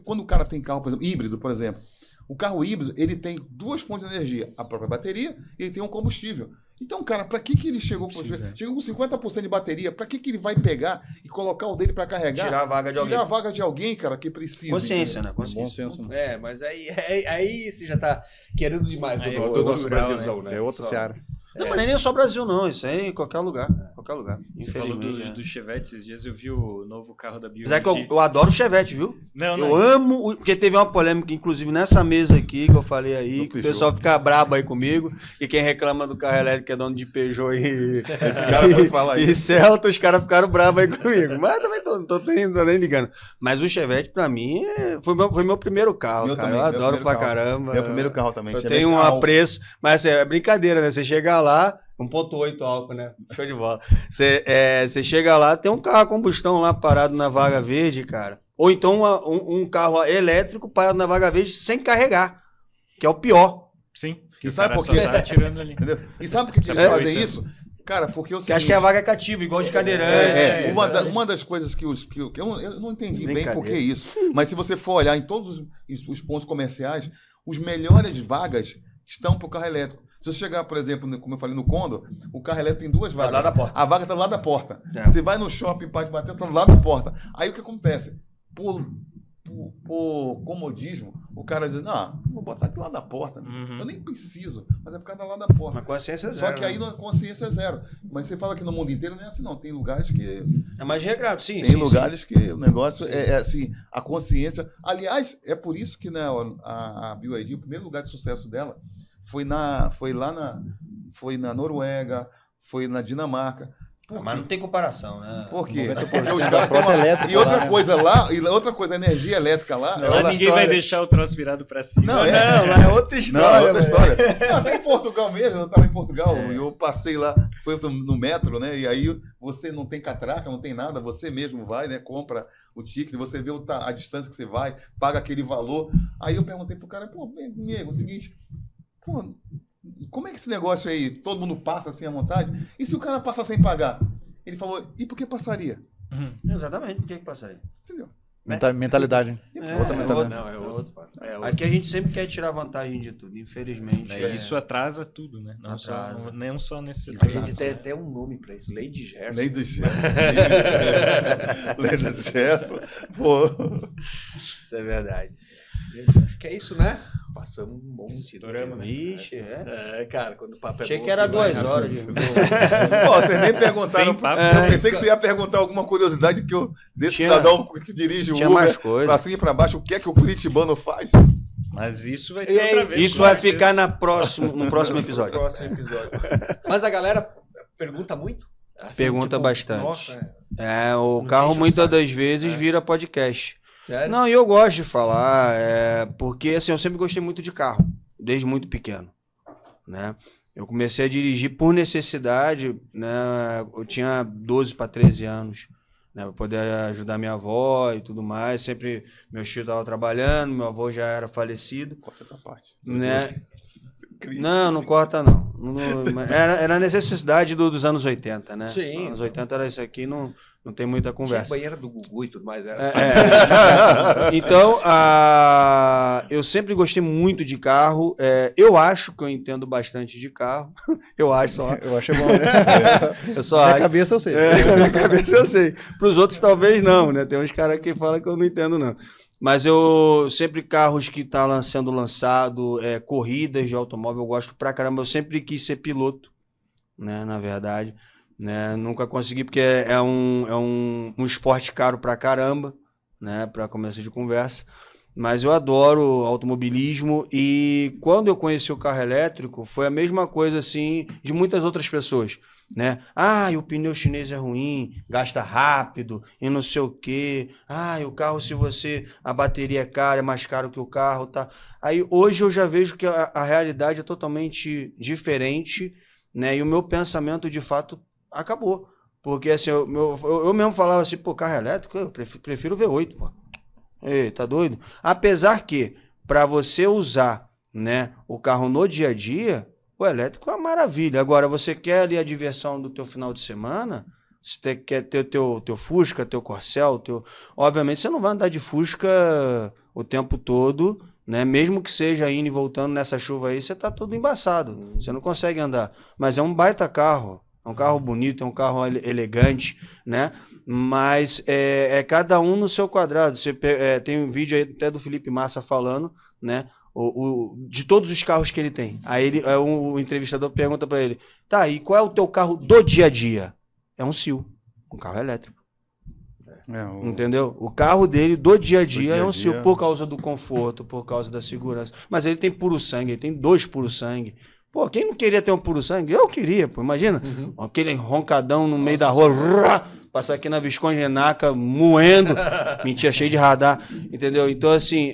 quando o cara tem carro, por exemplo, híbrido, por exemplo, o carro híbrido, ele tem 2 fontes de energia, a própria bateria e ele tem um combustível. Então, cara, pra que ele chegou com Chegou com 50% de bateria, pra que ele vai pegar e colocar o dele pra carregar? Tirar a vaga de alguém. Tirar a vaga de alguém, cara, que precisa. Consciência, né? Bom Consciência. senso. Mas aí você já tá querendo demais Aí do é nosso cultural, Brasilzão, né? É outra seara. Não, mas nem é só Brasil, não. Isso aí em qualquer lugar. Qualquer lugar. Você falou Infelizmente, do Chevette esses dias, eu vi o novo carro da BYD. Mas é que eu adoro o Chevette, viu? Não, Eu amo, porque teve uma polêmica, inclusive nessa mesa aqui, que eu falei aí, que o pessoal fica brabo aí comigo, e quem reclama do carro elétrico é dono de Peugeot e Celta, os caras ficaram bravos aí comigo. Mas também tô nem ligando. Mas o Chevette, pra mim, foi meu primeiro carro, Meu cara. também, Eu meu adoro pra primeiro carro. caramba. Meu primeiro carro também. Eu Chevette tenho um álcool. apreço, mas assim, é brincadeira, né? Você chega lá, 1.8 álcool, né? Show de bola. Você chega lá, tem um carro a combustão lá parado na vaga verde, cara. Ou então um carro elétrico parado na vaga verde sem carregar, que é o pior. Sim. E sabe por só quê? tá atirando ali. Entendeu? E sabe por que eles fazem isso? Cara, porque é o Que seguinte... acho que a vaga é cativa, igual de cadeirante. Uma das coisas que eu não entendi bem Brincadeira. por que isso, mas se você for olhar em todos os pontos comerciais, os melhores vagas estão para o carro elétrico. Se você chegar, por exemplo, como eu falei, no Condor, o carro elétrico tem 2 vagas. do lado da porta. A vaga está do lado da porta. É. Você vai no shopping, Pátio Bater, está do lado da porta. Aí o que acontece? Por comodismo, o cara diz, não, vou botar aqui lá da porta. Uhum. Eu nem preciso, mas é por causa lá da porta. Uma consciência é Só zero. que aí né? a consciência é zero. Mas você fala que no mundo inteiro não é assim, não. Tem lugares que... É mais regrado, sim. Tem lugares que o negócio é assim, a consciência... Aliás, é por isso que a BYD, o primeiro lugar de sucesso dela foi na Noruega, foi na Dinamarca. Mas não tem comparação, né? Por quê? 90% Porque os da caras têm frota elétrica E outra lá, né? coisa lá, e outra coisa, a energia elétrica lá... Lá ela- ninguém vai deixar o troço virado pra cima. Não, Não, é- lá é outra Não, história. outra velho. história. Não, até em Portugal mesmo, eu estava em Portugal e eu passei lá, fui no metro, né? E aí você não tem catraca, não tem nada, você mesmo vai, né? Compra o ticket, você vê a distância que você vai, paga aquele valor. Aí eu perguntei pro cara, pô, nego, é o seguinte, pô, como é que esse negócio aí, todo mundo passa assim à vontade? E se o cara passa sem pagar? Ele falou, e por que passaria? Exatamente, por que passaria? Entendeu? Mentalidade. Outra mentalidade. Não, é outro. É outro. Aqui a gente sempre quer tirar vantagem de tudo, infelizmente. Isso atrasa tudo, né? Atrasa. Não só nesse... A gente tem até um nome pra isso, Lei de Gerson. Lei do Gerson. Lei do Gerson. Pô. Isso é verdade. Acho que é isso, né? Passamos um monte de Estouramos, né? Ixi, é. É, cara, quando o papo é Achei bom, que era vai 2 rápido. horas. Pô, vocês nem perguntaram. Tem papo, Eu pensei que você ia perguntar alguma curiosidade que desse Tinha- cidadão que dirige o Tinha Uber mais coisa. pra cima e pra baixo. O que é que o curitibano faz? Mas isso vai ter E aí, outra vez. Isso com vai certeza. ficar no próximo episódio. Próximo episódio. Mas a galera pergunta muito? Assim, Pergunta bastante. Nossa, O Não carro enche o muitas saco. das vezes vira podcast. sério? Não, e eu gosto de falar, porque assim, eu sempre gostei muito de carro, desde muito pequeno, né? Eu comecei a dirigir por necessidade, né? Eu tinha 12 para 13 anos, né? Para poder ajudar minha avó e tudo mais. Sempre meu tio estava trabalhando, meu avô já era falecido, Corta essa parte. né? Não corta não. Era a necessidade dos anos 80, né? Sim. Anos 80 era isso aqui, não tem muita Tinha conversa. banheira do Gugu e tudo mais. Era. Então, eu sempre gostei muito de carro. Eu acho que eu entendo bastante de carro. Eu acho só. Eu acho bom, né? Eu só Na minha acho. cabeça eu sei. Na minha cabeça eu sei. Para os outros talvez não, né? Tem uns caras que falam que eu não entendo não. Mas eu sempre carros que tá sendo lançado, corridas de automóvel, eu gosto pra caramba. Eu sempre quis ser piloto, né? Na verdade. Né? Nunca consegui, porque é um esporte caro pra caramba, né? Pra começo de conversa. Mas eu adoro automobilismo e quando eu conheci o carro elétrico, foi a mesma coisa assim de muitas outras pessoas, né? E o pneu chinês é ruim, gasta rápido e não sei o quê. O carro, a bateria é cara, é mais caro que o carro, tá? Aí hoje eu já vejo que a realidade é totalmente diferente, né? E o meu pensamento de fato acabou. Porque assim, eu mesmo falava assim, pô, carro elétrico, eu prefiro V8, pô. Ei, tá doido? Apesar que, para você usar, né, o carro no dia a dia, o elétrico é uma maravilha. Agora, você quer ali a diversão do teu final de semana, você quer ter teu Fusca, teu Corcel, obviamente você não vai andar de Fusca o tempo todo né? Mesmo que seja indo e voltando nessa chuva aí, você tá todo embaçado. Você não consegue andar. Mas é um baita carro. É um carro bonito, é um carro elegante, né? Mas é cada um no seu quadrado. Você tem um vídeo aí até do Felipe Massa falando, né? De todos os carros que ele tem. Aí o entrevistador pergunta para ele: tá, e qual é o teu carro do dia a dia? É um Sil, um carro elétrico. Entendeu? O carro dele do dia a dia é um Sil, por causa do conforto, por causa da segurança. Mas ele tem puro sangue, ele tem 2 puro sangue. Pô, quem não queria ter um puro sangue? Eu queria, pô, imagina. Aquele roncadão no meio da rua, passar aqui na Visconde Renaca, moendo. Mentira, cheio de radar, entendeu? Então, assim,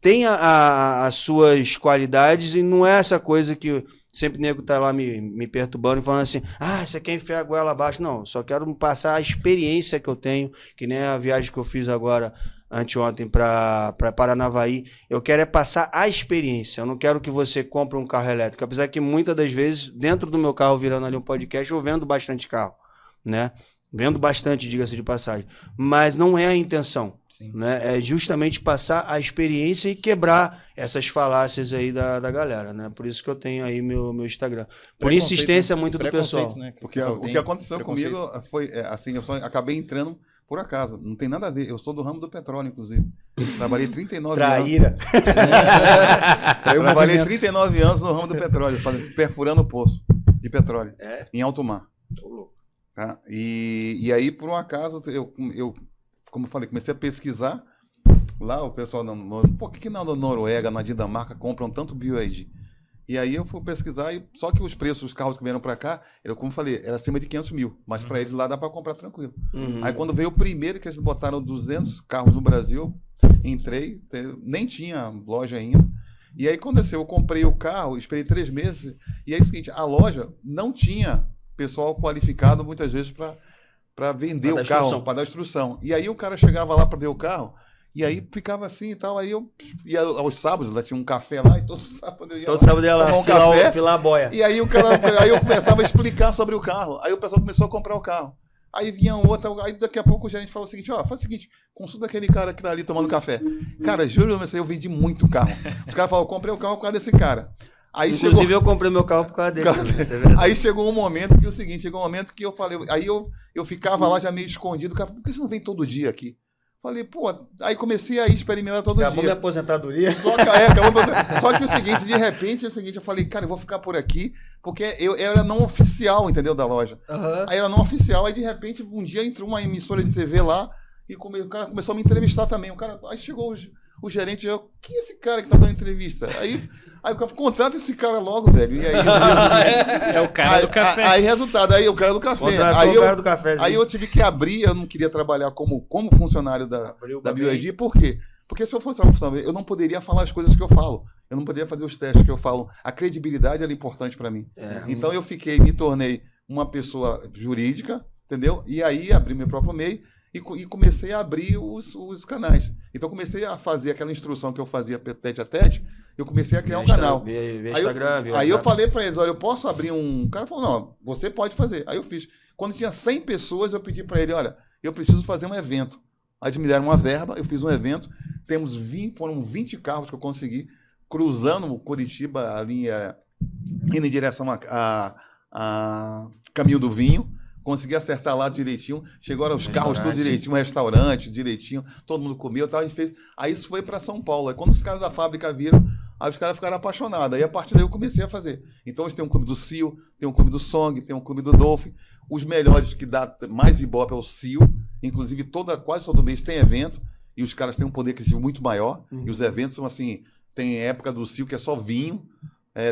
tem as suas qualidades e não é essa coisa que sempre o nego tá lá me perturbando e falando assim: ah, você quer enfiar a goela abaixo? Não, só quero passar a experiência que eu tenho, que nem a viagem que eu fiz agora, anteontem, para Paranavaí. Eu quero passar a experiência. Eu não quero que você compre um carro elétrico. Apesar que muitas das vezes, dentro do meu carro, virando ali um podcast, eu vendo bastante carro, né? Vendo bastante, diga-se de passagem. Mas não é a intenção. Sim. Né? É justamente passar a experiência e quebrar essas falácias aí da galera, né? Por isso que eu tenho aí meu Instagram. Por insistência muito do pessoal. Né? Porque o que aconteceu comigo foi assim, eu só acabei entrando por acaso. Não tem nada a ver. Eu sou do ramo do petróleo, inclusive. Trabalhei 39 anos. Traíra. Trabalhei 39 anos no ramo do petróleo, perfurando poço de petróleo em alto mar. Tá? E aí, por um acaso, eu, como eu falei, comecei a pesquisar. Lá o pessoal, por que na Noruega, na Dinamarca, compram tanto BYD? E aí eu fui pesquisar, só que os preços dos carros que vieram para cá, como eu falei, era acima de 500 mil. Mas para eles lá dá para comprar tranquilo. Aí quando veio o primeiro, que eles botaram 200 carros no Brasil, entrei, nem tinha loja ainda. E aí aconteceu, eu comprei o carro, esperei 3 meses. E aí é o seguinte, a loja não tinha pessoal qualificado muitas vezes para vender o carro, para dar instrução. E aí o cara chegava lá para ver o carro, e aí ficava assim e tal. Aí eu ia aos sábados, lá tinha um café lá, e todo sábado eu ia lá um filar a boia. E aí aí eu começava a explicar sobre o carro. Aí o pessoal começou a comprar o carro. Aí vinha outra, aí daqui a pouco o gerente falou o seguinte: ó, faz o seguinte, consulta aquele cara que tá ali tomando café. Cara, juro, eu vendi muito carro. O cara falou: comprei o carro por causa desse cara. Aí inclusive eu comprei meu carro por causa dele. Aí chegou um momento que o seguinte, eu falei, aí eu ficava lá já meio escondido, cara, por que você não vem todo dia aqui? Falei, pô, aí comecei a experimentar todo dia. Acabou minha aposentadoria. Só que o seguinte, de repente, eu falei, cara, eu vou ficar por aqui, porque eu era não oficial, entendeu, da loja. Aí era não oficial, aí de repente um dia entrou uma emissora de TV lá, e o cara começou a me entrevistar também. Aí chegou o gerente, quem é esse cara que tá dando entrevista? Aí o cara, contrata esse cara logo, velho. E aí, é o cara do café. Aí, resultado, aí o cara do café. Cara do café, aí eu tive que abrir, eu não queria trabalhar como funcionário da BYD. Por quê? Porque se eu fosse uma funcionário, eu não poderia falar as coisas que eu falo. Eu não poderia fazer os testes que eu falo. A credibilidade era importante para mim. Então eu me tornei uma pessoa jurídica, entendeu? E aí abri meu próprio MEI. E comecei a abrir os canais. Então comecei a fazer aquela instrução que eu fazia tete a tete, eu comecei a criar um canal. Aí eu falei para eles, olha, eu posso abrir um... O cara falou, não, você pode fazer. Aí eu fiz. Quando tinha 100 pessoas, eu pedi para ele, olha, eu preciso fazer um evento. Aí eles me deram uma verba, eu fiz um evento, foram 20 carros que eu consegui, cruzando Curitiba, ali, indo em direção a Caminho do Vinho. Consegui acertar lá direitinho. Chegaram os carros tudo direitinho, um restaurante direitinho, todo mundo comeu, tal, a gente fez. Aí isso foi para São Paulo. Aí quando os caras da fábrica viram, aí os caras ficaram apaixonados. Aí a partir daí eu comecei a fazer. Então eles têm um clube do Sil, tem um clube do Song, tem um clube do Dolphin. Os melhores que dá mais ibope é o Sil. Inclusive quase todo mês tem evento. E os caras têm um poder aquisitivo muito maior. E os eventos são assim, tem época do Sil que é só vinho.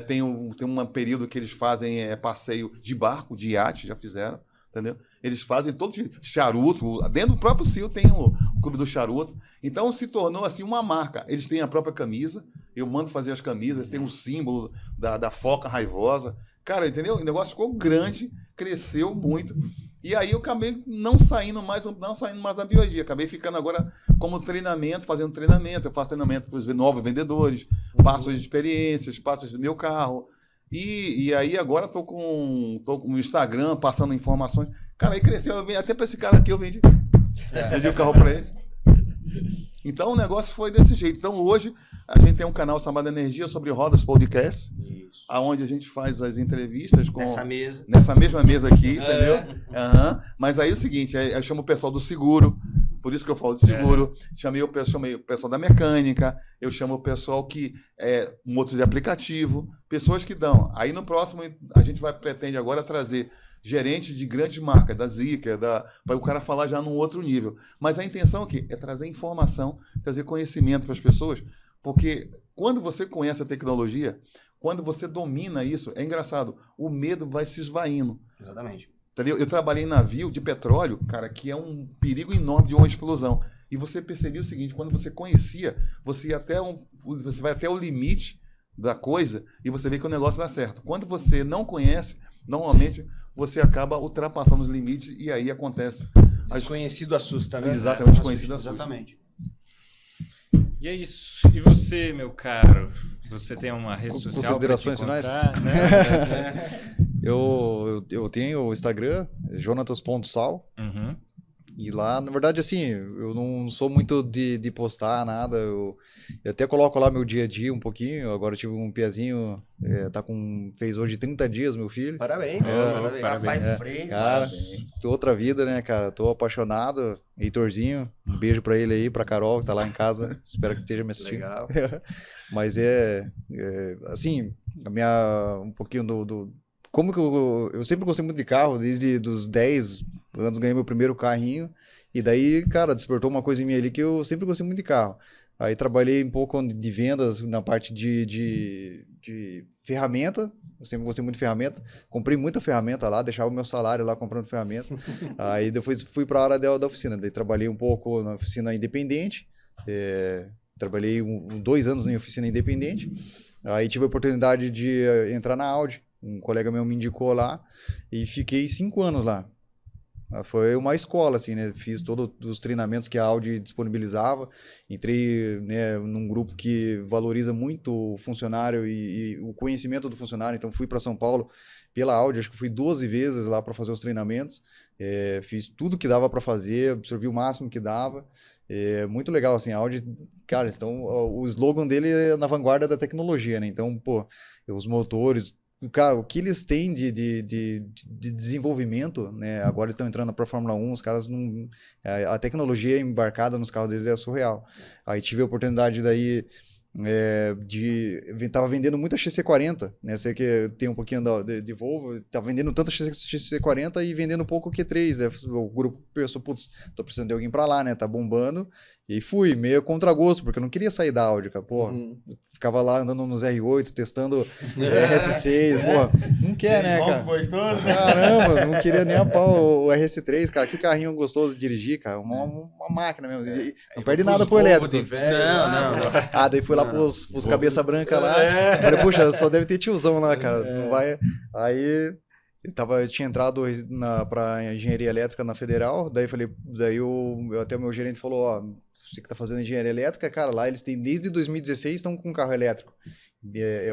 Tem um período que eles fazem passeio de barco, de iate, já fizeram. Entendeu? Eles fazem todo charuto, dentro do próprio Sil tem o clube do charuto, então se tornou assim uma marca. Eles têm a própria camisa, eu mando fazer as camisas, tem o símbolo da foca raivosa, cara, entendeu? O negócio ficou grande, cresceu muito, e aí eu acabei não saindo mais da BYD, acabei ficando agora como treinamento, fazendo treinamento, eu faço treinamento para os novos vendedores, passo as experiências, passo do meu carro. E aí agora tô com o Instagram passando informações. Cara, aí cresceu, até para esse cara aqui eu vendi o carro para ele. Então o negócio foi desse jeito. Então hoje a gente tem um canal chamado Energia sobre Rodas Podcast, aonde a gente faz as entrevistas com nessa mesma mesa aqui, entendeu? Mas aí é o seguinte, eu chamo o pessoal do seguro, por isso que eu falo de seguro, chamei o pessoal da mecânica, eu chamo o pessoal que é motos de aplicativo, pessoas que dão. Aí no próximo a gente pretende agora trazer gerente de grandes marcas, da Zika, para o cara falar já num outro nível. Mas a intenção aqui é trazer informação, trazer conhecimento para as pessoas, porque quando você conhece a tecnologia, quando você domina isso, é engraçado, o medo vai se esvaindo. Exatamente. Entendeu? Eu trabalhei em navio de petróleo, cara, que é um perigo enorme de uma explosão. E você percebia o seguinte, quando você conhecia, você vai até o limite da coisa e você vê que o negócio dá certo. Quando você não conhece, normalmente você acaba ultrapassando os limites e aí acontece. Desconhecido assusta, né? Exatamente, desconhecido assusta. Exatamente. E é isso. E você, meu caro? Você tem uma rede social para te considerações encontrar, né? Eu tenho o Instagram, jonatas.sal. E lá, na verdade, assim, eu não sou muito de postar nada. Eu até coloco lá meu dia a dia um pouquinho. Agora eu tive um piazinho, fez hoje 30 dias, meu filho. Parabéns. Parabéns. Cara, outra vida, né, cara? Tô apaixonado. Heitorzinho, um beijo pra ele aí, pra Carol, que tá lá em casa. Espero que esteja me assistindo. Legal. Mas assim, um pouquinho do como que eu sempre gostei muito de carro, desde os 10 anos ganhei meu primeiro carrinho, e daí, cara, despertou uma coisa em mim ali que eu sempre gostei muito de carro. Aí trabalhei um pouco de vendas na parte de ferramenta, eu sempre gostei muito de ferramenta, comprei muita ferramenta lá, deixava o meu salário lá comprando ferramenta. Aí depois fui para a área da oficina, daí trabalhei um pouco na oficina independente, trabalhei 2 anos em oficina independente, aí tive a oportunidade de entrar na Audi. Um colega meu me indicou lá e fiquei 5 anos lá. Foi uma escola, assim, né? Fiz todos os treinamentos que a Audi disponibilizava. Entrei, né, num grupo que valoriza muito o funcionário e o conhecimento do funcionário. Então, fui para São Paulo pela Audi. Acho que fui 12 vezes lá para fazer os treinamentos. Fiz tudo que dava para fazer, absorvi o máximo que dava. Muito legal, assim, a Audi, cara, então, o slogan dele é na vanguarda da tecnologia, né? Então, pô, os motores... Cara, o que eles têm de desenvolvimento, né? Agora eles estão entrando para a Fórmula 1, os caras não... A tecnologia embarcada nos carros deles é surreal. Aí tive a oportunidade daí tava vendendo muita XC40, né? Sei que tem um pouquinho de Volvo, tava vendendo tanto XC40 e vendendo pouco Q3, né? O grupo pensou, putz, tô precisando de alguém para lá, né? Tá bombando. E fui, meio contra gosto, porque eu não queria sair da Audi, cara. Porra, ficava lá andando nos R8, testando RS6, porra. Não quer, né, cara? Gostoso, né? Caramba, não queria nem a pau o RS3, cara. Que carrinho gostoso de dirigir, cara. Uma máquina mesmo. Não perde nada pro elétrico. Não. Daí fui lá pros cabeça branca lá. Falei, puxa, só deve ter tiozão lá, cara. Não vai... Aí... Eu tinha entrado para engenharia elétrica na Federal, daí até o meu gerente falou, ó, você que tá fazendo engenharia elétrica, cara, lá eles têm, desde 2016, estão com carro elétrico.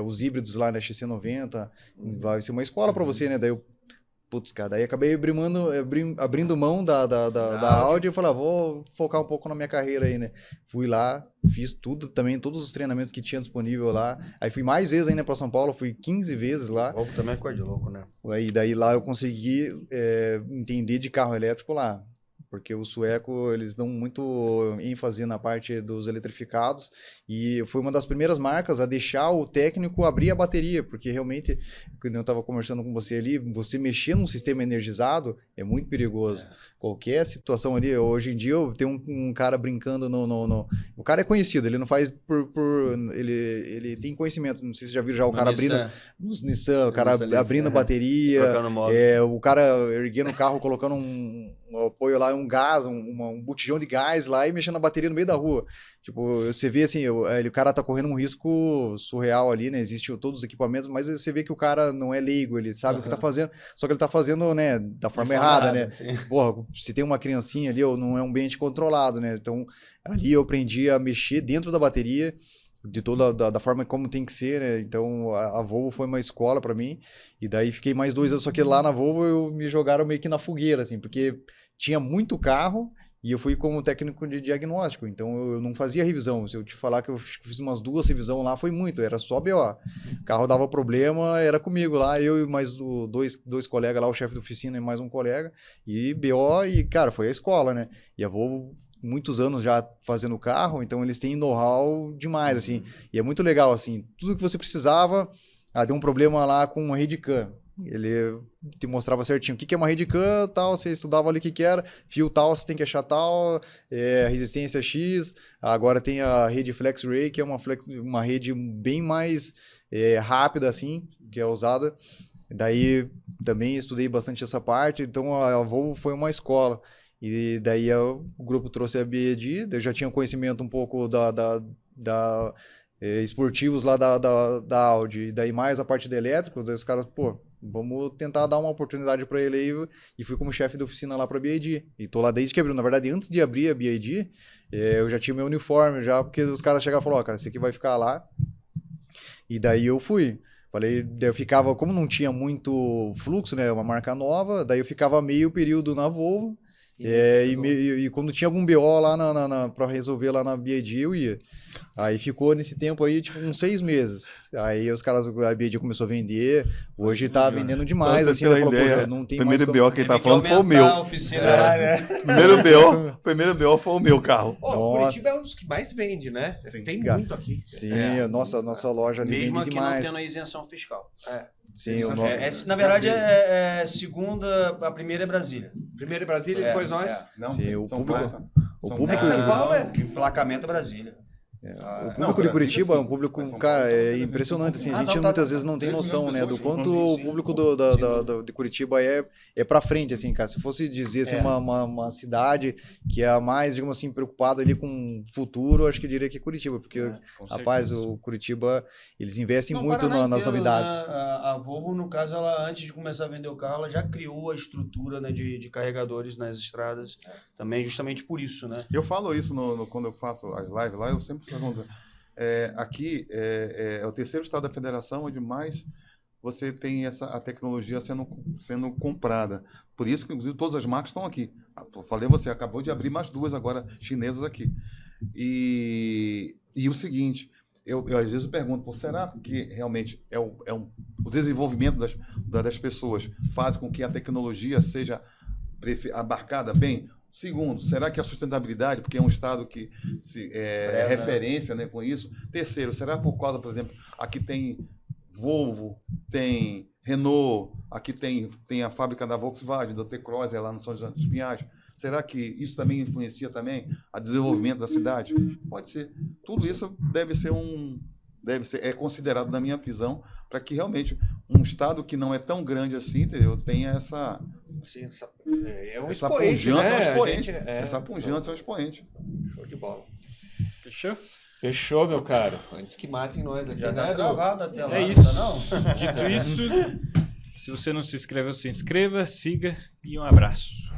Os híbridos lá na XC90, vai ser uma escola para você, né? Daí putz, cara, daí acabei abrindo mão da Audi e falei, vou focar um pouco na minha carreira aí, né? Fui lá, fiz tudo também, todos os treinamentos que tinha disponível lá. Aí fui mais vezes ainda para São Paulo, fui 15 vezes lá. O Volvo também é coisa de louco, né? Aí daí lá eu consegui entender de carro elétrico lá. Porque o sueco, eles dão muito ênfase na parte dos eletrificados e foi uma das primeiras marcas a deixar o técnico abrir a bateria, porque realmente, quando eu estava conversando com você ali, você mexer num sistema energizado é muito perigoso. Qualquer situação ali, hoje em dia eu tenho um cara brincando O cara é conhecido, ele não faz ele tem conhecimento, não sei se você já viu já o cara abrindo... Nos Nissan, o cara abrindo bateria, o cara erguendo o carro, colocando um apoio lá, um gás, um botijão de gás lá e mexendo a bateria no meio da rua. Tipo, você vê assim, o cara tá correndo um risco surreal ali, né? Existem todos os equipamentos, mas você vê que o cara não é leigo, ele sabe o que tá fazendo, só que ele tá fazendo, né, da forma errada, né? Sim. Porra, se tem uma criancinha ali, não é um ambiente controlado, né? Então, ali eu aprendi a mexer dentro da bateria, de toda da forma como tem que ser, né? Então a Volvo foi uma escola para mim, e daí fiquei mais 2 anos, só que lá na Volvo me jogaram meio que na fogueira, assim, porque tinha muito carro e eu fui como técnico de diagnóstico, então eu não fazia revisão. Se eu te falar que eu fiz umas 2 revisões lá, foi muito, era só BO. O carro dava problema, era comigo lá, eu e mais dois colegas lá, o chefe de oficina e mais um colega, e BO, e cara, foi a escola, né? E a Volvo, muitos anos já fazendo carro, então eles têm know-how demais, assim, e é muito legal, assim, tudo que você precisava, deu um problema lá com uma Redcam. Ele te mostrava certinho o que é uma Redcam, tal, você estudava ali o que era, fio tal, você tem que achar tal, resistência X, agora tem a rede FlexRay, que é uma rede bem mais rápida, assim, que é usada. Daí também estudei bastante essa parte, então a Volvo foi uma escola. E daí o grupo trouxe a BID, eu já tinha conhecimento um pouco esportivos lá da Audi, e daí mais a parte de elétrico, daí os caras, pô, vamos tentar dar uma oportunidade para ele aí, e fui como chefe de oficina lá para a BID, e tô lá desde que abriu. Na verdade, antes de abrir a BID, eu já tinha meu uniforme, já, porque os caras chegaram e falaram, cara, você aqui vai ficar lá, e daí eu fui. Falei, daí eu ficava, como não tinha muito fluxo, né, uma marca nova, daí eu ficava meio período na Volvo, e quando tinha algum BO lá pra resolver lá na BID, eu ia. Aí ficou nesse tempo aí, tipo, uns 6 meses. Aí os caras, a BID começou a vender, hoje tá vendendo demais, assim, ela falou, pô, não tem mais... O primeiro BO que ele tá falando foi o meu. Primeiro BO foi o meu carro. O Curitiba é um dos que mais vende, né? Sim. Tem muito aqui. Sim, a nossa loja ali Mesmo vende aqui demais. não tendo a isenção fiscal. Sim, Na verdade, a primeira é Brasília. Primeiro é Brasília e depois nós. Não, Sim, o São público- Paulo. o São público- Paulo. São Paulo é... O emplacamento é Brasília. O público de Curitiba é um público, cara, é impressionante, assim, a gente muitas vezes não tem noção, né, do quanto o público de Curitiba é pra frente, assim, cara. Se fosse dizer, assim, uma cidade que é a mais, digamos assim, preocupada ali com o futuro, acho que eu diria que é Curitiba, porque, rapaz, o Curitiba, eles investem muito nas novidades. A Volvo, no caso, ela antes de começar a vender o carro, ela já criou a estrutura, né, de carregadores nas estradas, também justamente por isso, né? Eu falo isso quando eu faço as lives lá, eu sempre pergunto. Aqui é o terceiro estado da federação onde mais você tem a tecnologia sendo comprada. Por isso que, inclusive, todas as marcas estão aqui. Eu falei, você acabou de abrir mais 2 agora chinesas aqui. E o seguinte, eu às vezes eu pergunto, será que realmente o desenvolvimento das pessoas faz com que a tecnologia seja abarcada bem? Segundo, será que a sustentabilidade, porque é um estado que é referência, né, com isso? Terceiro, será por causa, por exemplo, aqui tem Volvo, tem Renault, aqui tem a fábrica da Volkswagen, da T-Cross, lá no São José dos Pinhais. Será que isso também influencia também o desenvolvimento da cidade? Pode ser. Tudo isso é considerado, na minha visão, para que realmente um estado que não é tão grande assim, entendeu, tenha essa... Sim, essa expoente, pujança, né? é um expoente. Essa pujança é um expoente. Show de bola. Fechou? Fechou, meu caro. Antes que matem nós aqui, Já né, tá Edu? gravado até lá, É isso. não? Dito isso, se você não se inscreveu, se inscreva, siga e um abraço.